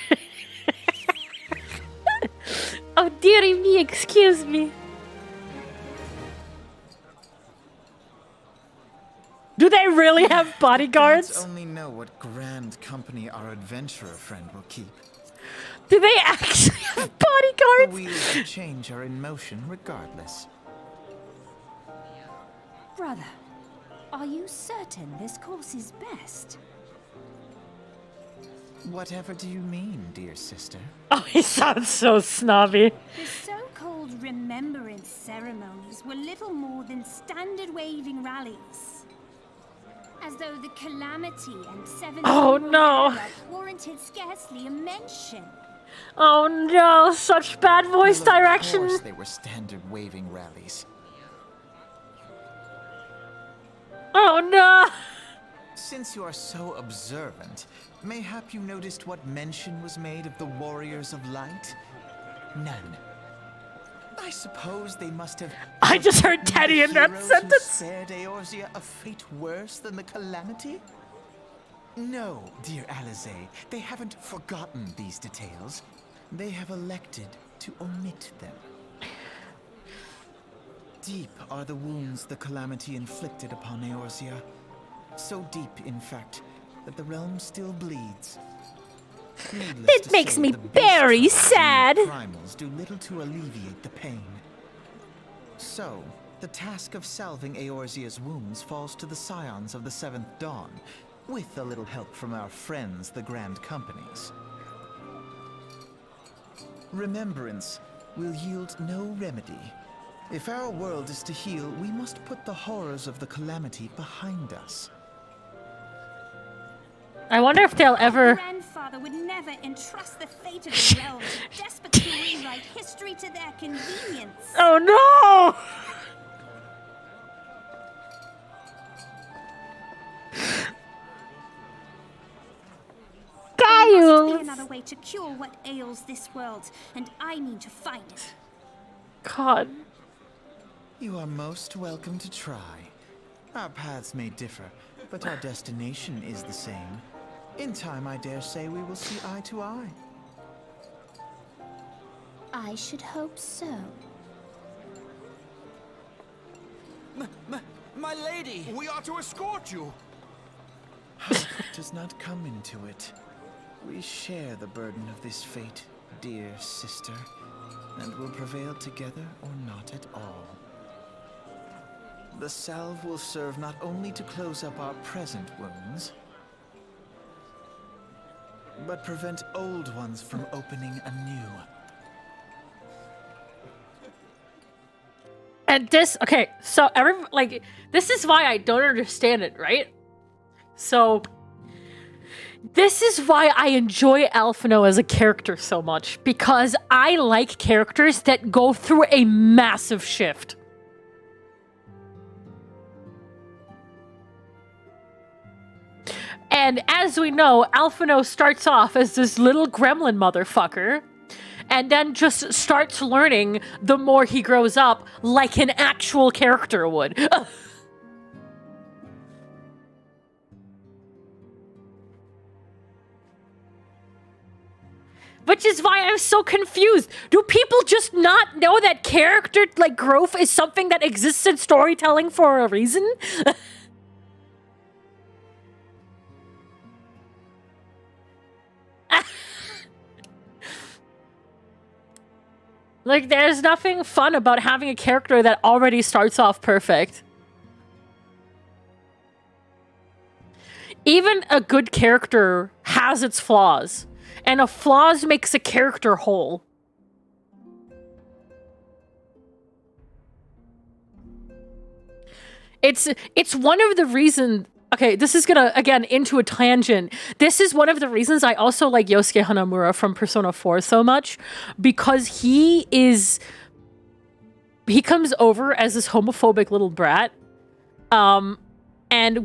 Oh, dearie me, excuse me. Do they really have bodyguards? Gods only know what Grand Company our adventurer friend will keep. Do they actually have bodyguards? The wheels of change are in motion regardless. Brother, are you certain this course is best? Whatever do you mean, dear sister? Oh, he sounds so snobby. The so-called remembrance ceremonies were little more than standard waving rallies. As though the calamity and 7 warranted scarcely a mention. Oh no, such bad voice direction. Of course they were standard waving rallies. Oh no! Since you are so observant, mayhap you noticed what mention was made of the Warriors of Light? None. I suppose they must have... I just heard Teddy in that sentence! Who spared Eorzea a fate worse than the calamity? No, dear Alize, they haven't forgotten these details. They have elected to omit them. Deep are the wounds the calamity inflicted upon Eorzea. So deep, in fact, that the realm still bleeds. It makes me very sad. Primals do little to alleviate the pain. So, the task of salving Eorzea's wounds falls to the scions of the 7th Dawn, with a little help from our friends, the Grand Companies. Remembrance will yield no remedy. If our world is to heal, we must put the horrors of the calamity behind us. I wonder if they'll ever... Grandfather would never entrust the fate of the realm to despots who rewrite history to their convenience. Oh no! There must be another way to cure what ails this world, and I mean to find it. God. You are most welcome to try. Our paths may differ, but our destination is the same. In time, I dare say we will see eye to eye. I should hope so. My lady! We are to escort you! Does not come into it. We share the burden of this fate, dear sister, and will prevail together or not at all. The salve will serve not only to close up our present wounds, but prevent old ones from opening anew. And this, okay, so this is why I don't understand it, right? So, this is why I enjoy INFERNO as a character so much, because I like characters that go through a massive shift. And as we know, INFERNO starts off as this little gremlin motherfucker, and then just starts learning the more he grows up, like an actual character would. Which is why I'm so confused. Do people just not know that character, like, growth is something that exists in storytelling for a reason? Like, there's nothing fun about having a character that already starts off perfect. Even a good character has its flaws, and a flaws makes a character whole. It's one of the reasons. Okay, this is gonna, again, into a tangent. This is one of the reasons I also like Yosuke Hanamura from Persona 4 so much, because he comes over as this homophobic little brat. And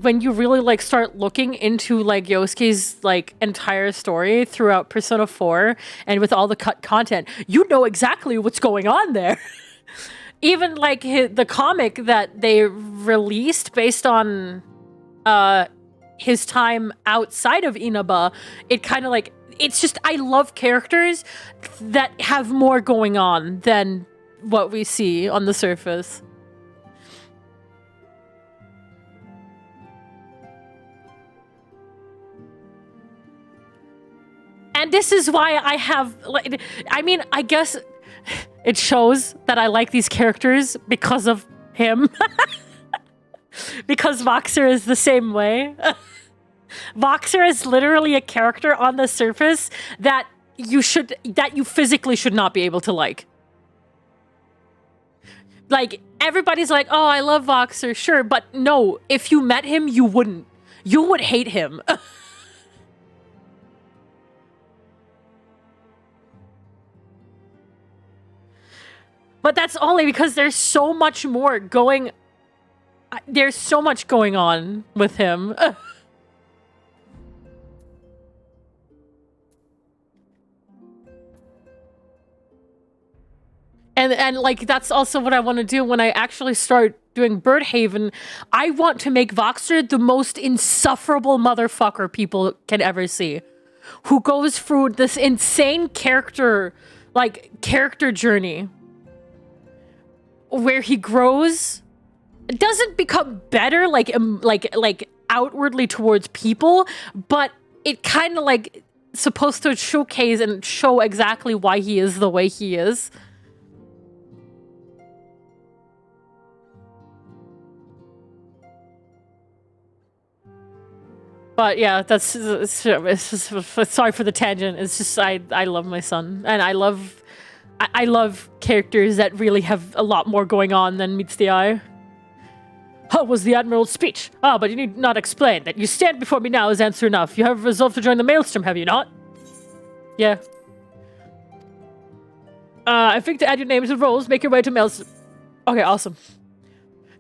when you really, like, start looking into, like, Yosuke's, like, entire story throughout Persona 4 and with all the cut content, you know exactly what's going on there. Even, like, the comic that they released based on his time outside of Inaba, it kind of, like, it's just, I love characters that have more going on than what we see on the surface. And this is why I have, like, I mean, I guess it shows that I like these characters because of him. Because Voxer is the same way. Voxer is literally a character on the surface that you physically should not be able to like. Like, everybody's like, oh, I love Voxer, sure, but no, if you met him, you wouldn't. You would hate him. But that's only because there's so much more going. There's so much going on with him. And like, that's also what I want to do when I actually start doing Birdhaven. I want to make Voxer the most insufferable motherfucker people can ever see. Who goes through this insane character journey. Where he grows, doesn't become better, like outwardly towards people, but it kind of, like, supposed to showcase and show exactly why he is the way he is. But yeah, it's just, sorry for the tangent. It's just, I love my son, and I love characters that really have a lot more going on than meets the eye. How was the Admiral's speech? Ah, but you need not explain. That you stand before me now is answer enough. You have resolved to join the Maelstrom, have you not? Yeah. I think to add your names and roles, make your way to Maelstrom. Okay, awesome.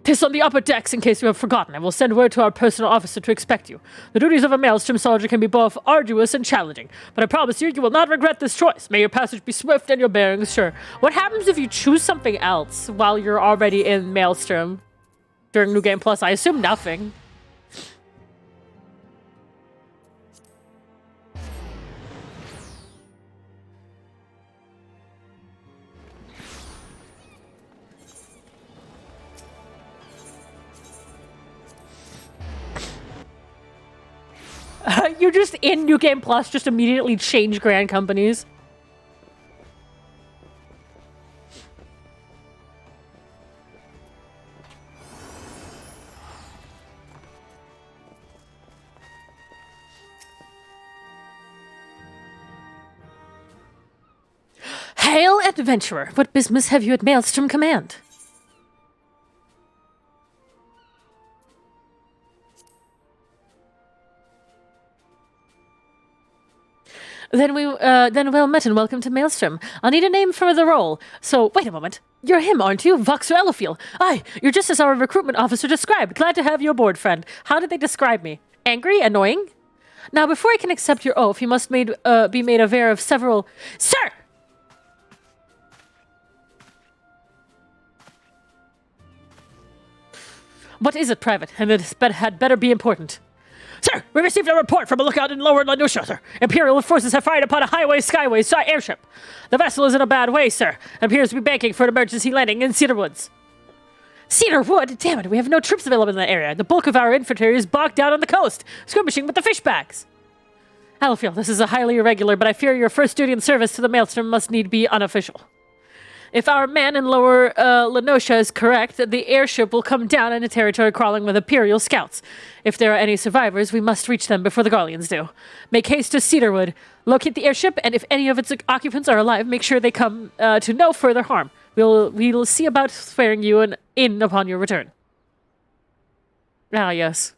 'Tis on the upper decks in case you have forgotten. I will send word to our personal officer to expect you. The duties of a Maelstrom soldier can be both arduous and challenging, but I promise you, you will not regret this choice. May your passage be swift and your bearings sure. What happens if you choose something else while you're already in Maelstrom during New Game Plus? I assume nothing. You just in New Game Plus just immediately change grand companies. Hail, adventurer! What business have you at Maelstrom Command? Then well met and welcome to Maelstrom. I'll need a name for the role. So, wait a moment. You're him, aren't you? Voxer Elafiel. Aye, you're just as our recruitment officer described. Glad to have you aboard, friend. How did they describe me? Angry? Annoying? Now, before I can accept your oath, you must be made aware of several... Sir! What is it, Private? And it had better be important. Sir, we received a report from a lookout in Lower Lanusha, sir. Imperial forces have fired upon a skyway airship. The vessel is in a bad way, sir. It appears to be banking for an emergency landing in Cedar Woods. Cedar Wood? Damn it, we have no troops available in that area. The bulk of our infantry is bogged down on the coast, skirmishing with the fishbacks. Elafiel, this is a highly irregular, but I fear your first duty and service to the Maelstrom must need be unofficial. If our man in Lower Lenosha is correct, the airship will come down into territory crawling with Imperial scouts. If there are any survivors, we must reach them before the Garleans do. Make haste to Cedarwood. Locate the airship, and if any of its occupants are alive, make sure they come to no further harm. We'll see about sparing you in upon your return. Ah, yes.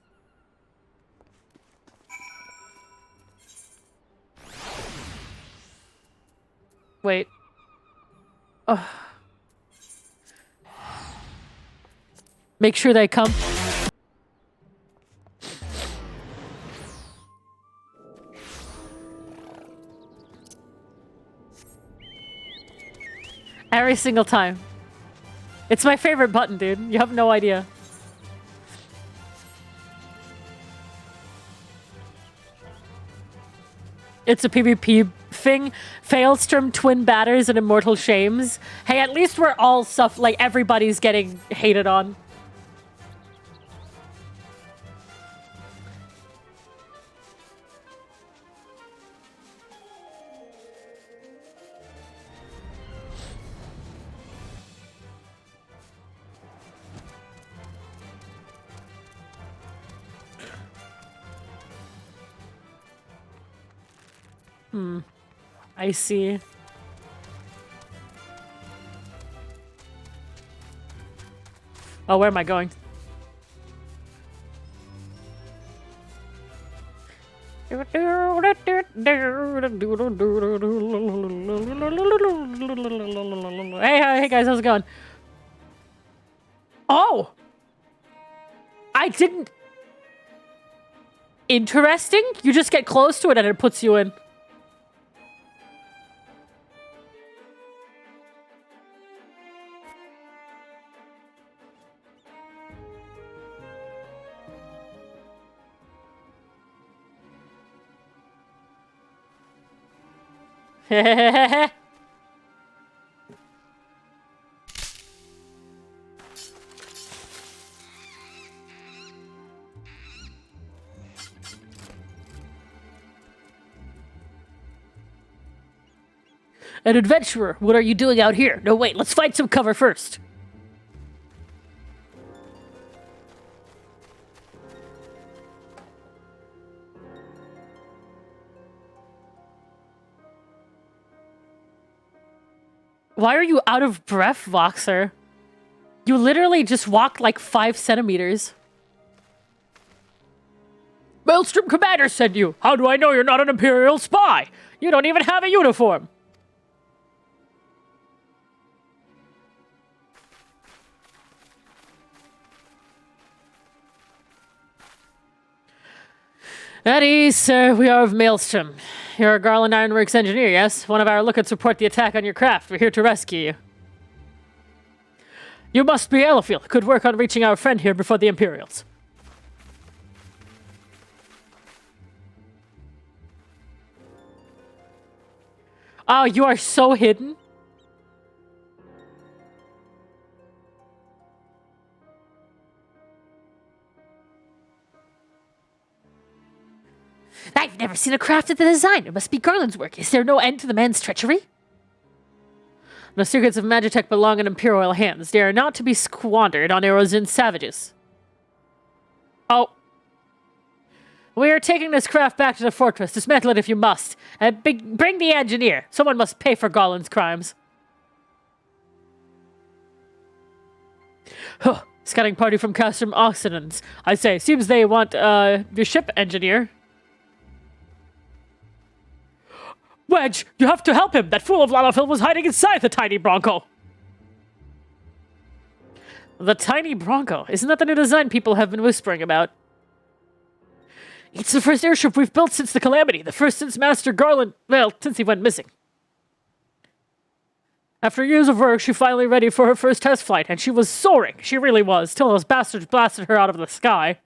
Wait. Oh. Make sure they come. Every single time. It's my favorite button, dude. You have no idea. It's a PvP thing. Failstrom, Twin Batters, and Immortal Shames. Hey, at least we're all like everybody's getting hated on. I see. Oh, where am I going? Hey, guys, how's it going? Oh! I didn't... Interesting? You just get close to it and it puts you in. An adventurer, what are you doing out here? No, wait, let's find some cover first. Why are you out of breath, Voxer? You literally just walked like 5 centimeters. Maelstrom Commander sent you. How do I know you're not an Imperial spy? You don't even have a uniform. At ease, sir. We are of Maelstrom. You're a Garland Ironworks engineer, yes? One of our lookouts report the attack on your craft. We're here to rescue you. You must be Elafiel. Good work on reaching our friend here before the Imperials. Oh, you are so hidden. I've never seen a craft of the design. It must be Garland's work. Is there no end to the man's treachery? The secrets of Magitech belong in Imperial hands. They are not to be squandered on Eorzea savages. Oh. We are taking this craft back to the fortress. Dismantle it if you must. And bring the engineer. Someone must pay for Garland's crimes. Huh. Scouting party from Castrum Occidents. I say, seems they want your ship engineer. Wedge, you have to help him. That fool of Lalafell was hiding inside the tiny Bronco. The tiny Bronco. Isn't that the new design people have been whispering about? It's the first airship we've built since the Calamity. The first since Master Garland... Well, since he went missing. After years of work, she finally ready for her first test flight, and she was soaring. She really was, till those bastards blasted her out of the sky.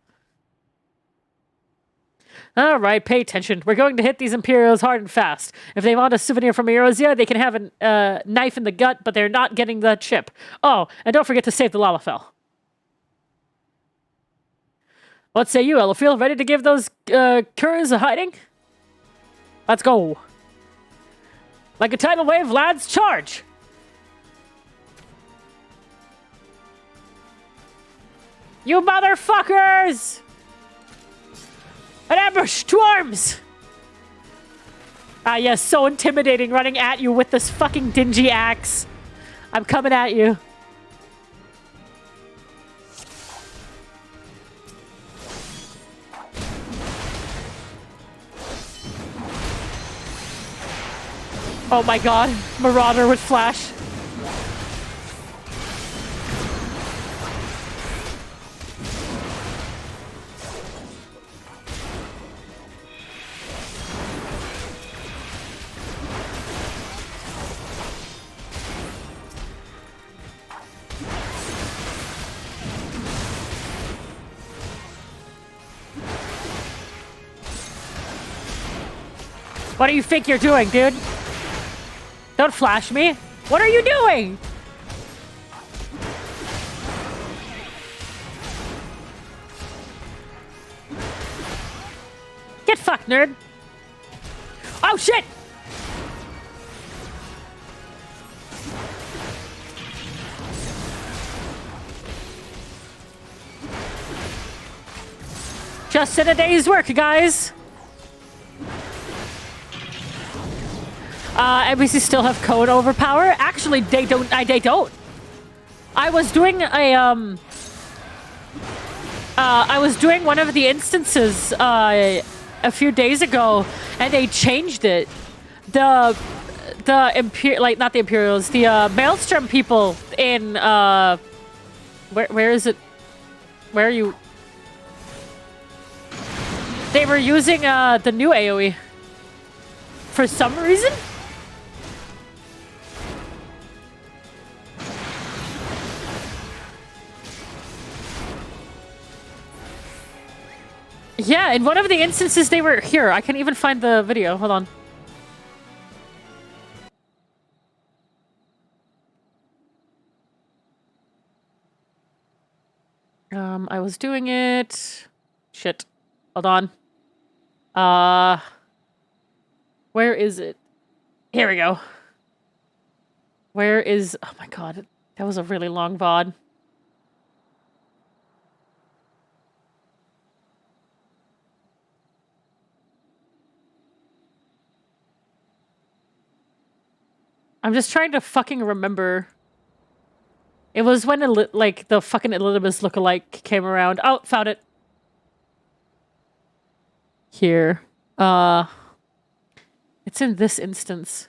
Alright, pay attention. We're going to hit these Imperials hard and fast. If they want a souvenir from Eorzea, they can have a knife in the gut, but they're not getting the chip. Oh, and don't forget to save the Lalafell. What say you, Elophiel? Ready to give those curs a hiding? Let's go. Like a tidal wave, lads, charge! You motherfuckers! An ambush! To arms! Ah, yes, so intimidating running at you with this fucking dingy axe. I'm coming at you. Oh my god, Marauder with flash. What do you think you're doing, dude? Don't flash me. What are you doing? Get fucked, nerd. Oh, shit! Just in a day's work, guys. NPCs still have code overpower. Actually, they don't. They don't. I was doing a I was doing one of the instances a few days ago, and they changed it. Not the Imperials, the Maelstrom people in where is it? Where are you? They were using the new AoE for some reason. Yeah, in one of the instances they were here. I can even find the video. Hold on. I was doing it. Shit. Hold on. Where is it? Here we go. Where is... Oh my god. That was a really long VOD. I'm just trying to fucking remember. It was when like the fucking Elizabeth lookalike came around. Oh, found it. Here. It's in this instance.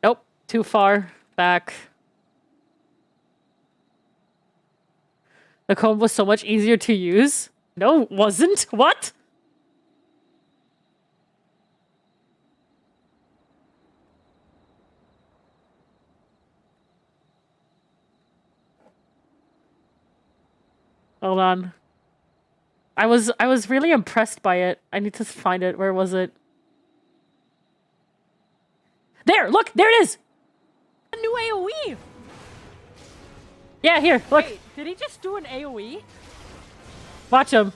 Nope, too far back. The comb was so much easier to use. No, it wasn't. What? Hold on. I was really impressed by it. I need to find it. Where was it? There! Look! There it is! A new AoE! Yeah, here. Look. Wait. Did he just do an AoE? Watch him.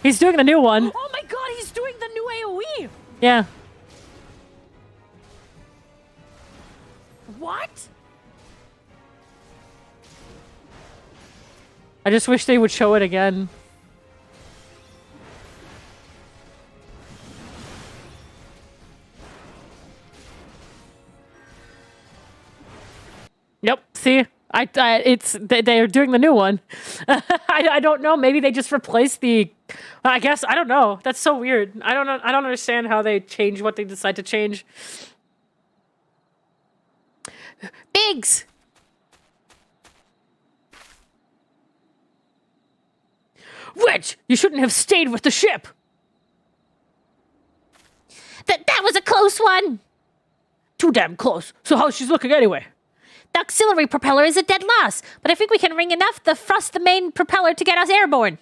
He's doing the new one. Oh my god, he's doing the new AoE! Yeah. What? I just wish they would show it again. Yep, see? They're doing the new one. I don't know, maybe they just replaced the... I guess, I don't know. That's so weird. I don't know. I don't understand how they change what they decide to change. Biggs! Wedge, you shouldn't have stayed with the ship. That was a close one! Too damn close. So how's she's looking anyway? The auxiliary propeller is a dead loss, but I think we can wring enough to thrust the main propeller to get us airborne.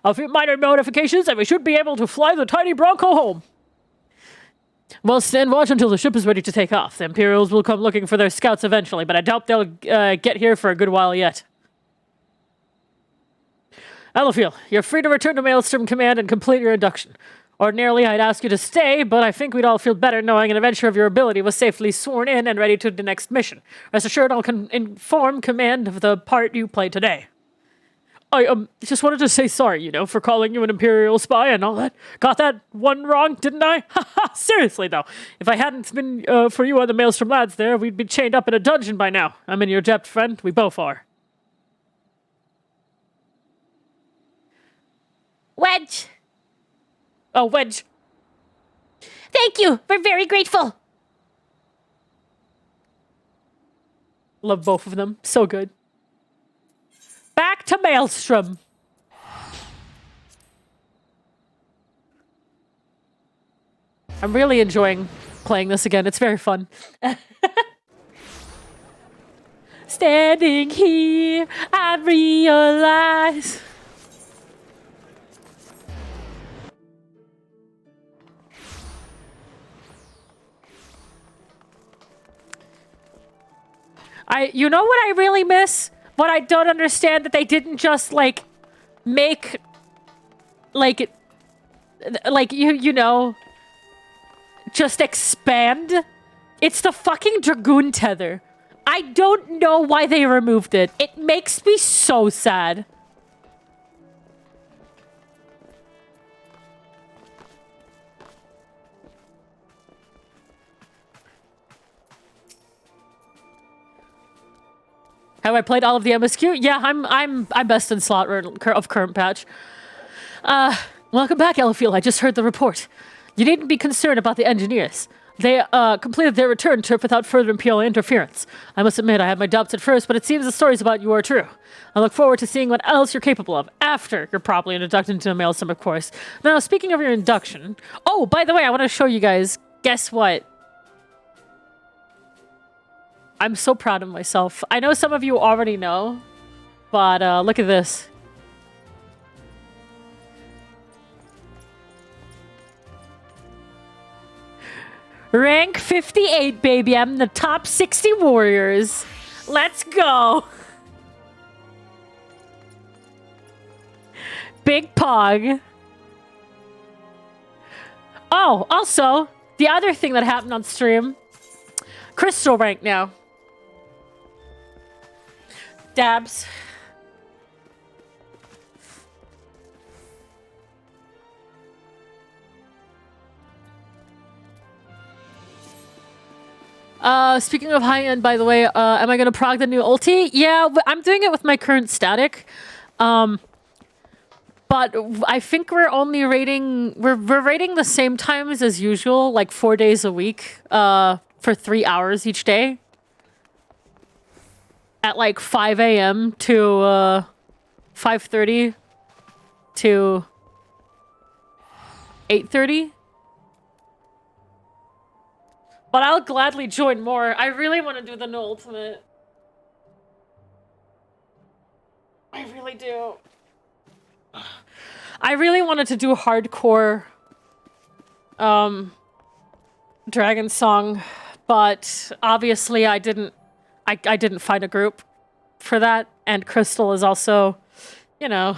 A few minor modifications and we should be able to fly the tiny Bronco home. Well, stand watch until the ship is ready to take off. The Imperials will come looking for their scouts eventually, but I doubt they'll get here for a good while yet. Eliphiel, you're free to return to Maelstrom Command and complete your induction. Ordinarily, I'd ask you to stay, but I think we'd all feel better knowing an adventurer of your ability was safely sworn in and ready to the next mission. Rest assured, I'll inform Command of the part you played today. I just wanted to say sorry, you know, for calling you an Imperial spy and all that. Got that one wrong, didn't I? Haha, seriously though. If I hadn't been for you and the Maelstrom lads there, we'd be chained up in a dungeon by now. I'm in your debt, friend. We both are. Wedge! Oh, Wedge. Thank you! We're very grateful! Love both of them. So good. Back to Maelstrom. I'm really enjoying playing this again. It's very fun. Standing here, I realize... You know what I really miss? What I don't understand that they didn't just, like, make, like, you know, just expand? It's the fucking Dragoon tether. I don't know why they removed it. It makes me so sad. Have I played all of the MSQ? Yeah, I'm best in slot of current patch. Welcome back, Eliphiel. I just heard the report. You needn't be concerned about the engineers. They completed their return trip without further Imperial interference. I must admit, I had my doubts at first, but it seems the stories about you are true. I look forward to seeing what else you're capable of after you're properly inducted into a Maelstrom, of course. Now, speaking of your induction... Oh, by the way, I want to show you guys. Guess what? I'm so proud of myself. I know some of you already know, but look at this. Rank 58, baby. I'm in the top 60 warriors. Let's go. Big Pog. Oh, also, the other thing that happened on stream, Crystal rank now. Dabs. Speaking of high end, by the way, am I gonna prog the new ulti? Yeah, I'm doing it with my current static. But I think we're only rating, we're rating the same times as usual, like 4 days a week, for 3 hours each day. At like 5 a.m. to 5:30 to 8:30. But I'll gladly join more. I really want to do the new ultimate. I really do. I really wanted to do hardcore Dragon Song, but obviously I didn't I didn't find a group for that, and Crystal is also, you know...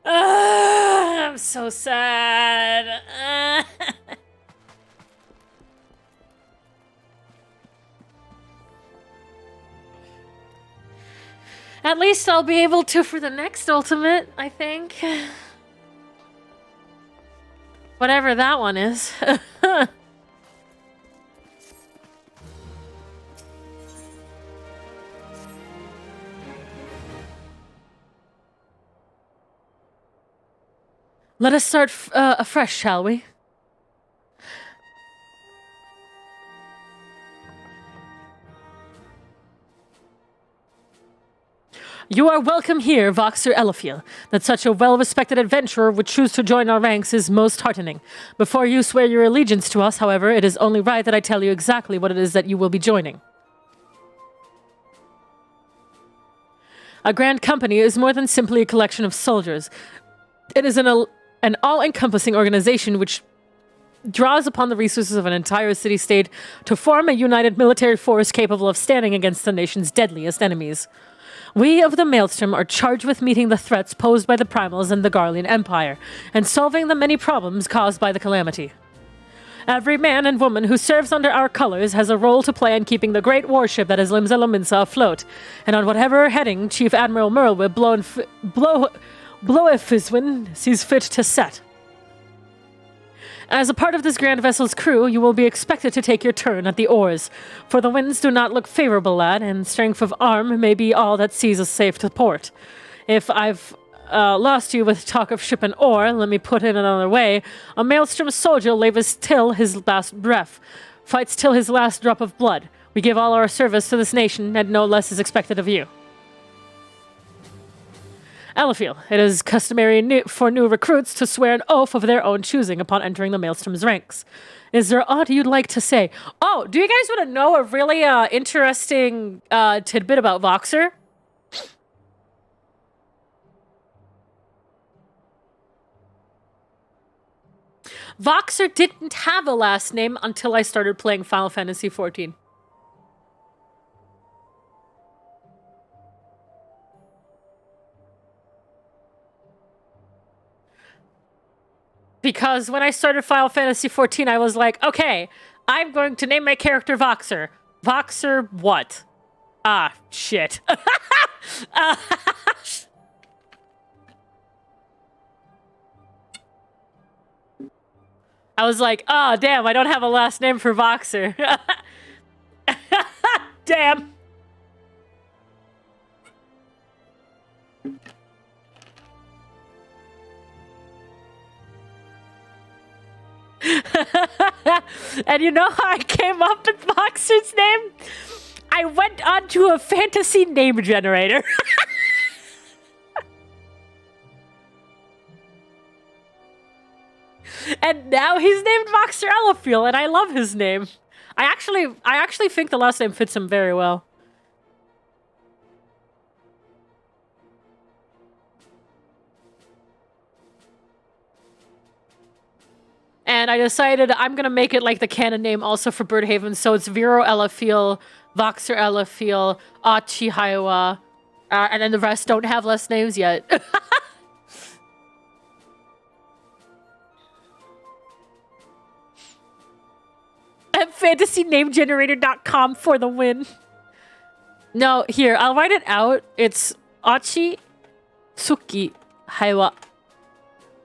I'm so sad. At least I'll be able to for the next ultimate, I think. Whatever that one is. Let us start afresh, shall we? You are welcome here, Voxer Elafiel. That such a well-respected adventurer would choose to join our ranks is most heartening. Before you swear your allegiance to us, however, it is only right that I tell you exactly what it is that you will be joining. A grand company is more than simply a collection of soldiers. It is an all-encompassing organization which draws upon the resources of an entire city-state to form a united military force capable of standing against the nation's deadliest enemies. We of the Maelstrom are charged with meeting the threats posed by the primals and the Garlean Empire, and solving the many problems caused by the calamity. Every man and woman who serves under our colors has a role to play in keeping the great warship that is Limsa Lominsa afloat, and on whatever heading Chief Admiral Merlwib Bloefiswin sees fit to set. As a part of this grand vessel's crew, you will be expected to take your turn at the oars, for the winds do not look favorable, lad, and strength of arm may be all that sees us safe to port. If I've lost you with talk of ship and oar, let me put it another way. A Maelstrom soldier labours till his last breath, fights till his last drop of blood. We give all our service to this nation, and no less is expected of you. Elafiel, it is customary for new recruits to swear an oath of their own choosing upon entering the Maelstrom's ranks. Is there aught you'd like to say? Oh, do you guys want to know a really interesting tidbit about Voxer? Voxer didn't have a last name until I started playing Final Fantasy XIV. Because when I started Final Fantasy XIV, I was like, okay, I'm going to name my character Voxer. Voxer what? Ah, shit. I was like, oh, damn, I don't have a last name for Voxer. Damn. And you know how I came up with Voxer's name? I went onto a fantasy name generator. And now he's named Voxer Elafiel, and I love his name. I actually think the last name fits him very well. And I decided I'm going to make it like the canon name also for Birdhaven. So it's Vero Elafiel, Voxer Elafiel, Achi Haiwa, and then the rest don't have last names yet. At fantasynamegenerator.com for the win. No, here, I'll write it out. It's Achi Tsuki Haiwa.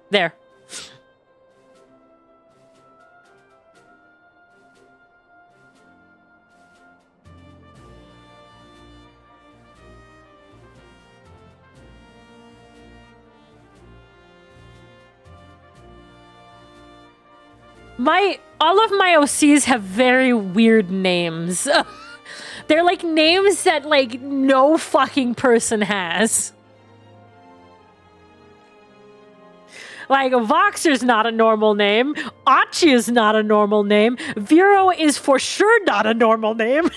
There. All of my OCs have very weird names. They're like names that like no fucking person has. Like Voxer's not a normal name. Achi is not a normal name. Vero is for sure not a normal name.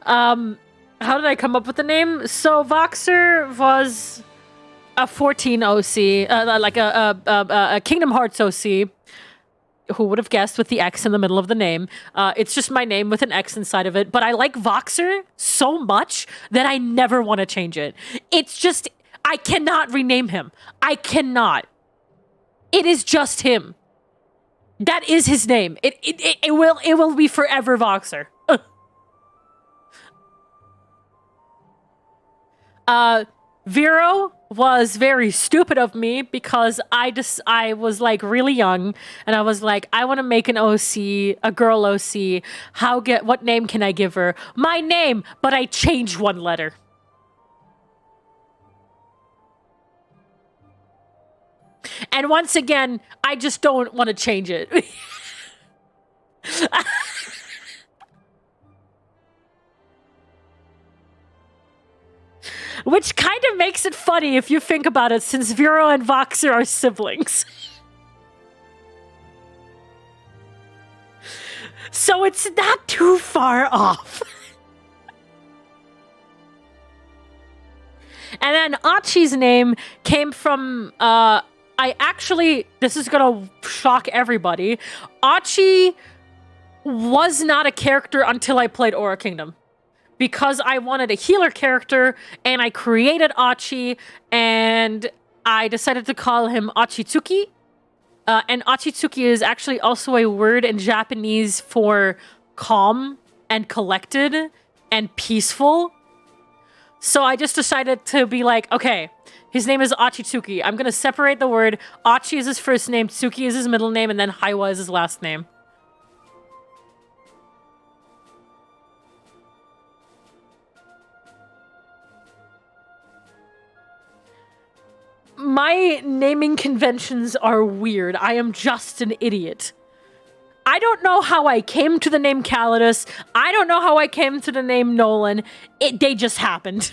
How did I come up with the name? So Voxer was a 14 OC, like a Kingdom Hearts OC. Who would have guessed with the X in the middle of the name? It's just my name with an X inside of it. But I like Voxer so much that I never want to change it. It's just, I cannot rename him. I cannot. It is just him. That is his name. It will be forever Voxer. Vero was very stupid of me because I was like really young and I was like, I want to make an OC, a girl OC. What name can I give her? My name, but I changed one letter. And once again, I just don't want to change it. Which kind of makes it funny if you think about it, since Vero and Voxer are siblings. So it's not too far off. And then Achi's name came from, this is gonna shock everybody. Achi was not a character until I played Aura Kingdom. Because I wanted a healer character, and I created Achi, and I decided to call him Achitsuki. And Achitsuki is actually also a word in Japanese for calm and collected and peaceful. So I just decided to be like, okay, his name is Achitsuki. I'm going to separate the word. Achi is his first name, Tsuki is his middle name, and then Haiwa is his last name. My naming conventions are weird. I am just an idiot. I don't know how I came to the name Calidus. I don't know how I came to the name Nolan. They just happened.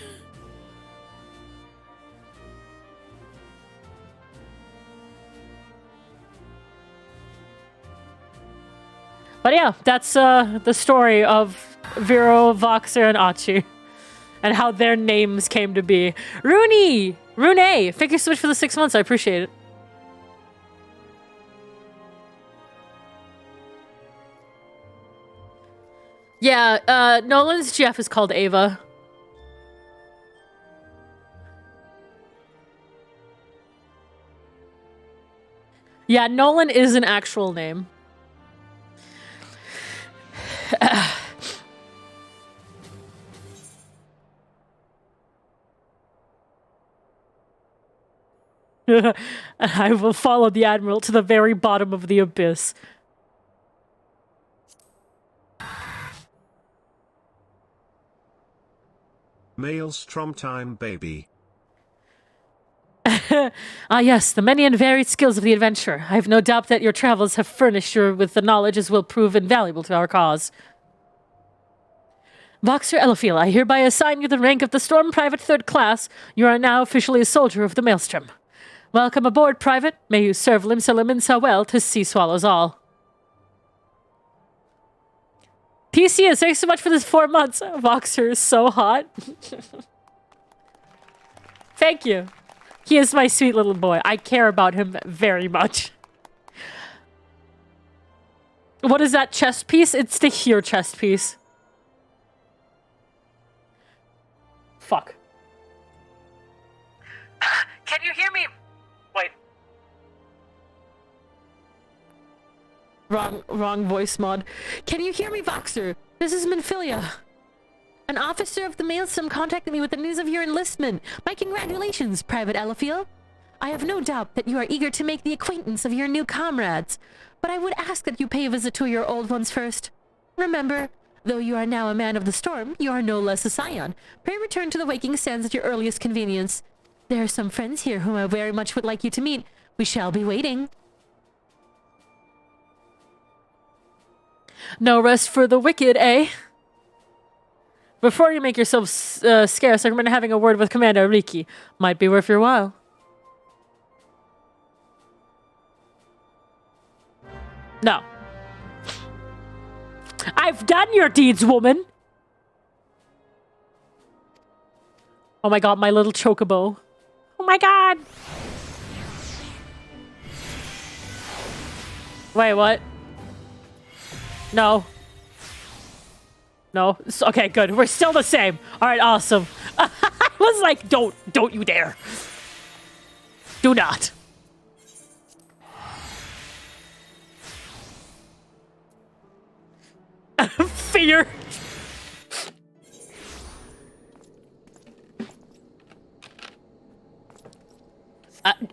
But yeah, that's the story of Vero, Voxer, and Achi. And how their names came to be. Rune, thank you so much for the 6 months. I appreciate it. Yeah, Nolan's GF is called Ava. Yeah, Nolan is an actual name. I will follow the Admiral to the very bottom of the abyss. Maelstrom time, baby. Ah yes, the many and varied skills of the adventurer. I have no doubt that your travels have furnished you with the knowledge as will prove invaluable to our cause. Voxer Eliphiel, I hereby assign you the rank of the Storm Private 3rd Class. You are now officially a soldier of the Maelstrom. Welcome aboard, Private. May you serve Limsa Liminsa well to sea swallows all. PCS, thanks so much for this 4 months. Voxer is so hot. Thank you. He is my sweet little boy. I care about him very much. What is that chest piece? It's the here chest piece. Fuck. Can you hear me? Wait. Wrong voice mod. Can you hear me, Voxer? This is Minfilia. An officer of the Maelstrom contacted me with the news of your enlistment. My congratulations, Private Eliphiel. I have no doubt that you are eager to make the acquaintance of your new comrades, but I would ask that you pay a visit to your old ones first. Remember, though you are now a man of the storm, you are no less a scion. Pray return to the Waking Sands at your earliest convenience. There are some friends here whom I very much would like you to meet. We shall be waiting. No rest for the wicked, eh? Before you make yourself scarce, I recommend having a word with Commander Riki. Might be worth your while. No. I've done your deeds, woman! Oh my god, my little chocobo. Oh my god! Wait, what? No. No. Okay, good. We're still the same. All right, awesome. I was like, don't you dare. Do not. Fear.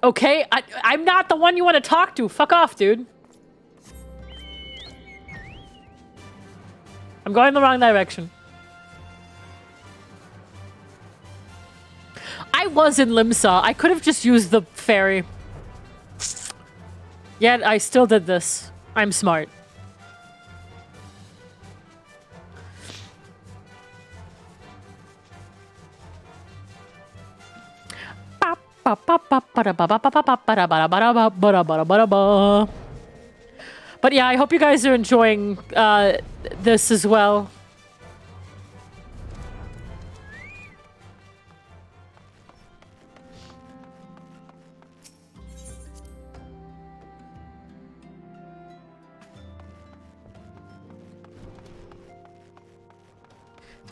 Okay, I'm not the one you want to talk to. Fuck off, dude. I'm going the wrong direction. I was in Limsa. I could have just used the ferry. Yet I still did this. I'm smart. But yeah, I hope you guys are enjoying this as well.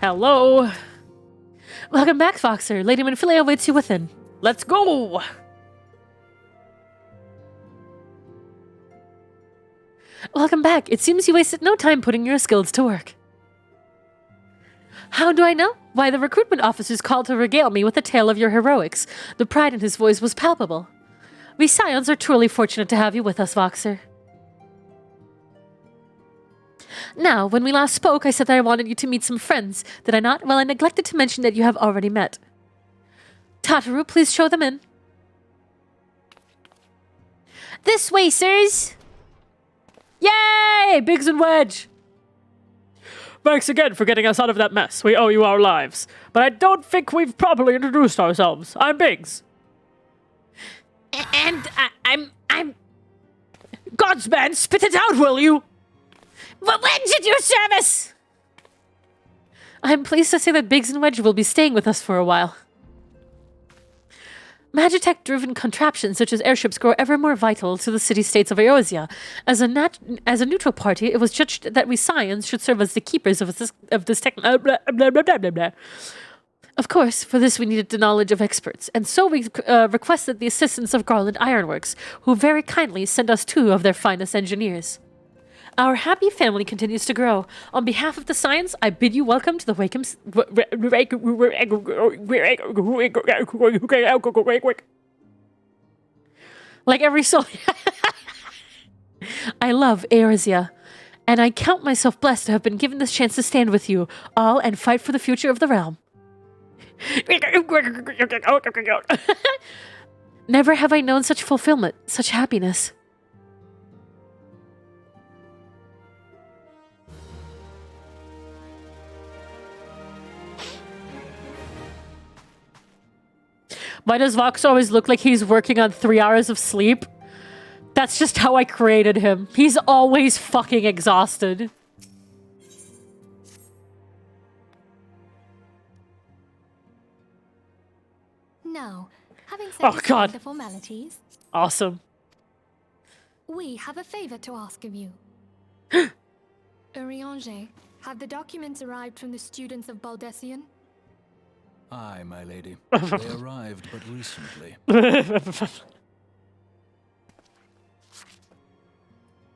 Hello. Welcome back, Foxer. Lady Manfilia awaits you within. Let's go! Welcome back. It seems you wasted no time putting your skills to work. How do I know? Why, the recruitment officers called to regale me with a tale of your heroics. The pride in his voice was palpable. We Scions are truly fortunate to have you with us, Voxer. Now, when we last spoke, I said that I wanted you to meet some friends. Did I not? Well, I neglected to mention that you have already met. Tataru, please show them in. This way, sirs! Yay! Biggs and Wedge! Thanks again for getting us out of that mess. We owe you our lives. But I don't think we've properly introduced ourselves. I'm Biggs. And I'm... Godsman, spit it out, will you? When did your service? I'm pleased to say that Biggs and Wedge will be staying with us for a while. Magitech-driven contraptions such as airships grow ever more vital to the city-states of eorzea. As a neutral party, it was judged that we Scions should serve as the keepers of this tech... blah, blah, blah, blah, blah, blah. Of course, for this we needed the knowledge of experts, and so we requested the assistance of Garland Ironworks, who very kindly sent us 2 of their finest engineers. Our happy family continues to grow. On behalf of the Scions, I bid you welcome to the Wakeham... Like every soul... I love eorzea, and I count myself blessed to have been given this chance to stand with you all and fight for the future of the realm. Never have I known such fulfillment, such happiness. Why does Vox always look like he's working on 3 hours of sleep? That's just how I created him. He's always fucking exhausted. Now, having satisfied the formalities, awesome. We have a favor to ask of you. Urianger, have the documents arrived from the students of Baldessian? Aye, my lady. They arrived but recently.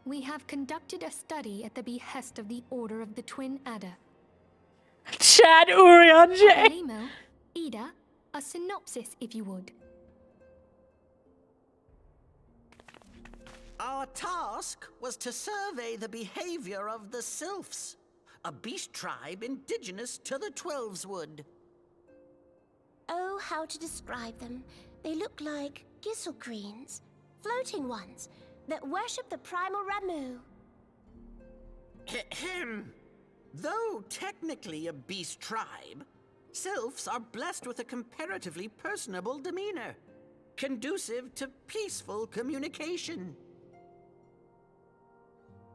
We have conducted a study at the behest of the Order of the Twin Adder. Chad Urianger! Limo, Ida, a synopsis, if you would. Our task was to survey the behavior of the sylphs, a beast tribe indigenous to the Twelveswood. Oh, how to describe them. They look like gisselcreens, floating ones, that worship the primal Ramu. Ahem. Though technically a beast tribe, sylphs are blessed with a comparatively personable demeanor, conducive to peaceful communication.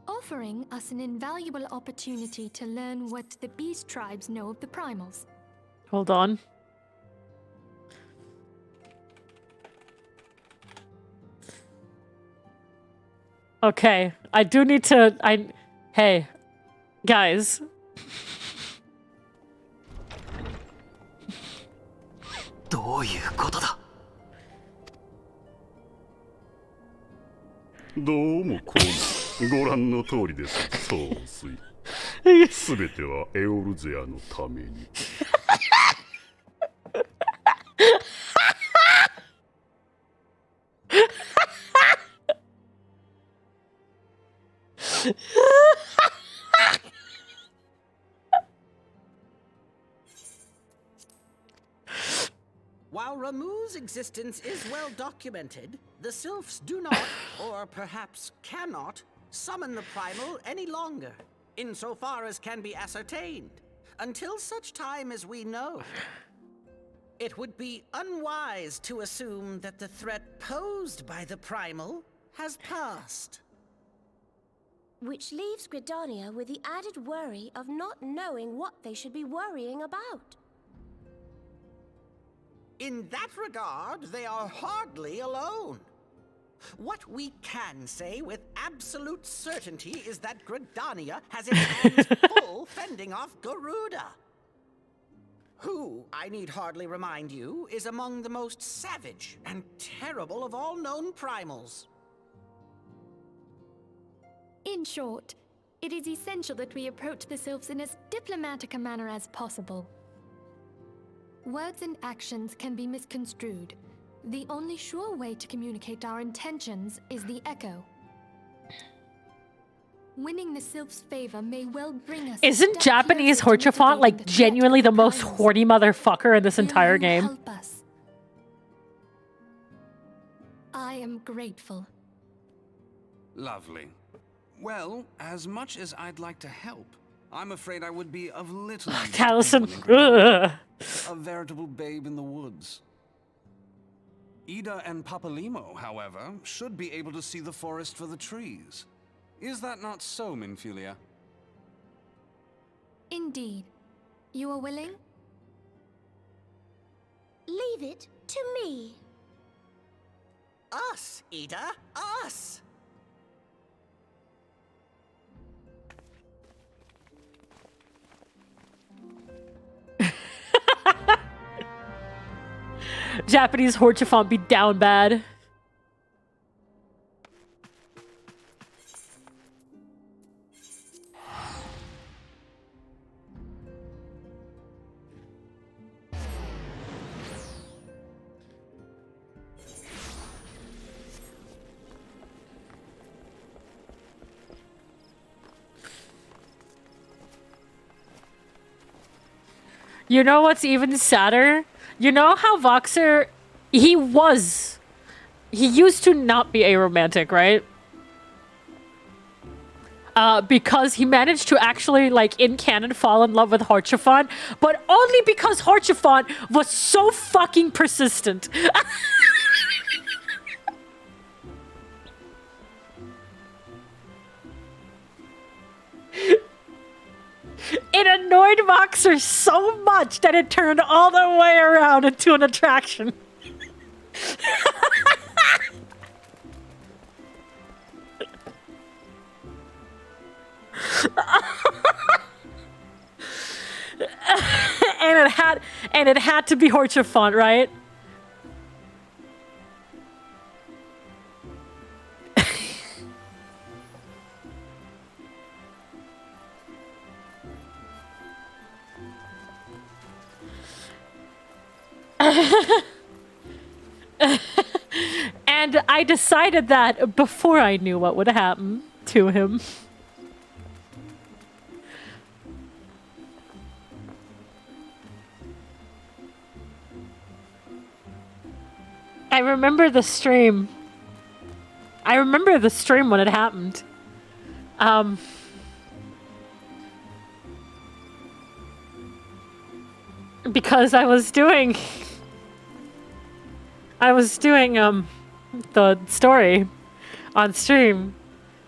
Offering us an invaluable opportunity to learn what the beast tribes know of the primals. Hold on. Okay, I do need to... Hey, guys. What is this? どうもこうもご覧の通りです。総帥。すべてはエオルゼアのために。While Ramu's existence is well documented, the sylphs do not, or perhaps cannot, summon the primal any longer, insofar as can be ascertained, until such time as we know. It would be unwise to assume that the threat posed by the primal has passed. Which leaves Gridania with the added worry of not knowing what they should be worrying about. In that regard, they are hardly alone. What we can say with absolute certainty is that Gridania has its hands full fending off Garuda, who, I need hardly remind you, is among the most savage and terrible of all known primals. In short, it is essential that we approach the sylphs in as diplomatic a manner as possible. Words and actions can be misconstrued. The only sure way to communicate our intentions is the echo. Winning the sylph's favor may well bring us. Isn't Japanese Horchafont like genuinely the most horny motherfucker in this entire game? Help us. I am grateful. Lovely. Well, as much as I'd like to help, I'm afraid I would be of little use. Taliesin. A veritable babe in the woods. Ida and Papalimo, however, should be able to see the forest for the trees. Is that not so, Minfilia? Indeed. You are willing? Leave it to me. Us, Ida, us! Japanese Horchafont be down bad. You know what's even sadder? You know how Voxer, he used to not be aromantic, right? Because he managed to actually, like, in canon, fall in love with Horchafont, but only because Horchafont was so fucking persistent. It annoyed Voxer so much that it turned all the way around into an attraction. and it had to be Horchafont, right? And I decided that before I knew what would happen to him. I remember the stream. I remember the stream when it happened. Because I was doing the story on stream.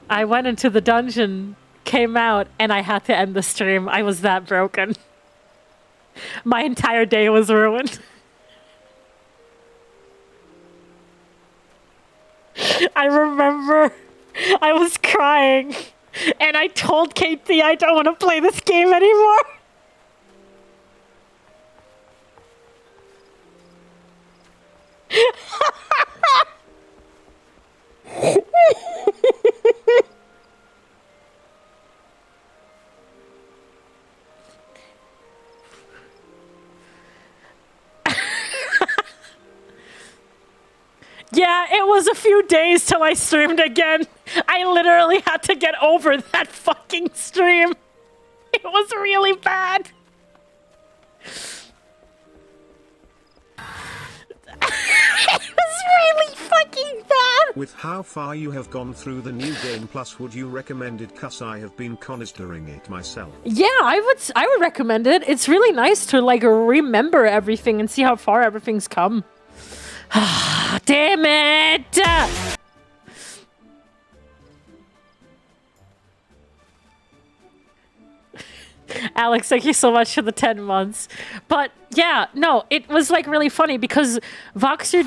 I went into the dungeon, came out, and I had to end the stream. I was that broken. My entire day was ruined. I remember I was crying. And I told Katie I don't want to play this game anymore. Yeah, it was a few days till I streamed again. I literally had to get over that fucking stream. It was really bad. It was really fucking bad. With how far you have gone through the new game plus would you recommend it, cause I have been considering it myself. Yeah, I would recommend it. It's really nice to like remember everything and see how far everything's come. Damn it! Alex, thank you so much for the 10 months. But yeah, no, it was like really funny because Voxer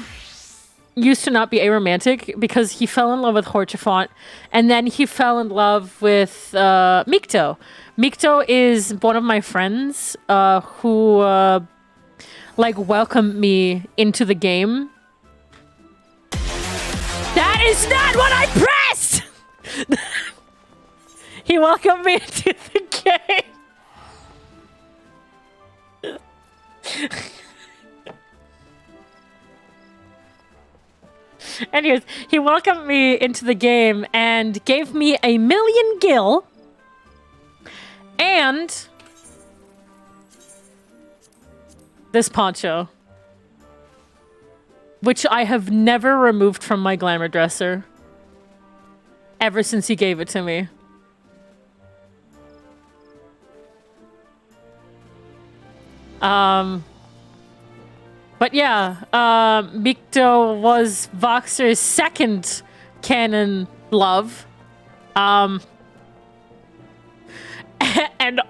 used to not be aromantic because he fell in love with Horchefont and then he fell in love with Mikto. Mikto is one of my friends who like welcomed me into the game. That is not what I pressed! He welcomed me into the game. Anyways, he welcomed me into the game and gave me 1,000,000 gil and this poncho, which I have never removed from my glamour dresser ever since he gave it to me. But yeah, Mikto was Voxer's second canon love. And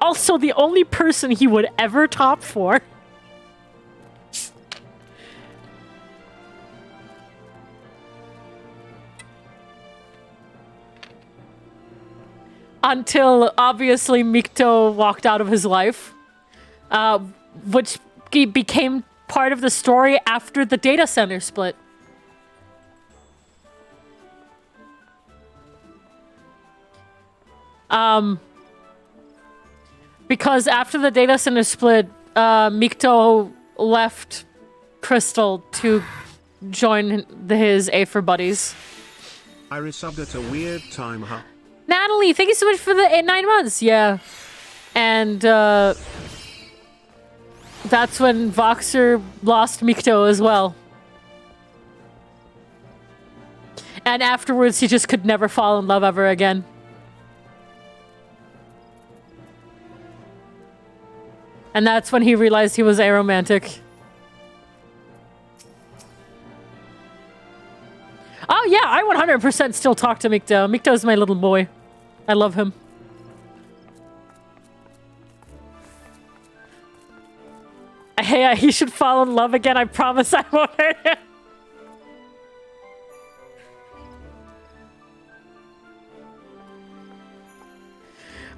also the only person he would ever top for. Until obviously Mikto walked out of his life. Which became part of the story after the data center split. Because after the data center split, Mikto left Crystal to join his Aether buddies. I resubbed at a weird time, huh? Natalie, thank you so much for the 9 months. Yeah. And, that's when Voxer lost Mikto as well. And afterwards, he just could never fall in love ever again. And that's when he realized he was aromantic. Oh yeah, I 100% still talk to Mikto. Mikto's my little boy. I love him. Hey, he should fall in love again. I promise I won't hurt him.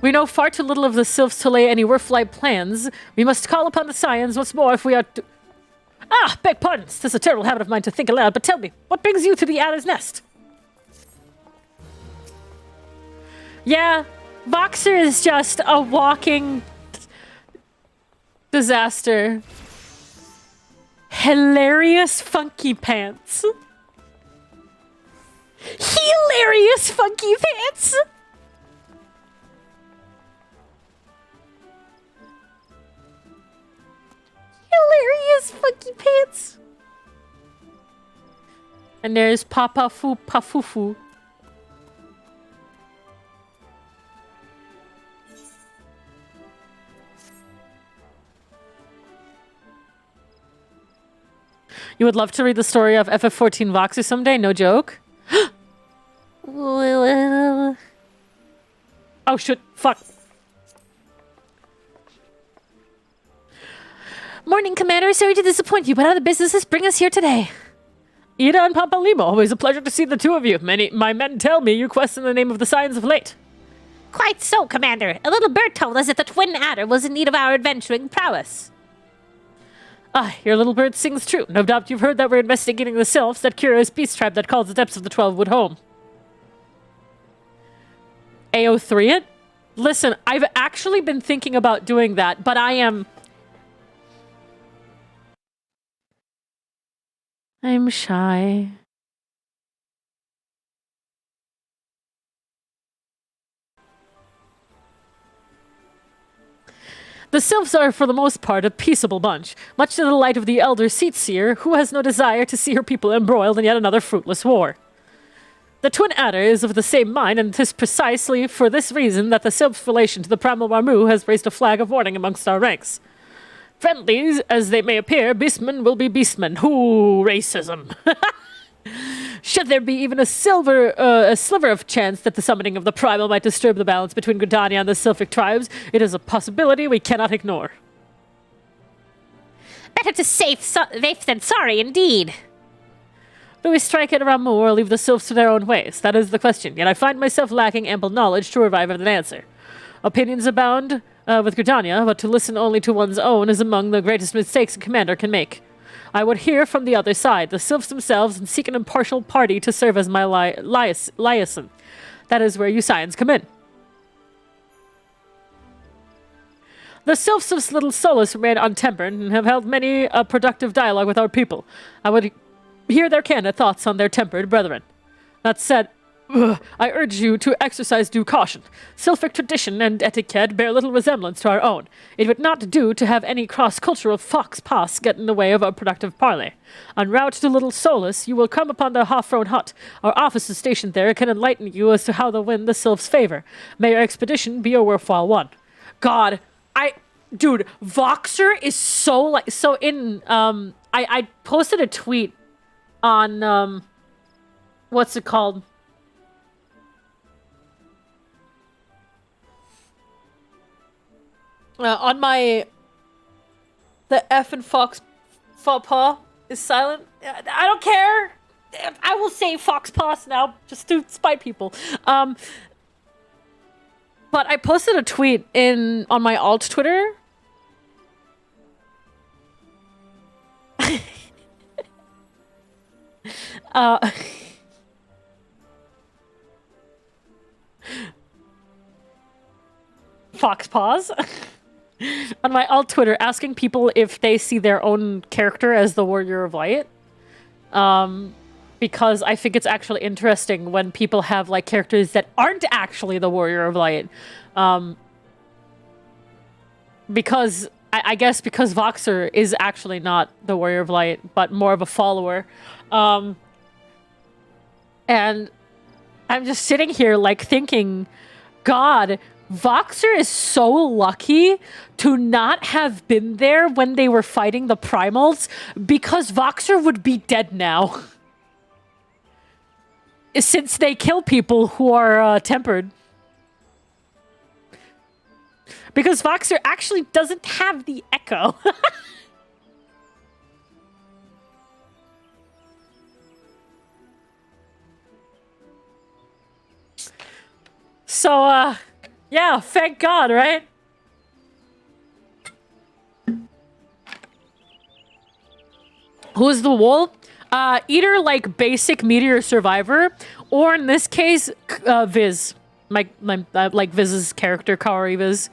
We know far too little of the sylphs to lay any worthwhile plans. We must call upon the scions once more if we are to... Ah, beg pardons. This is a terrible habit of mine to think aloud, but tell me, what brings you to the Adder's Nest? Yeah, Voxer is just a walking... disaster. Hilarious funky pants. Hilarious funky pants. Hilarious funky pants. And there's Papa Fu Pafufu. You would love to read the story of FF14 Voxer someday? No joke. Oh shit, fuck. Morning, Commander. Sorry to disappoint you, but other businesses bring us here today. Ida and Papa Limo, always a pleasure to see the two of you. My men tell me you question the name of the signs of late. Quite so, Commander. A little bird told us that the Twin Adder was in need of our adventuring prowess. Ah, your little bird sings true. No doubt you've heard that we're investigating the sylphs, that curious beast tribe that calls the depths of the 12-wood home. AO3 it? Listen, I've actually been thinking about doing that, but I'm shy. The sylphs are, for the most part, a peaceable bunch, much to the delight of the elder Seat-Seer, who has no desire to see her people embroiled in yet another fruitless war. The Twin Adder is of the same mind, and 'tis precisely for this reason that the sylph's relation to the primal Marmu has raised a flag of warning amongst our ranks. Friendlies as they may appear, beastmen will be beastmen. Whoo, racism! Should there be even a sliver of chance that the summoning of the primal might disturb the balance between Gridania and the sylphic tribes, it is a possibility we cannot ignore. Better to safe than sorry, indeed. Do we strike at Ramu or leave the sylphs to their own ways? That is the question, yet I find myself lacking ample knowledge to arrive at an answer. Opinions abound with Gridania, but to listen only to one's own is among the greatest mistakes a commander can make. I would hear from the other side, the sylphs themselves, and seek an impartial party to serve as my liaison. That is where you scions come in. The sylphs of Little Solus remain untempered and have held many a productive dialogue with our people. I would hear their candid thoughts on their tempered brethren. That said, I urge you to exercise due caution. Sylphic tradition and etiquette bear little resemblance to our own. It would not do to have any cross-cultural fox-pass get in the way of our productive parley. En route to Little Solus, you will come upon the Hofrone hut. Our officers stationed there can enlighten you as to how to win the sylphs' favor. May your expedition be a worthwhile one. God, dude, Voxer is so I posted a tweet on, what's it called? On my... The F and Fox... Faux pas is silent. I don't care! I will say Fox Paws now, just to spite people. But I posted a tweet on my alt Twitter. Fox Paws. On my alt Twitter, asking people if they see their own character as the Warrior of Light. Because I think it's actually interesting when people have like characters that aren't actually the Warrior of Light. Because I guess because Voxer is actually not the Warrior of Light, but more of a follower. And I'm just sitting here like thinking, God, Voxer is so lucky to not have been there when they were fighting the primals, because Voxer would be dead now. Since they kill people who are tempered. Because Voxer actually doesn't have the echo. So, yeah, thank God, right? Who's the wolf? Either like basic meteor survivor, or in this case, Viz. My like Viz's character, Kaori Viz.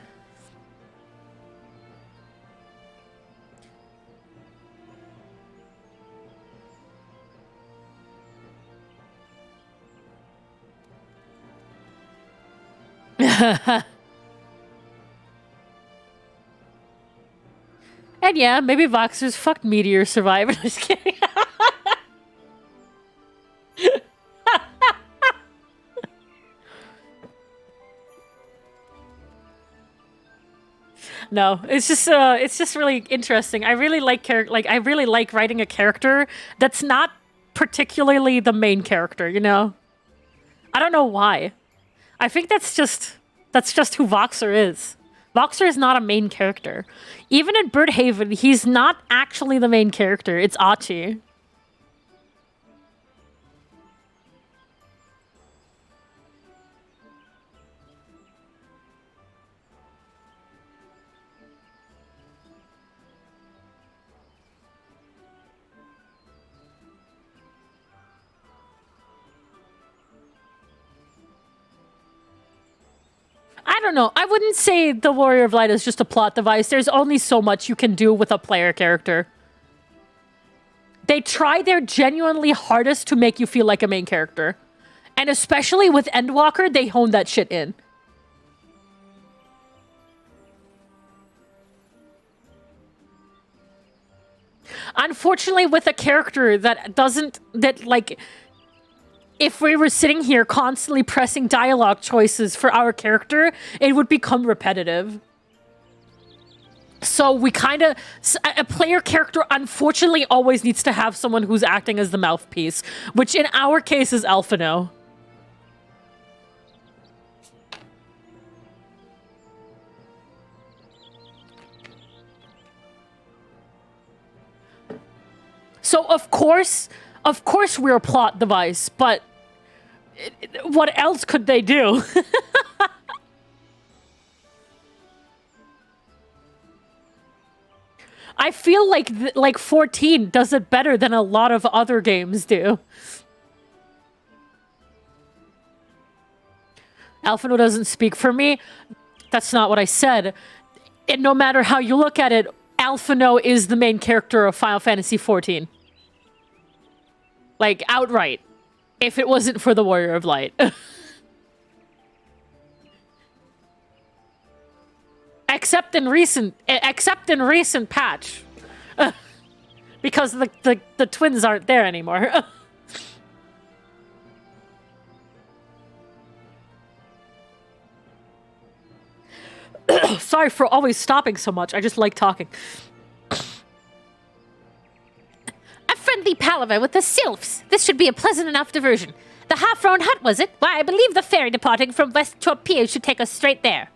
And yeah, maybe Voxer's fucked meteor survivor. Just kidding. No, it's just really interesting. I really like I really like writing a character that's not particularly the main character, you know? I don't know why. I think that's just who Voxer is. Voxer is not a main character. Even in Birdhaven, he's not actually the main character. It's Achi. don't know. I wouldn't say the Warrior of Light is just a plot device. There's only so much you can do with a player character. They try their genuinely hardest to make you feel like a main character. And especially with Endwalker, they hone that shit in. Unfortunately, with a character that doesn't... That, like... If we were sitting here constantly pressing dialogue choices for our character, it would become repetitive. So we kind of... A player character, unfortunately, always needs to have someone who's acting as the mouthpiece, which in our case is INFERNO. So, of course we're a plot device, but what else could they do? I feel like 14 does it better than a lot of other games do. INFERNO doesn't speak for me. That's not what I said. And no matter how you look at it, INFERNO is the main character of Final Fantasy XIV. Like, outright. If it wasn't for the Warrior of Light. Except in recent patch. Because the twins aren't there anymore. Sorry for always stopping so much. I just like talking. A friendly palaver with the sylphs. This should be a pleasant enough diversion. The half-round hut, was it? Why, I believe the ferry departing from West Torpedo should take us straight there.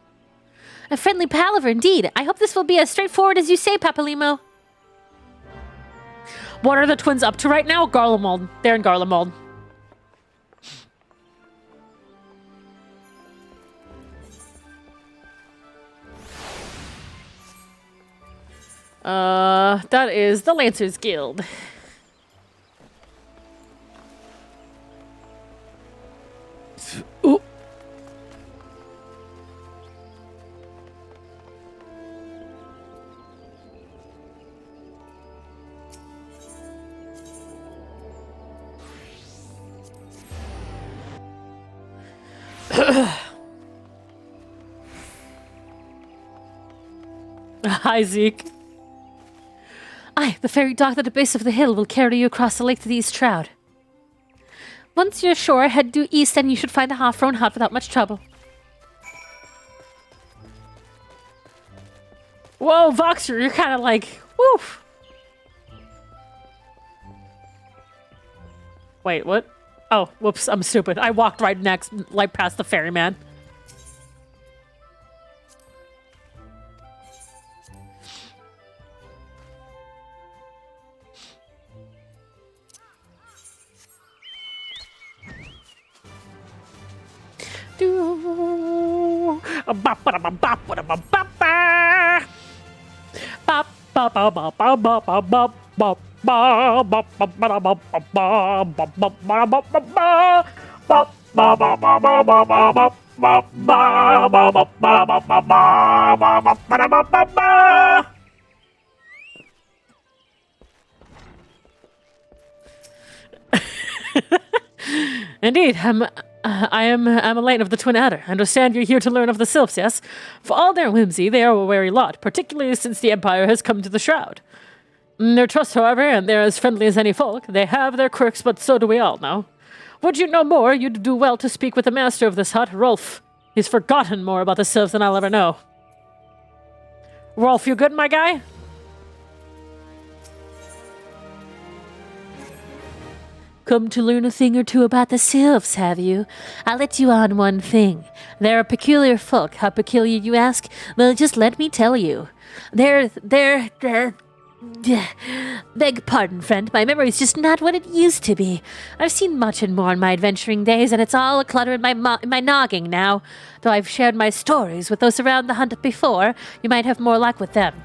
A friendly palaver, indeed. I hope this will be as straightforward as you say, Papalimo. What are the twins up to right now? Garlemald. They're in Garlemald. That is the Lancers Guild. Ooh. Hi, Zeke. Aye, the ferry docked at the base of the hill will carry you across the lake to the East Shroud. Once you're ashore, head due east and you should find the half-round hut without much trouble. Whoa, Voxer, you're kind of like, woof. Wait, what? Oh, whoops, I'm stupid. I walked right past the ferryman. Indeed, I am Elaine of the Twin Adder. I understand you're here to learn of the sylphs, yes? For all their whimsy, they are a wary lot, particularly since the Empire has come to the Shroud. Their trust, however, and they're as friendly as any folk. They have their quirks, but so do we all now. Would you know more, you'd do well to speak with the master of this hut, Rolf. He's forgotten more about the sylphs than I'll ever know. Rolf, you good, my guy? Come to learn a thing or two about the sylphs, have you? I'll let you on one thing. They're a peculiar folk. How peculiar, you ask? Well, just let me tell you. Beg pardon, friend. My memory's just not what it used to be. I've seen much and more in my adventuring days, and it's all a clutter in my noggin now. Though I've shared my stories with those around the hunt before, you might have more luck with them.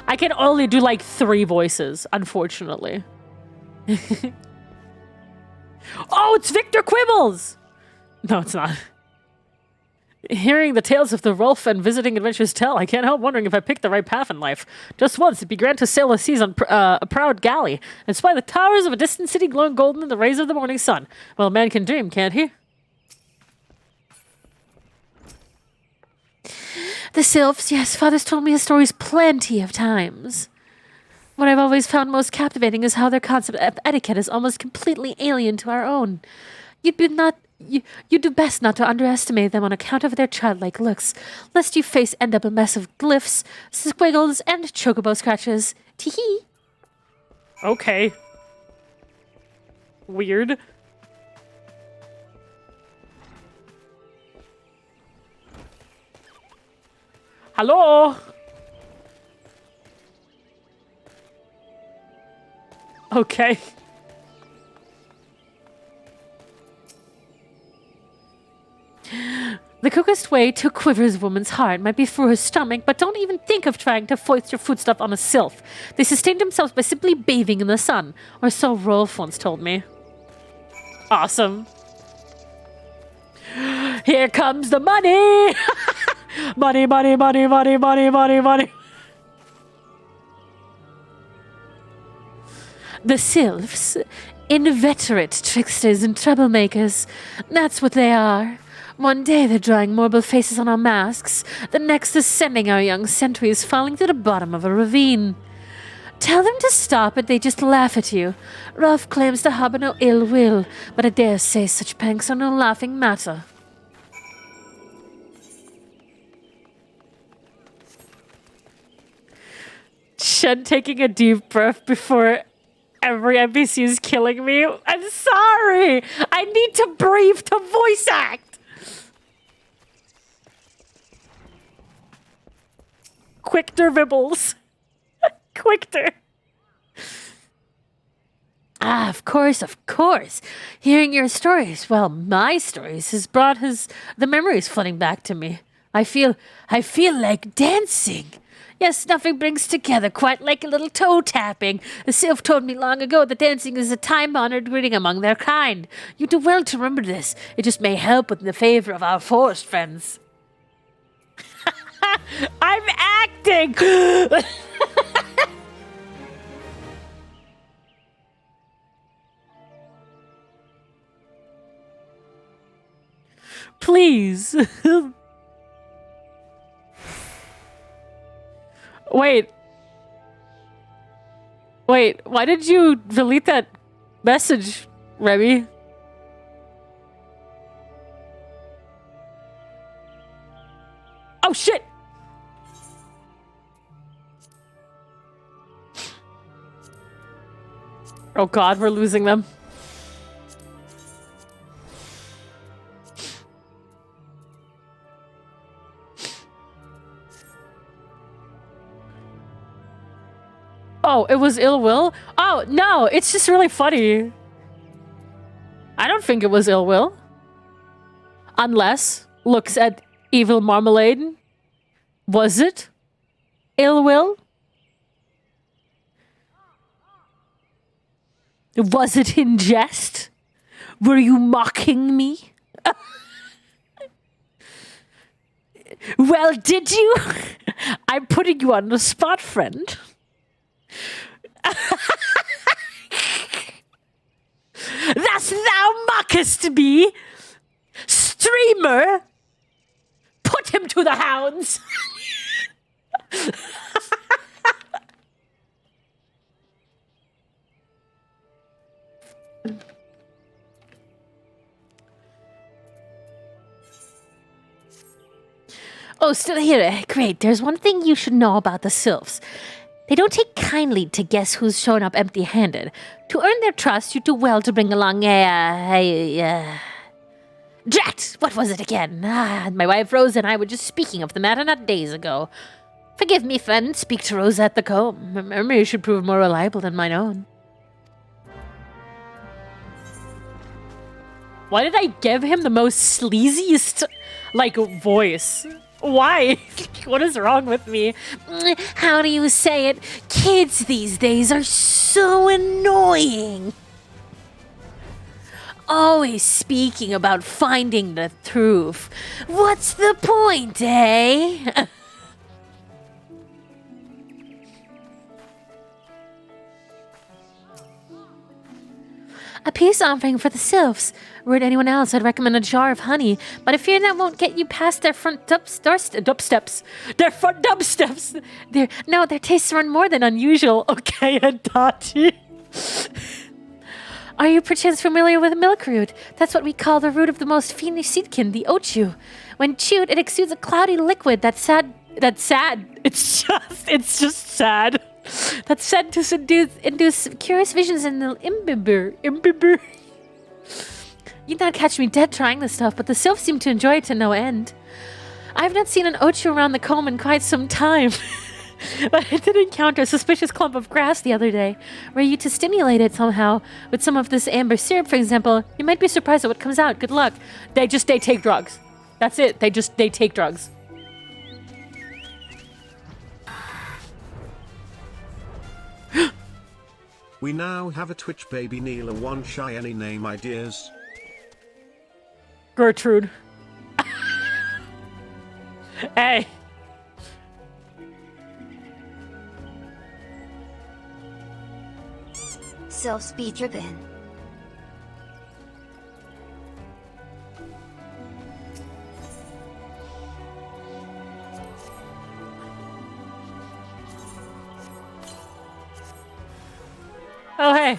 I can only do like 3 voices, unfortunately. Oh, it's Victor Quibbles! No, it's not. Hearing the tales of the Rolf and visiting adventures tell, I can't help wondering if I picked the right path in life. Just once, it'd be grand to sail the seas on a proud galley and spy the towers of a distant city glowing golden in the rays of the morning sun. Well, a man can dream, can't he? The sylphs, yes, Father's told me his stories plenty of times. What I've always found most captivating is how their concept of etiquette is almost completely alien to our own. You do best not to underestimate them on account of their childlike looks, lest you end up a mess of glyphs, squiggles, and chocobo scratches. Tee-hee. Okay. Weird. Hello? Okay. The quickest way to quiver a woman's heart might be through her stomach, but don't even think of trying to foist your foodstuff on a sylph. They sustain themselves by simply bathing in the sun, or so Rolf once told me. Awesome. Here comes the money! Money, money, money, money, money, money, money. The sylphs, inveterate tricksters and troublemakers. That's what they are. One day they're drawing marble faces on our masks, the next is sending our young sentries falling to the bottom of a ravine. Tell them to stop and they just laugh at you. Rolf claims to harbor no ill will, but I dare say such pranks are no laughing matter. Shen taking a deep breath before every NPC is killing me. I'm sorry! I need to breathe to voice act! Quickter, Vibbles. Quickter. Ah, of course, of course. Hearing your stories, well, my stories, has brought the memories flooding back to me. I feel like dancing. Yes, nothing brings together quite like a little toe tapping. The sylph told me long ago that dancing is a time-honored greeting among their kind. You do well to remember this. It just may help with the favor of our forest friends. I'm acting! Please. Wait, why did you delete that message, Remy? Oh shit! Oh god, we're losing them. Oh, it was ill will? Oh, no, it's just really funny. I don't think it was ill will. Unless, looks at evil marmalade. Was it ill will? Was it in jest? Were you mocking me? Well, did you? I'm putting you on the spot, friend. Thus thou mockest me, streamer. Put him to the hounds. Oh, still here. Great. There's one thing you should know about the sylphs. They don't take kindly to guess who's showing up empty-handed. To earn their trust, you do well to bring along Drat! What was it again? My wife Rosa and I were just speaking of the matter not days ago. Forgive me, friend. Speak to Rosa at the comb. Her memory should prove more reliable than mine own. Why did I give him the most sleaziest, voice? Why? What is wrong with me? How do you say it? Kids these days are so annoying. always speaking about finding the truth. What's the point, eh? A peace offering for the sylphs. Were it anyone else, I'd recommend a jar of honey, but I fear that won't get you past their front dubsteps. Their front dubsteps! Their tastes run more than unusual. Okay, Adachi. Are you perchance familiar with milk root? That's what we call the root of the most fiendish seedkin, the ochu. When chewed, it exudes a cloudy liquid that's sad. It's just sad. That's said to induce curious visions in the imbiber. You'd not catch me dead trying this stuff, but the sylphs seem to enjoy it to no end. I've not seen an ochu around the comb in quite some time. But I did encounter a suspicious clump of grass the other day. Were you to stimulate it somehow with some of this amber syrup, for example, you might be surprised at what comes out. Good luck. They take drugs. That's it. They take drugs. We now have a Twitch baby Neela. One shy. Any name ideas? Gertrude. Hey. Self-speed driven. Oh, hey.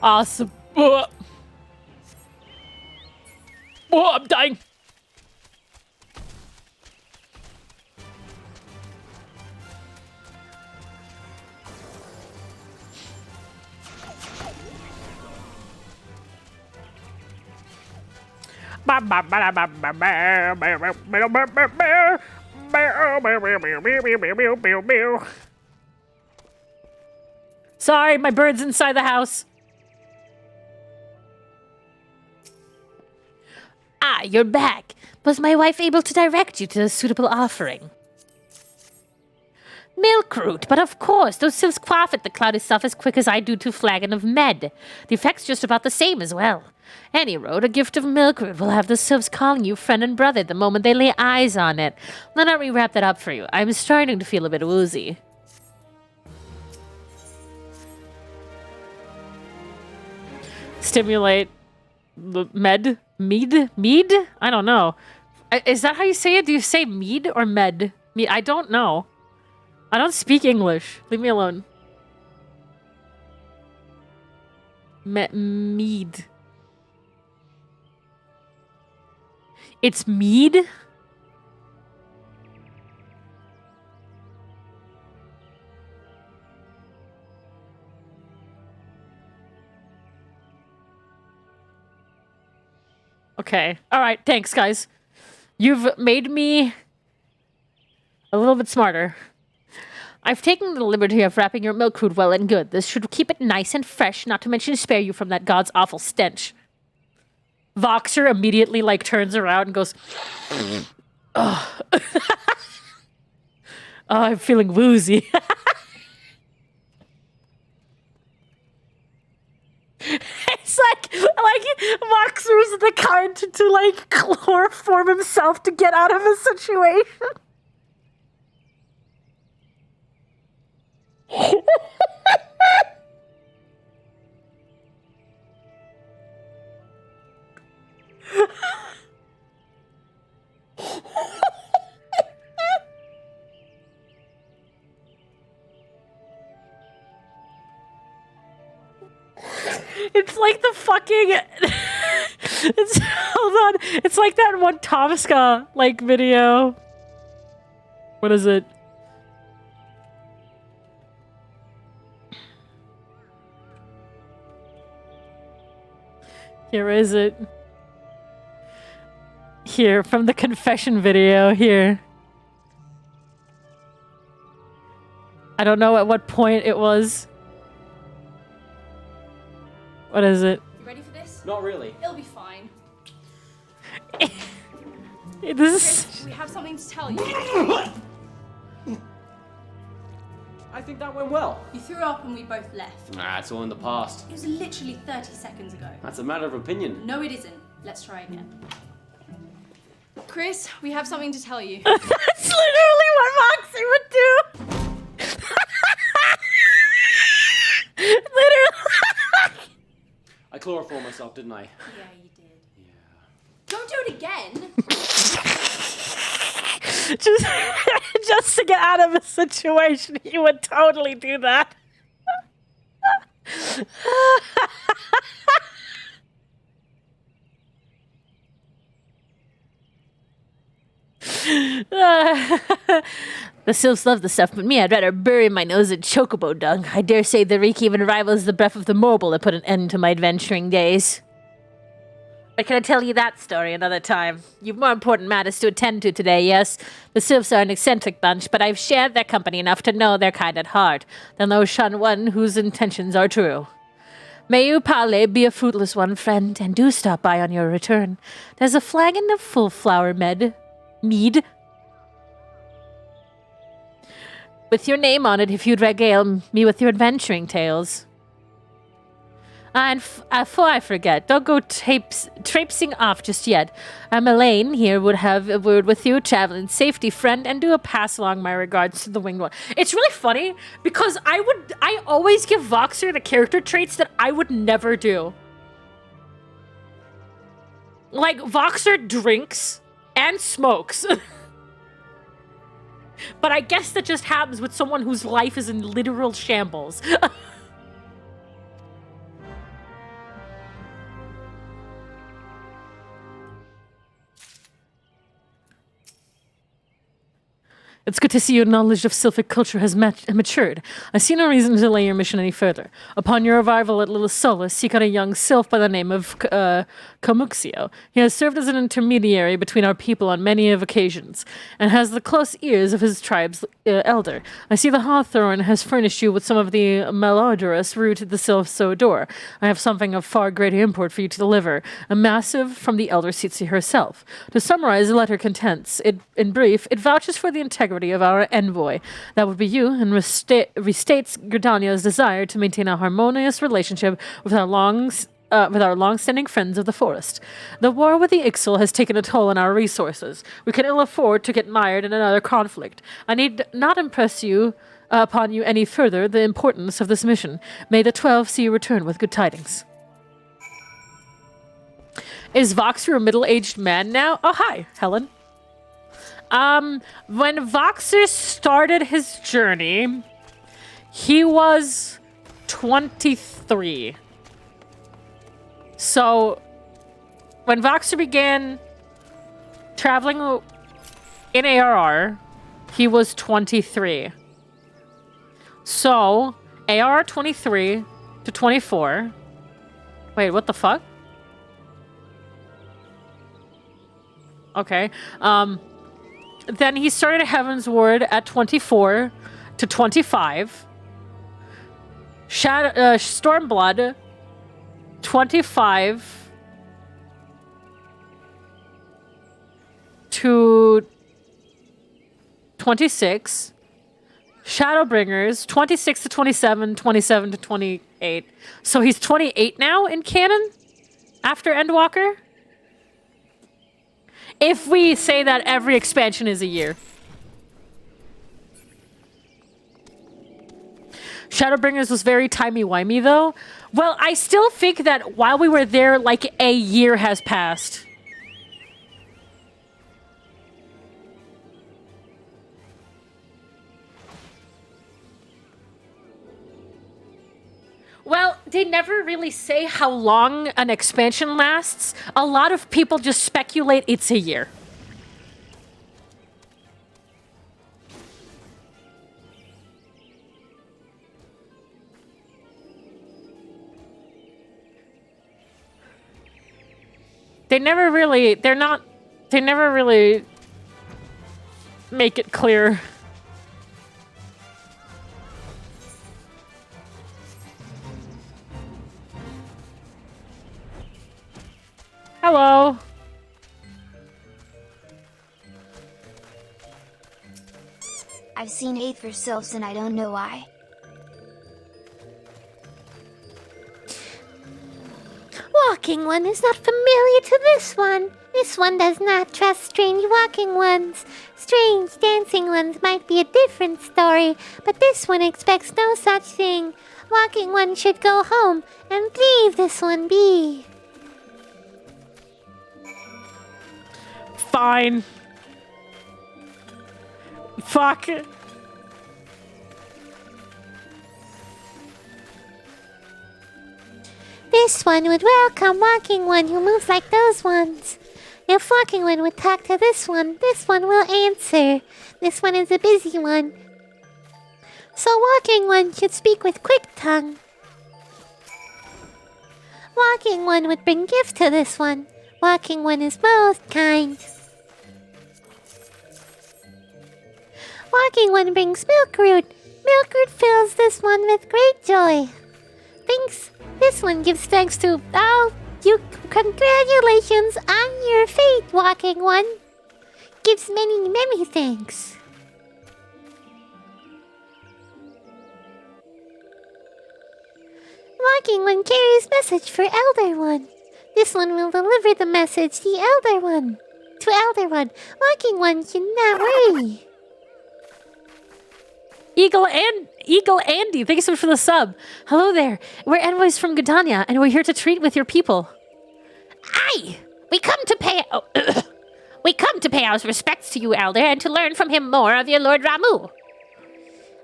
Awesome. Oh, I'm dying. Sorry, my bird's inside the house. Ah, you're back. Was my wife able to direct you to a suitable offering? Milk root, but of course, those sylphs quaff at the cloudy stuff as quick as I do to a flagon of med. The effect's just about the same as well. Any road, a gift of milk root will have the sylphs calling you friend and brother the moment they lay eyes on it. Let me wrap that up for you. I'm starting to feel a bit woozy. Stimulate the mead? I don't know. Is that how you say it? Do you say mead or med? Mead? I don't know. I don't speak English. Leave me alone. Mead. It's mead? Okay. All right. Thanks, guys. You've made me a little bit smarter. I've taken the liberty of wrapping your milk root well and good. This should keep it nice and fresh, not to mention spare you from that god's awful stench. Voxer immediately, turns around and goes, oh. I'm feeling woozy. It's like Voxer's the kind to chloroform himself to get out of a situation. It's like the fucking hold on. It's like that one Tomska video. What is it? Here is it. Here, from the confession video, here. I don't know at what point it was. What is it? You ready for this? Not really. It'll be fine. This is... We have something to tell you. think that went well. You threw up and we both left. Nah, it's all in the past. It was literally 30 seconds ago. That's a matter of opinion. No, it isn't. Let's try again. Chris, we have something to tell you. That's literally what Moxie would do. Literally. I chloroformed myself, didn't I? Yeah, you did. Yeah. Don't do it again. just to get out of a situation, he would totally do that. The sylphs love the stuff, but me, I'd rather bury my nose in chocobo dung. I dare say the reek even rivals the breath of the mobile that put an end to my adventuring days. But can I tell you that story another time? You've more important matters to attend to today, yes? The sylphs are an eccentric bunch, but I've shared their company enough to know they're kind at heart. They'll know shun one whose intentions are true. May your parlay be a fruitless one, friend, and do stop by on your return. There's a flagon of full flower mead with your name on it if you'd regale me with your adventuring tales. And before I forget, don't go traipsing off just yet. Elaine here would have a word with you, traveling safety, friend, and do a pass along my regards to the winged one. It's really funny because I always give Voxer the character traits that I would never do. Like, Voxer drinks and smokes. But I guess that just happens with someone whose life is in literal shambles. It's good to see your knowledge of sylphic culture has matured. I see no reason to delay your mission any further. Upon your arrival at Little Solace, seek out a young sylph by the name of Comuxio. He has served as an intermediary between our people on many of occasions, and has the close ears of his tribe's elder. I see the Hawthorn has furnished you with some of the malodorous root the sylphs so adore. I have something of far greater import for you to deliver, a massive from the elder Tsitsi herself. To summarize, the letter contents, in brief, it vouches for the integrity of our envoy. That would be you, and restates Gridania's desire to maintain a harmonious relationship with our long-standing friends of the forest. The war with the Ixal has taken a toll on our resources. We can ill afford to get mired in another conflict. I need not impress upon you any further the importance of this mission. May the 12 see you return with good tidings. Is Voxer a middle-aged man now? Oh, hi, Helen. When Voxer started his journey, he was 23. So, when Voxer began traveling in ARR, he was 23. So, ARR 23 to 24. Wait, what the fuck? Okay. Then he started Heaven's Ward at 24 to 25. Stormblood, 25 to 26. Shadowbringers, 26 to 27, 27 to 28. So he's 28 now in canon? After Endwalker? If we say that every expansion is a year. Shadowbringers was very timey-wimey, though. Well, I still think that while we were there, like, a year has passed. Well, they never really say how long an expansion lasts. A lot of people just speculate it's a year. They never really make it clear. Hello. I've seen 8 for sylphs and I don't know why. walking one is not familiar to this one. This one does not trust strange walking ones. Strange dancing ones might be a different story, but this one expects no such thing. Walking one should go home and leave this one be. Fine. Fuck. This one would welcome walking one who moves like those ones. If walking one would talk to this one will answer. This one is a busy one. So walking one should speak with quick tongue. Walking one would bring gifts to this one. Walking one is most kind. Walking one brings milkroot. Milkroot fills this one with great joy. This one gives thanks to all you. Congratulations on your fate, walking one. Gives many, many thanks. Walking one carries message for elder one. This one will deliver the message to elder one. Walking one should not worry. Eagle Andy, thank you so much for the sub. Hello there. We're envoys from Gdania, and we're here to treat with your people. Aye! We come to pay our respects to you, Elder, and to learn from him more of your Lord Ramu.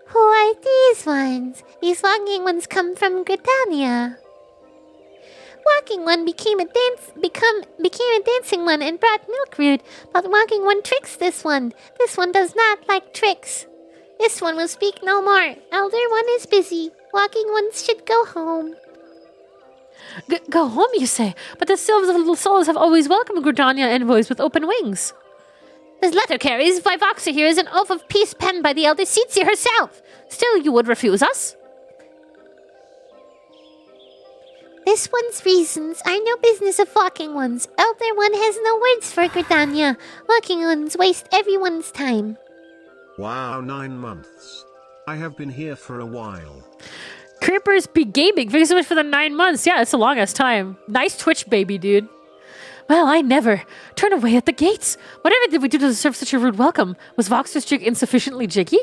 Who are these ones? These walking ones come from Gdania. Walking one became a dancing one and brought milkroot, but walking one tricks this one. This one does not like tricks. This one will speak no more. Elder one is busy. Walking ones should go home. Go home, you say? But the sylphs of little souls have always welcomed Gridania envoys with open wings. This letter carries Vivoxa here is an oath of peace penned by the Elder Tsitsi herself. Still, you would refuse us? This one's reasons are no business of walking ones. Elder one has no words for Gridania. Walking ones waste everyone's time. Wow, 9 months. I have been here for a while. Creepers be gaming. Thank you so much for the 9 months. Yeah, it's the longest time. Nice Twitch, baby, dude. Well, I never. Turn away at the gates. Whatever did we do to deserve such a rude welcome? Was Voxer's jig insufficiently jiggy?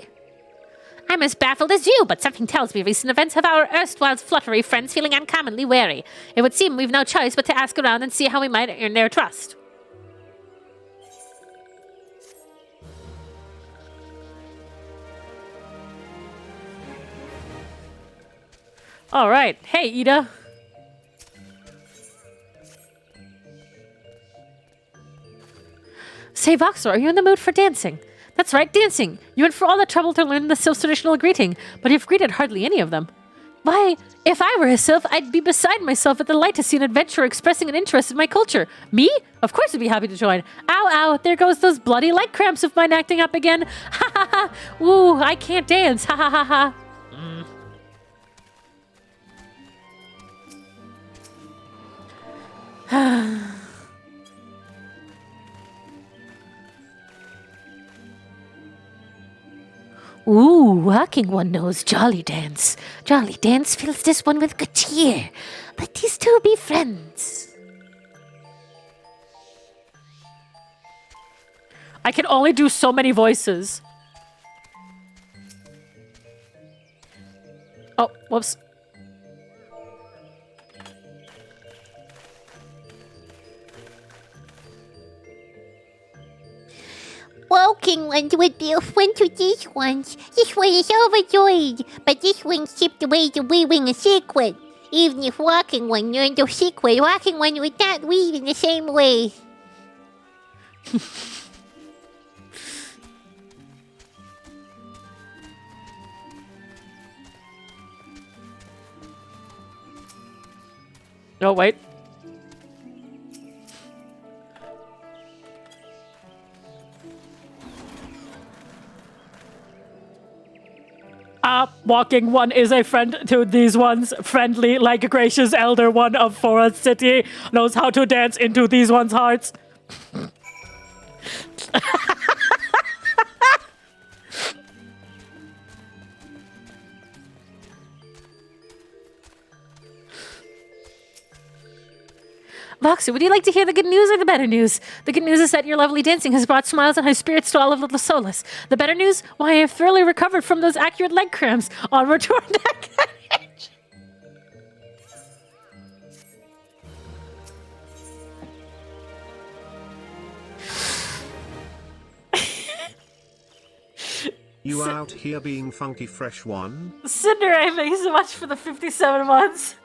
I'm as baffled as you, but something tells me recent events have our erstwhile fluttery friends feeling uncommonly wary. It would seem we've no choice but to ask around and see how we might earn their trust. All right. Hey, Ida. Say, Voxer, are you in the mood for dancing? That's right, dancing. You went for all the trouble to learn the sylph's traditional greeting, but you've greeted hardly any of them. Why, if I were a sylph, I'd be beside myself at the light to see an adventurer expressing an interest in my culture. Me? Of course I'd be happy to join. Ow, ow, there goes those bloody leg cramps of mine acting up again. Ha ha ha. Ooh, I can't dance. Ha ha ha ha. Ooh, walking one knows Jolly Dance. Jolly Dance fills this one with good cheer. Let these two be friends. I can only do so many voices. Oh, whoops. Walking ones would be a friend to these ones. This one is overjoyed, but this one stripped away to weaving a secret. Even if walking one learned the secret, walking one would not weave in the same way. Oh, wait. Walking one is a friend to these ones. Friendly, like a gracious elder one of Forest City. Knows how to dance into these ones' hearts. Voxer, would you like to hear the good news or the better news? The good news is that your lovely dancing has brought smiles and high spirits to all of Little Solus. The better news? Why, I have thoroughly recovered from those accurate leg cramps. Onward toward that. You out here being funky fresh one? Cinder, thank you so much for the 57 months.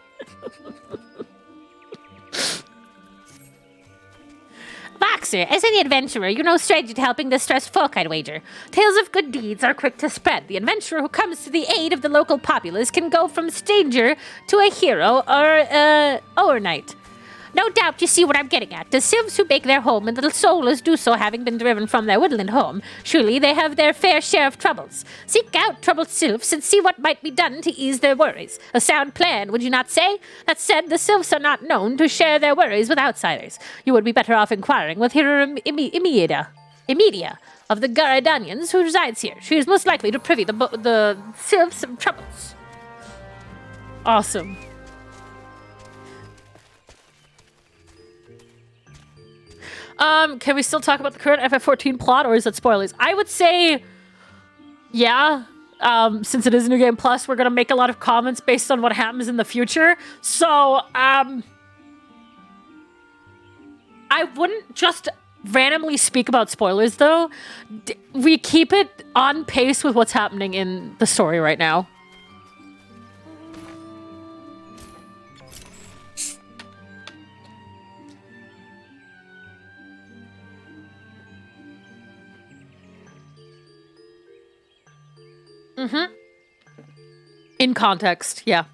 Voxer, as any adventurer, you're no stranger to helping distressed folk, I'd wager. Tales of good deeds are quick to spread. The adventurer who comes to the aid of the local populace can go from stranger to a hero or, overnight. No doubt you see what I'm getting at. The sylphs who make their home in Little Solus do so having been driven from their woodland home. Surely they have their fair share of troubles. Seek out troubled sylphs and see what might be done to ease their worries. A sound plan, would you not say? That said, the sylphs are not known to share their worries with outsiders. You would be better off inquiring with Hero Imedia of the Garadanians who resides here. She is most likely to privy the sylphs' troubles. Awesome. Can we still talk about the current FF14 plot, or is it spoilers? I would say, yeah. Since it is New Game Plus, we're gonna make a lot of comments based on what happens in the future. So, I wouldn't just randomly speak about spoilers, though. We keep it on pace with what's happening in the story right now. Mm-hmm. In context, yeah.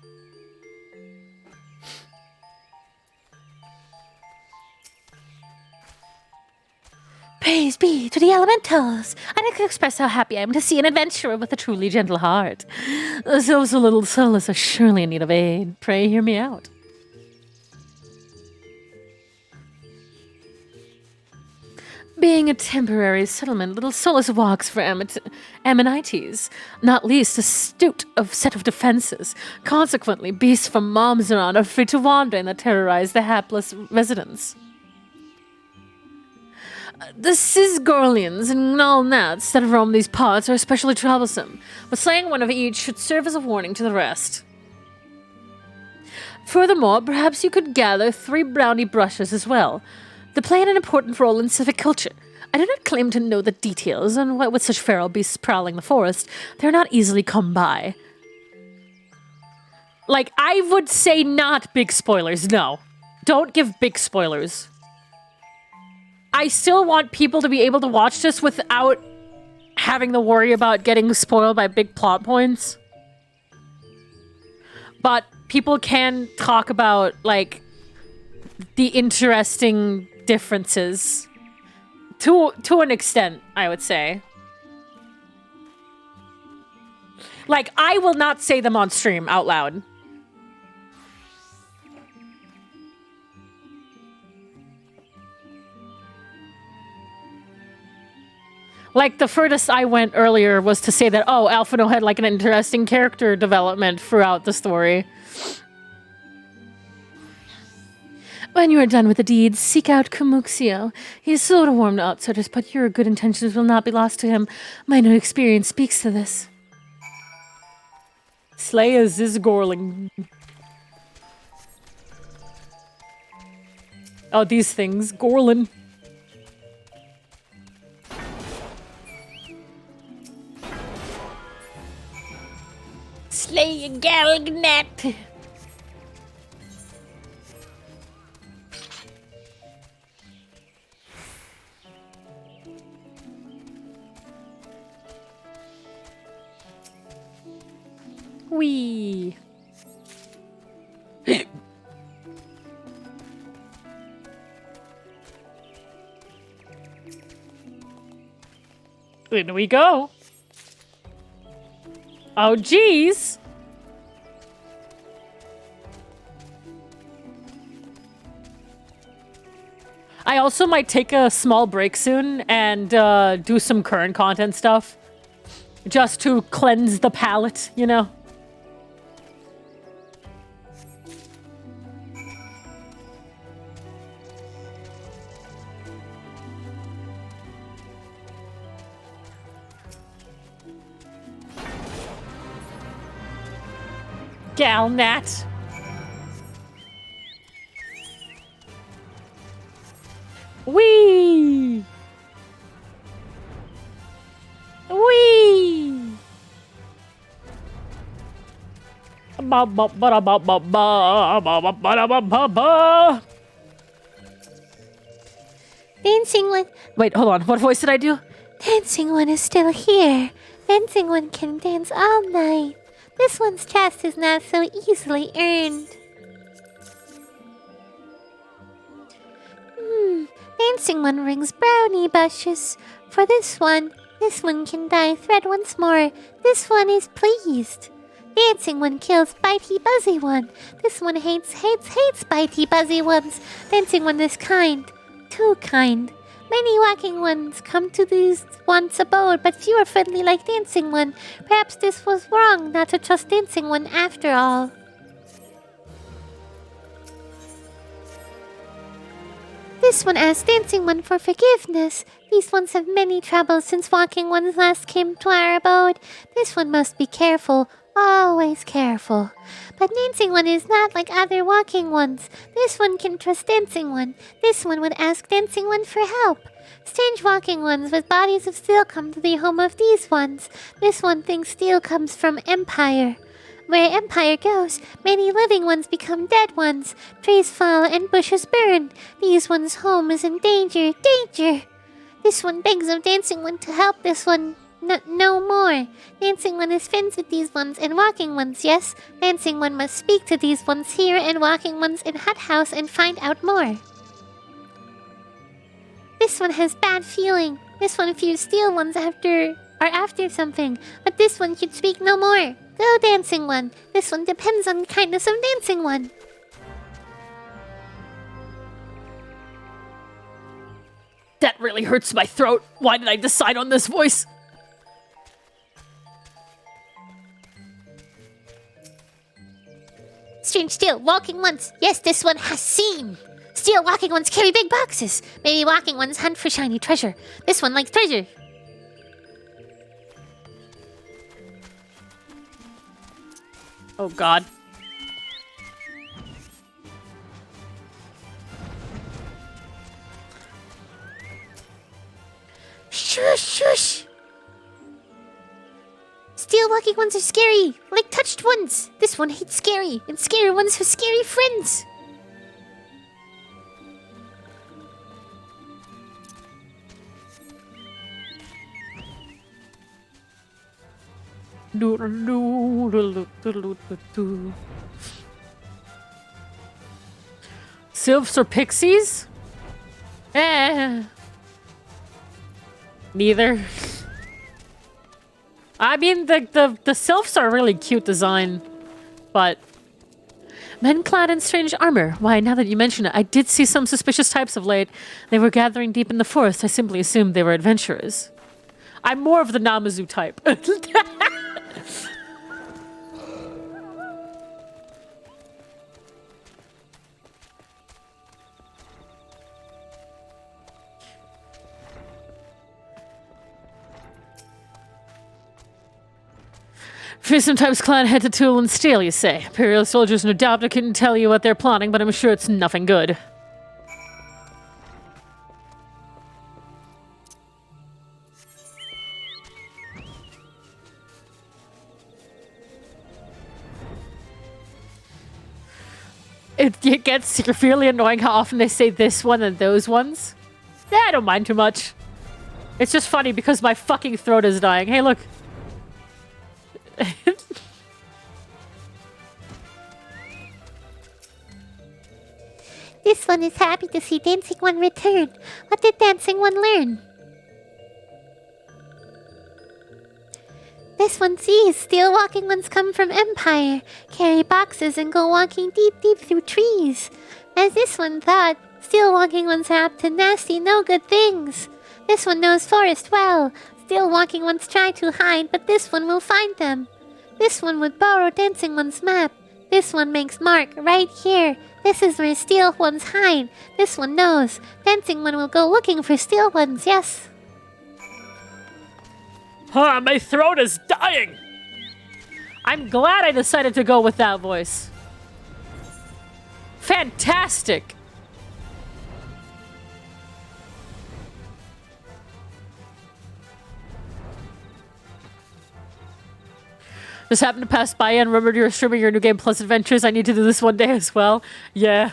Praise be to the elementals. I can express how happy I am to see an adventurer with a truly gentle heart. The sylphs of Little Solus are surely in need of aid. Pray hear me out. Being a temporary settlement, Little Solus walks for amenities, not least a astute set of defenses. Consequently, beasts from Momzeron are free to wander and terrorize the hapless residents. The Cisgorlians and Nullnats that roam these parts are especially troublesome, but slaying one of each should serve as a warning to the rest. Furthermore, perhaps you could gather 3 brownie brushes as well. They play an important role in civic culture. I do not claim to know the details, and what with such feral beasts prowling the forest, they are not easily come by. Like, I would say not big spoilers, no. Don't give big spoilers. I still want people to be able to watch this without having to worry about getting spoiled by big plot points. But people can talk about, like, the interesting differences to an extent, I would say. Like, I will not say them on stream out loud. Like, the furthest I went earlier was to say that, oh, Alphino had, like, an interesting character development throughout the story. When you are done with the deeds, seek out Kumuxio. He is slow to warm to outsiders, but your good intentions will not be lost to him. My new experience speaks to this. Slay a Zizgorling. Oh, these things. Gorlin. Slay a Galgnet. Wee. In we go. Oh, geez. I also might take a small break soon and do some current content stuff. Just to cleanse the palate, you know? Galnat. Wee! Wee! Dancing one. Wait, hold on. What voice did I do? Dancing one is still here. Dancing one can dance all night. This one's trust is not so easily earned. Dancing one rings brownie bushes. For this one can dye thread once more. This one is pleased. Dancing one kills bitey buzzy one. This one hates bitey buzzy ones. Dancing one is kind. Too kind. Many walking ones come to these one's abode, but few are friendly like dancing one. Perhaps this was wrong not to trust dancing one after all. This one asks dancing one for forgiveness. These ones have many troubles since walking ones last came to our abode. This one must be careful. Always careful. But dancing one is not like other walking ones. This one can trust dancing one. This one would ask dancing one for help. Strange walking ones with bodies of steel come to the home of these ones. This one thinks steel comes from Empire. Where Empire goes, many living ones become dead ones. Trees fall and bushes burn. These ones' home is in danger. Danger! This one begs of dancing one to help this one. No more. Dancing one is friends with these ones and walking ones, yes. Dancing one must speak to these ones here and walking ones in hut house and find out more. This one has bad feeling. This one fears steel ones are after something. But this one should speak no more. Go, dancing one. This one depends on the kindness of dancing one. That really hurts my throat. Why did I decide on this voice? Strange steel, walking ones. Yes, this one has seen. Steel walking ones carry big boxes. Maybe walking ones hunt for shiny treasure. This one likes treasure. Oh god. Shush, shush. Steel walking ones are scary, like touched ones. This one hates scary, and scary ones have scary friends. Sylphs or pixies? Neither. I mean, the sylphs are a really cute design, but... Men clad in strange armor. Why, now that you mention it, I did see some suspicious types of late. They were gathering deep in the forest. I simply assumed they were adventurers. I'm more of the Namazu type. Fearsome types clad head to tool and steel, you say. Imperial soldiers no doubt I couldn't tell you what they're plotting, but I'm sure it's nothing good. It gets severely annoying how often they say this one and those ones. Yeah, I don't mind too much. It's just funny because my fucking throat is dying. Hey, look. This one is happy to see Dancing One return. What did Dancing One learn? This one sees steel walking ones come from Empire, carry boxes and go walking deep through trees. As this one thought, steel walking ones are up to nasty, no good things. This one knows forest well. Steel walking ones try to hide, but this one will find them. This one would borrow Dancing One's map. This one makes mark right here. This is where steel ones hide. This one knows. Dancing One will go looking for steel ones, yes. My throat is dying. I'm glad I decided to go with that voice. Fantastic. Just happened to pass by and remembered you were streaming your new game Plus Adventures. I need to do this one day as well. Yeah.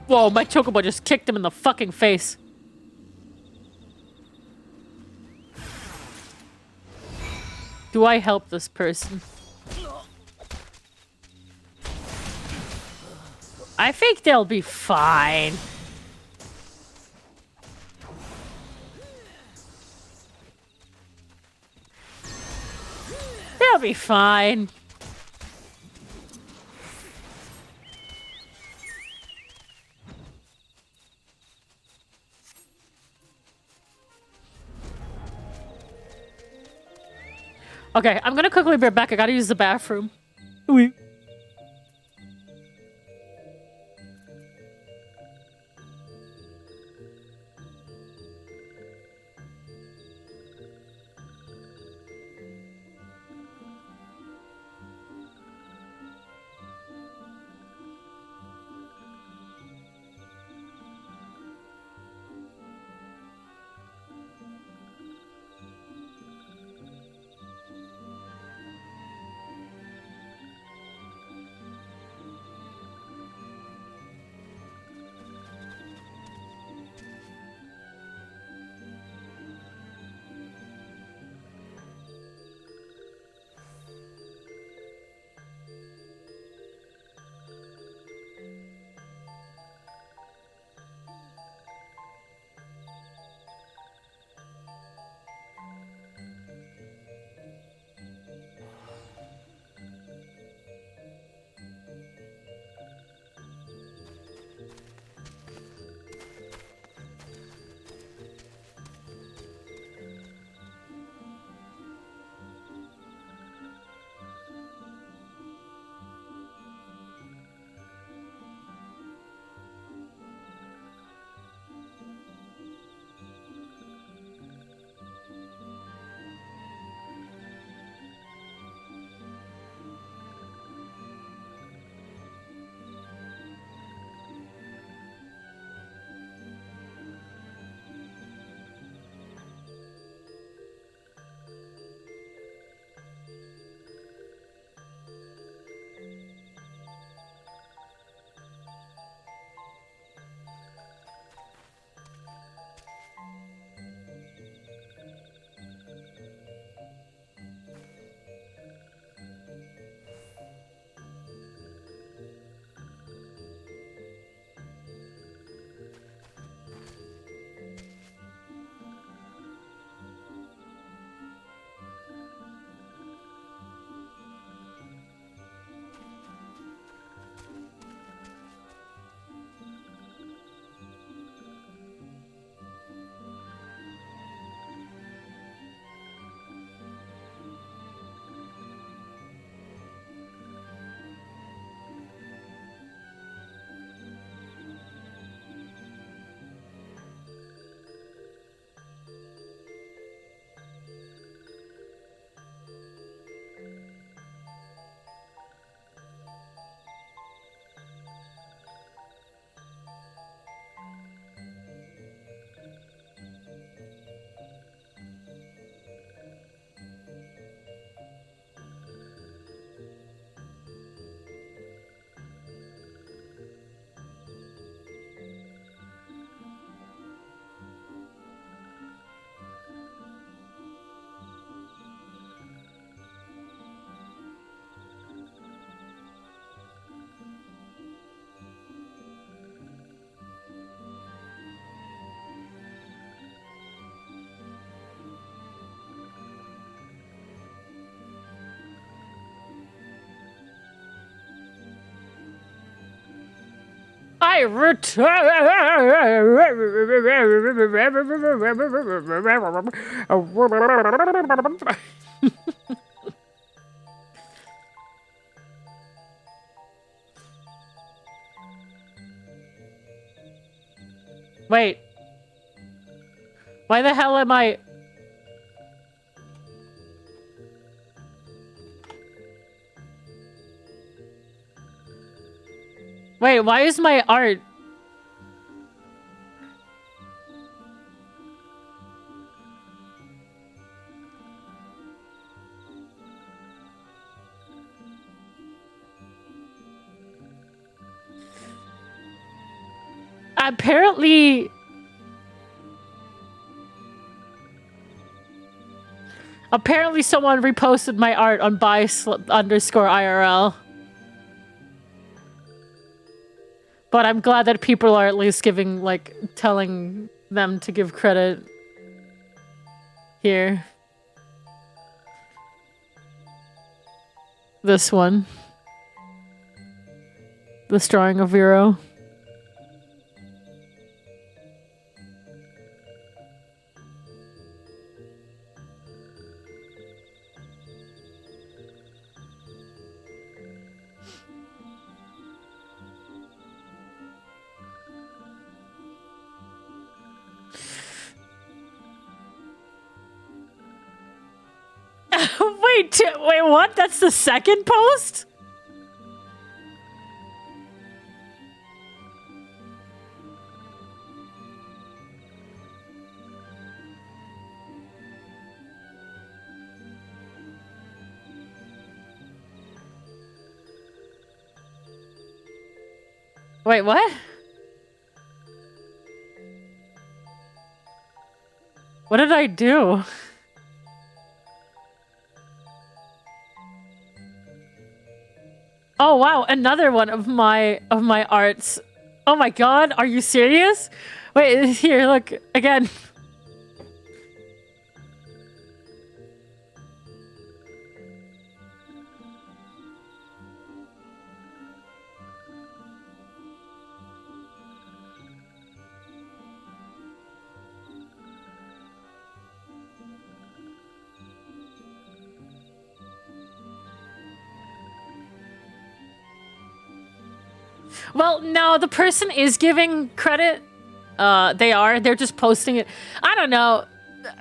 Whoa, my Chocobo just kicked him in the fucking face. Do I help this person? I think they'll be fine. They'll be fine. Okay, I'm gonna quickly be back. I gotta use the bathroom. Oui. I return. Wait. Why the hell am I... Wait, why is my art... Apparently... Apparently someone reposted my art on _IRL. But I'm glad that people are at least giving, like, telling them to give credit here. This one. This drawing of Vero. Wait, what? That's the second post? Wait, what? What did I do? Oh wow, another one of my arts. Oh my god, are you serious? Wait, here, look, again. Well, no, the person is giving credit. They're just posting it. I don't know.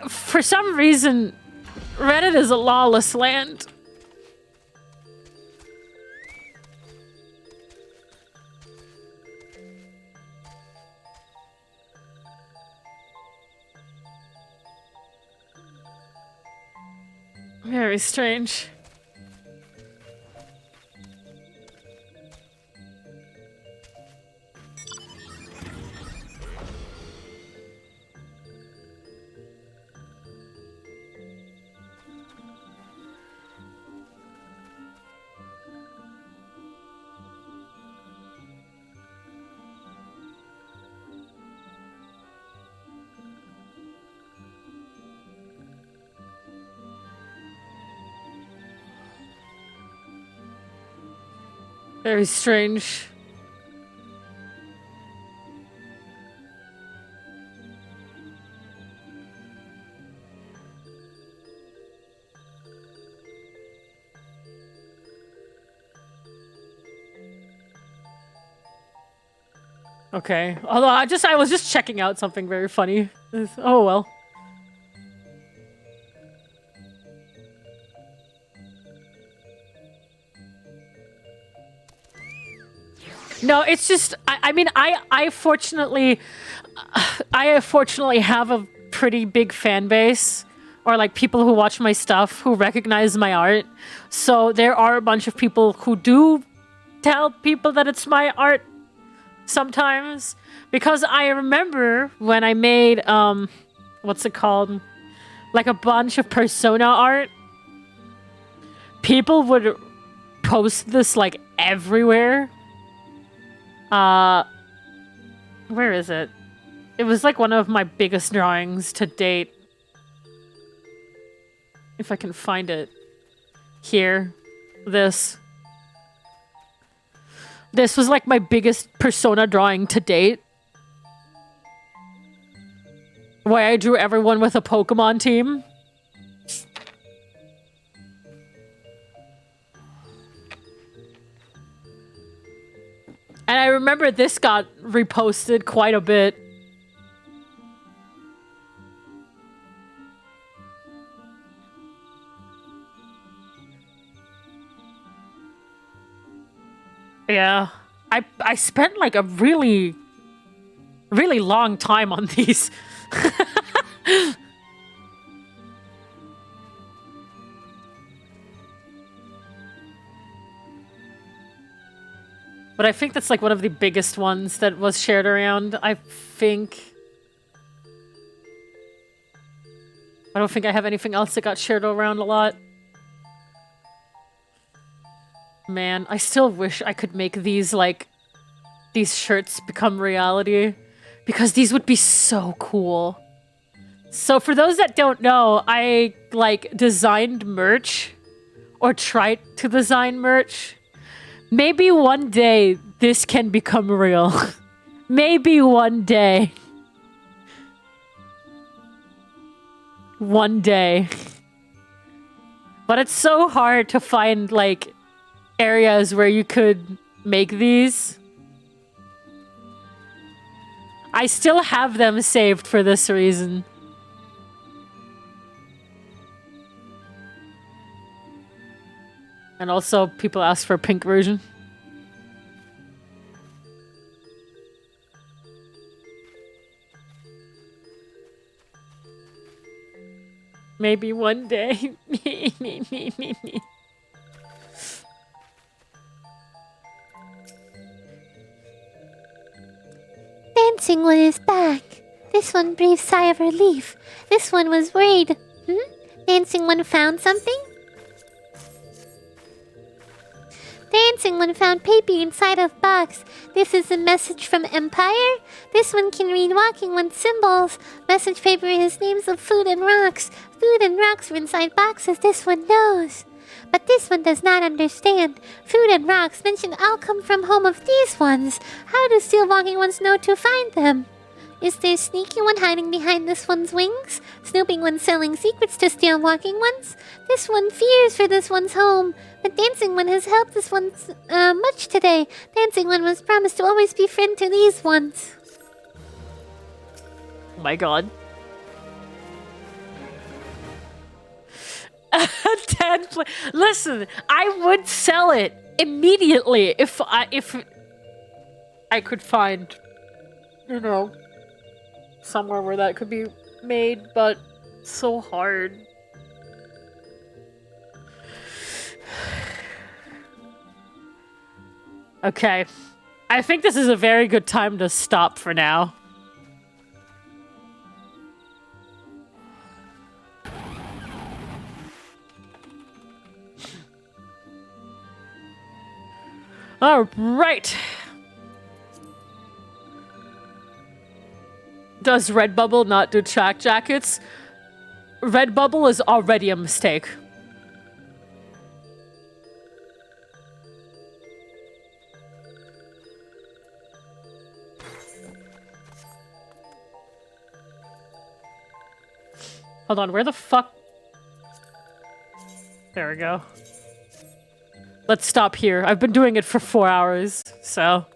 For some reason, Reddit is a lawless land. Very strange. Very strange. Okay. Although I was just checking out something very funny. Oh well. No, it's just I mean I fortunately have a pretty big fan base, or like people who watch my stuff who recognize my art. So there are a bunch of people who do tell people that it's my art sometimes, because I remember when I made what's it called? Like a bunch of persona art. People would post this like everywhere. Where is it? It was like one of my biggest drawings to date. If I can find it. Here. This was like my biggest persona drawing to date. Where I drew everyone with a Pokemon team. And I remember this got reposted quite a bit. Yeah. I spent like a really long time on these. But I think that's like one of the biggest ones that was shared around. I don't think I have anything else that got shared around a lot. Man, I still wish I could make these, like, these shirts become reality. Because these would be so cool. So for those that don't know, I, like, designed merch. Or tried to design merch. Maybe one day this can become real. Maybe one day. One day. But it's so hard to find, like, areas where you could make these. I still have them saved for this reason. And also, people ask for a pink version. Maybe one day. Me. Dancing one is back. This one breathed sigh of relief. This one was worried. Dancing one found something? Dancing one found paper inside of box. This is a message from Empire. This one can read walking one's symbols. Message paper is names of food and rocks. Food and rocks are inside boxes, this one knows. But this one does not understand. Food and rocks mention all come from home of these ones. How do still walking ones know to find them? Is there sneaky one hiding behind this one's wings? Snooping one selling secrets to steal walking ones? This one fears for this one's home. But Dancing One has helped this one much today. Dancing One was promised to always be friend to these ones. Oh my god. 10 Listen, I would sell it immediately if I could find, you know, somewhere where that could be made, but it's so hard. Okay. I think this is a very good time to stop for now. All right. Does Redbubble not do track jackets? Redbubble is already a mistake. Hold on, where the fuck? There we go. Let's stop here. I've been doing it for 4 hours, so...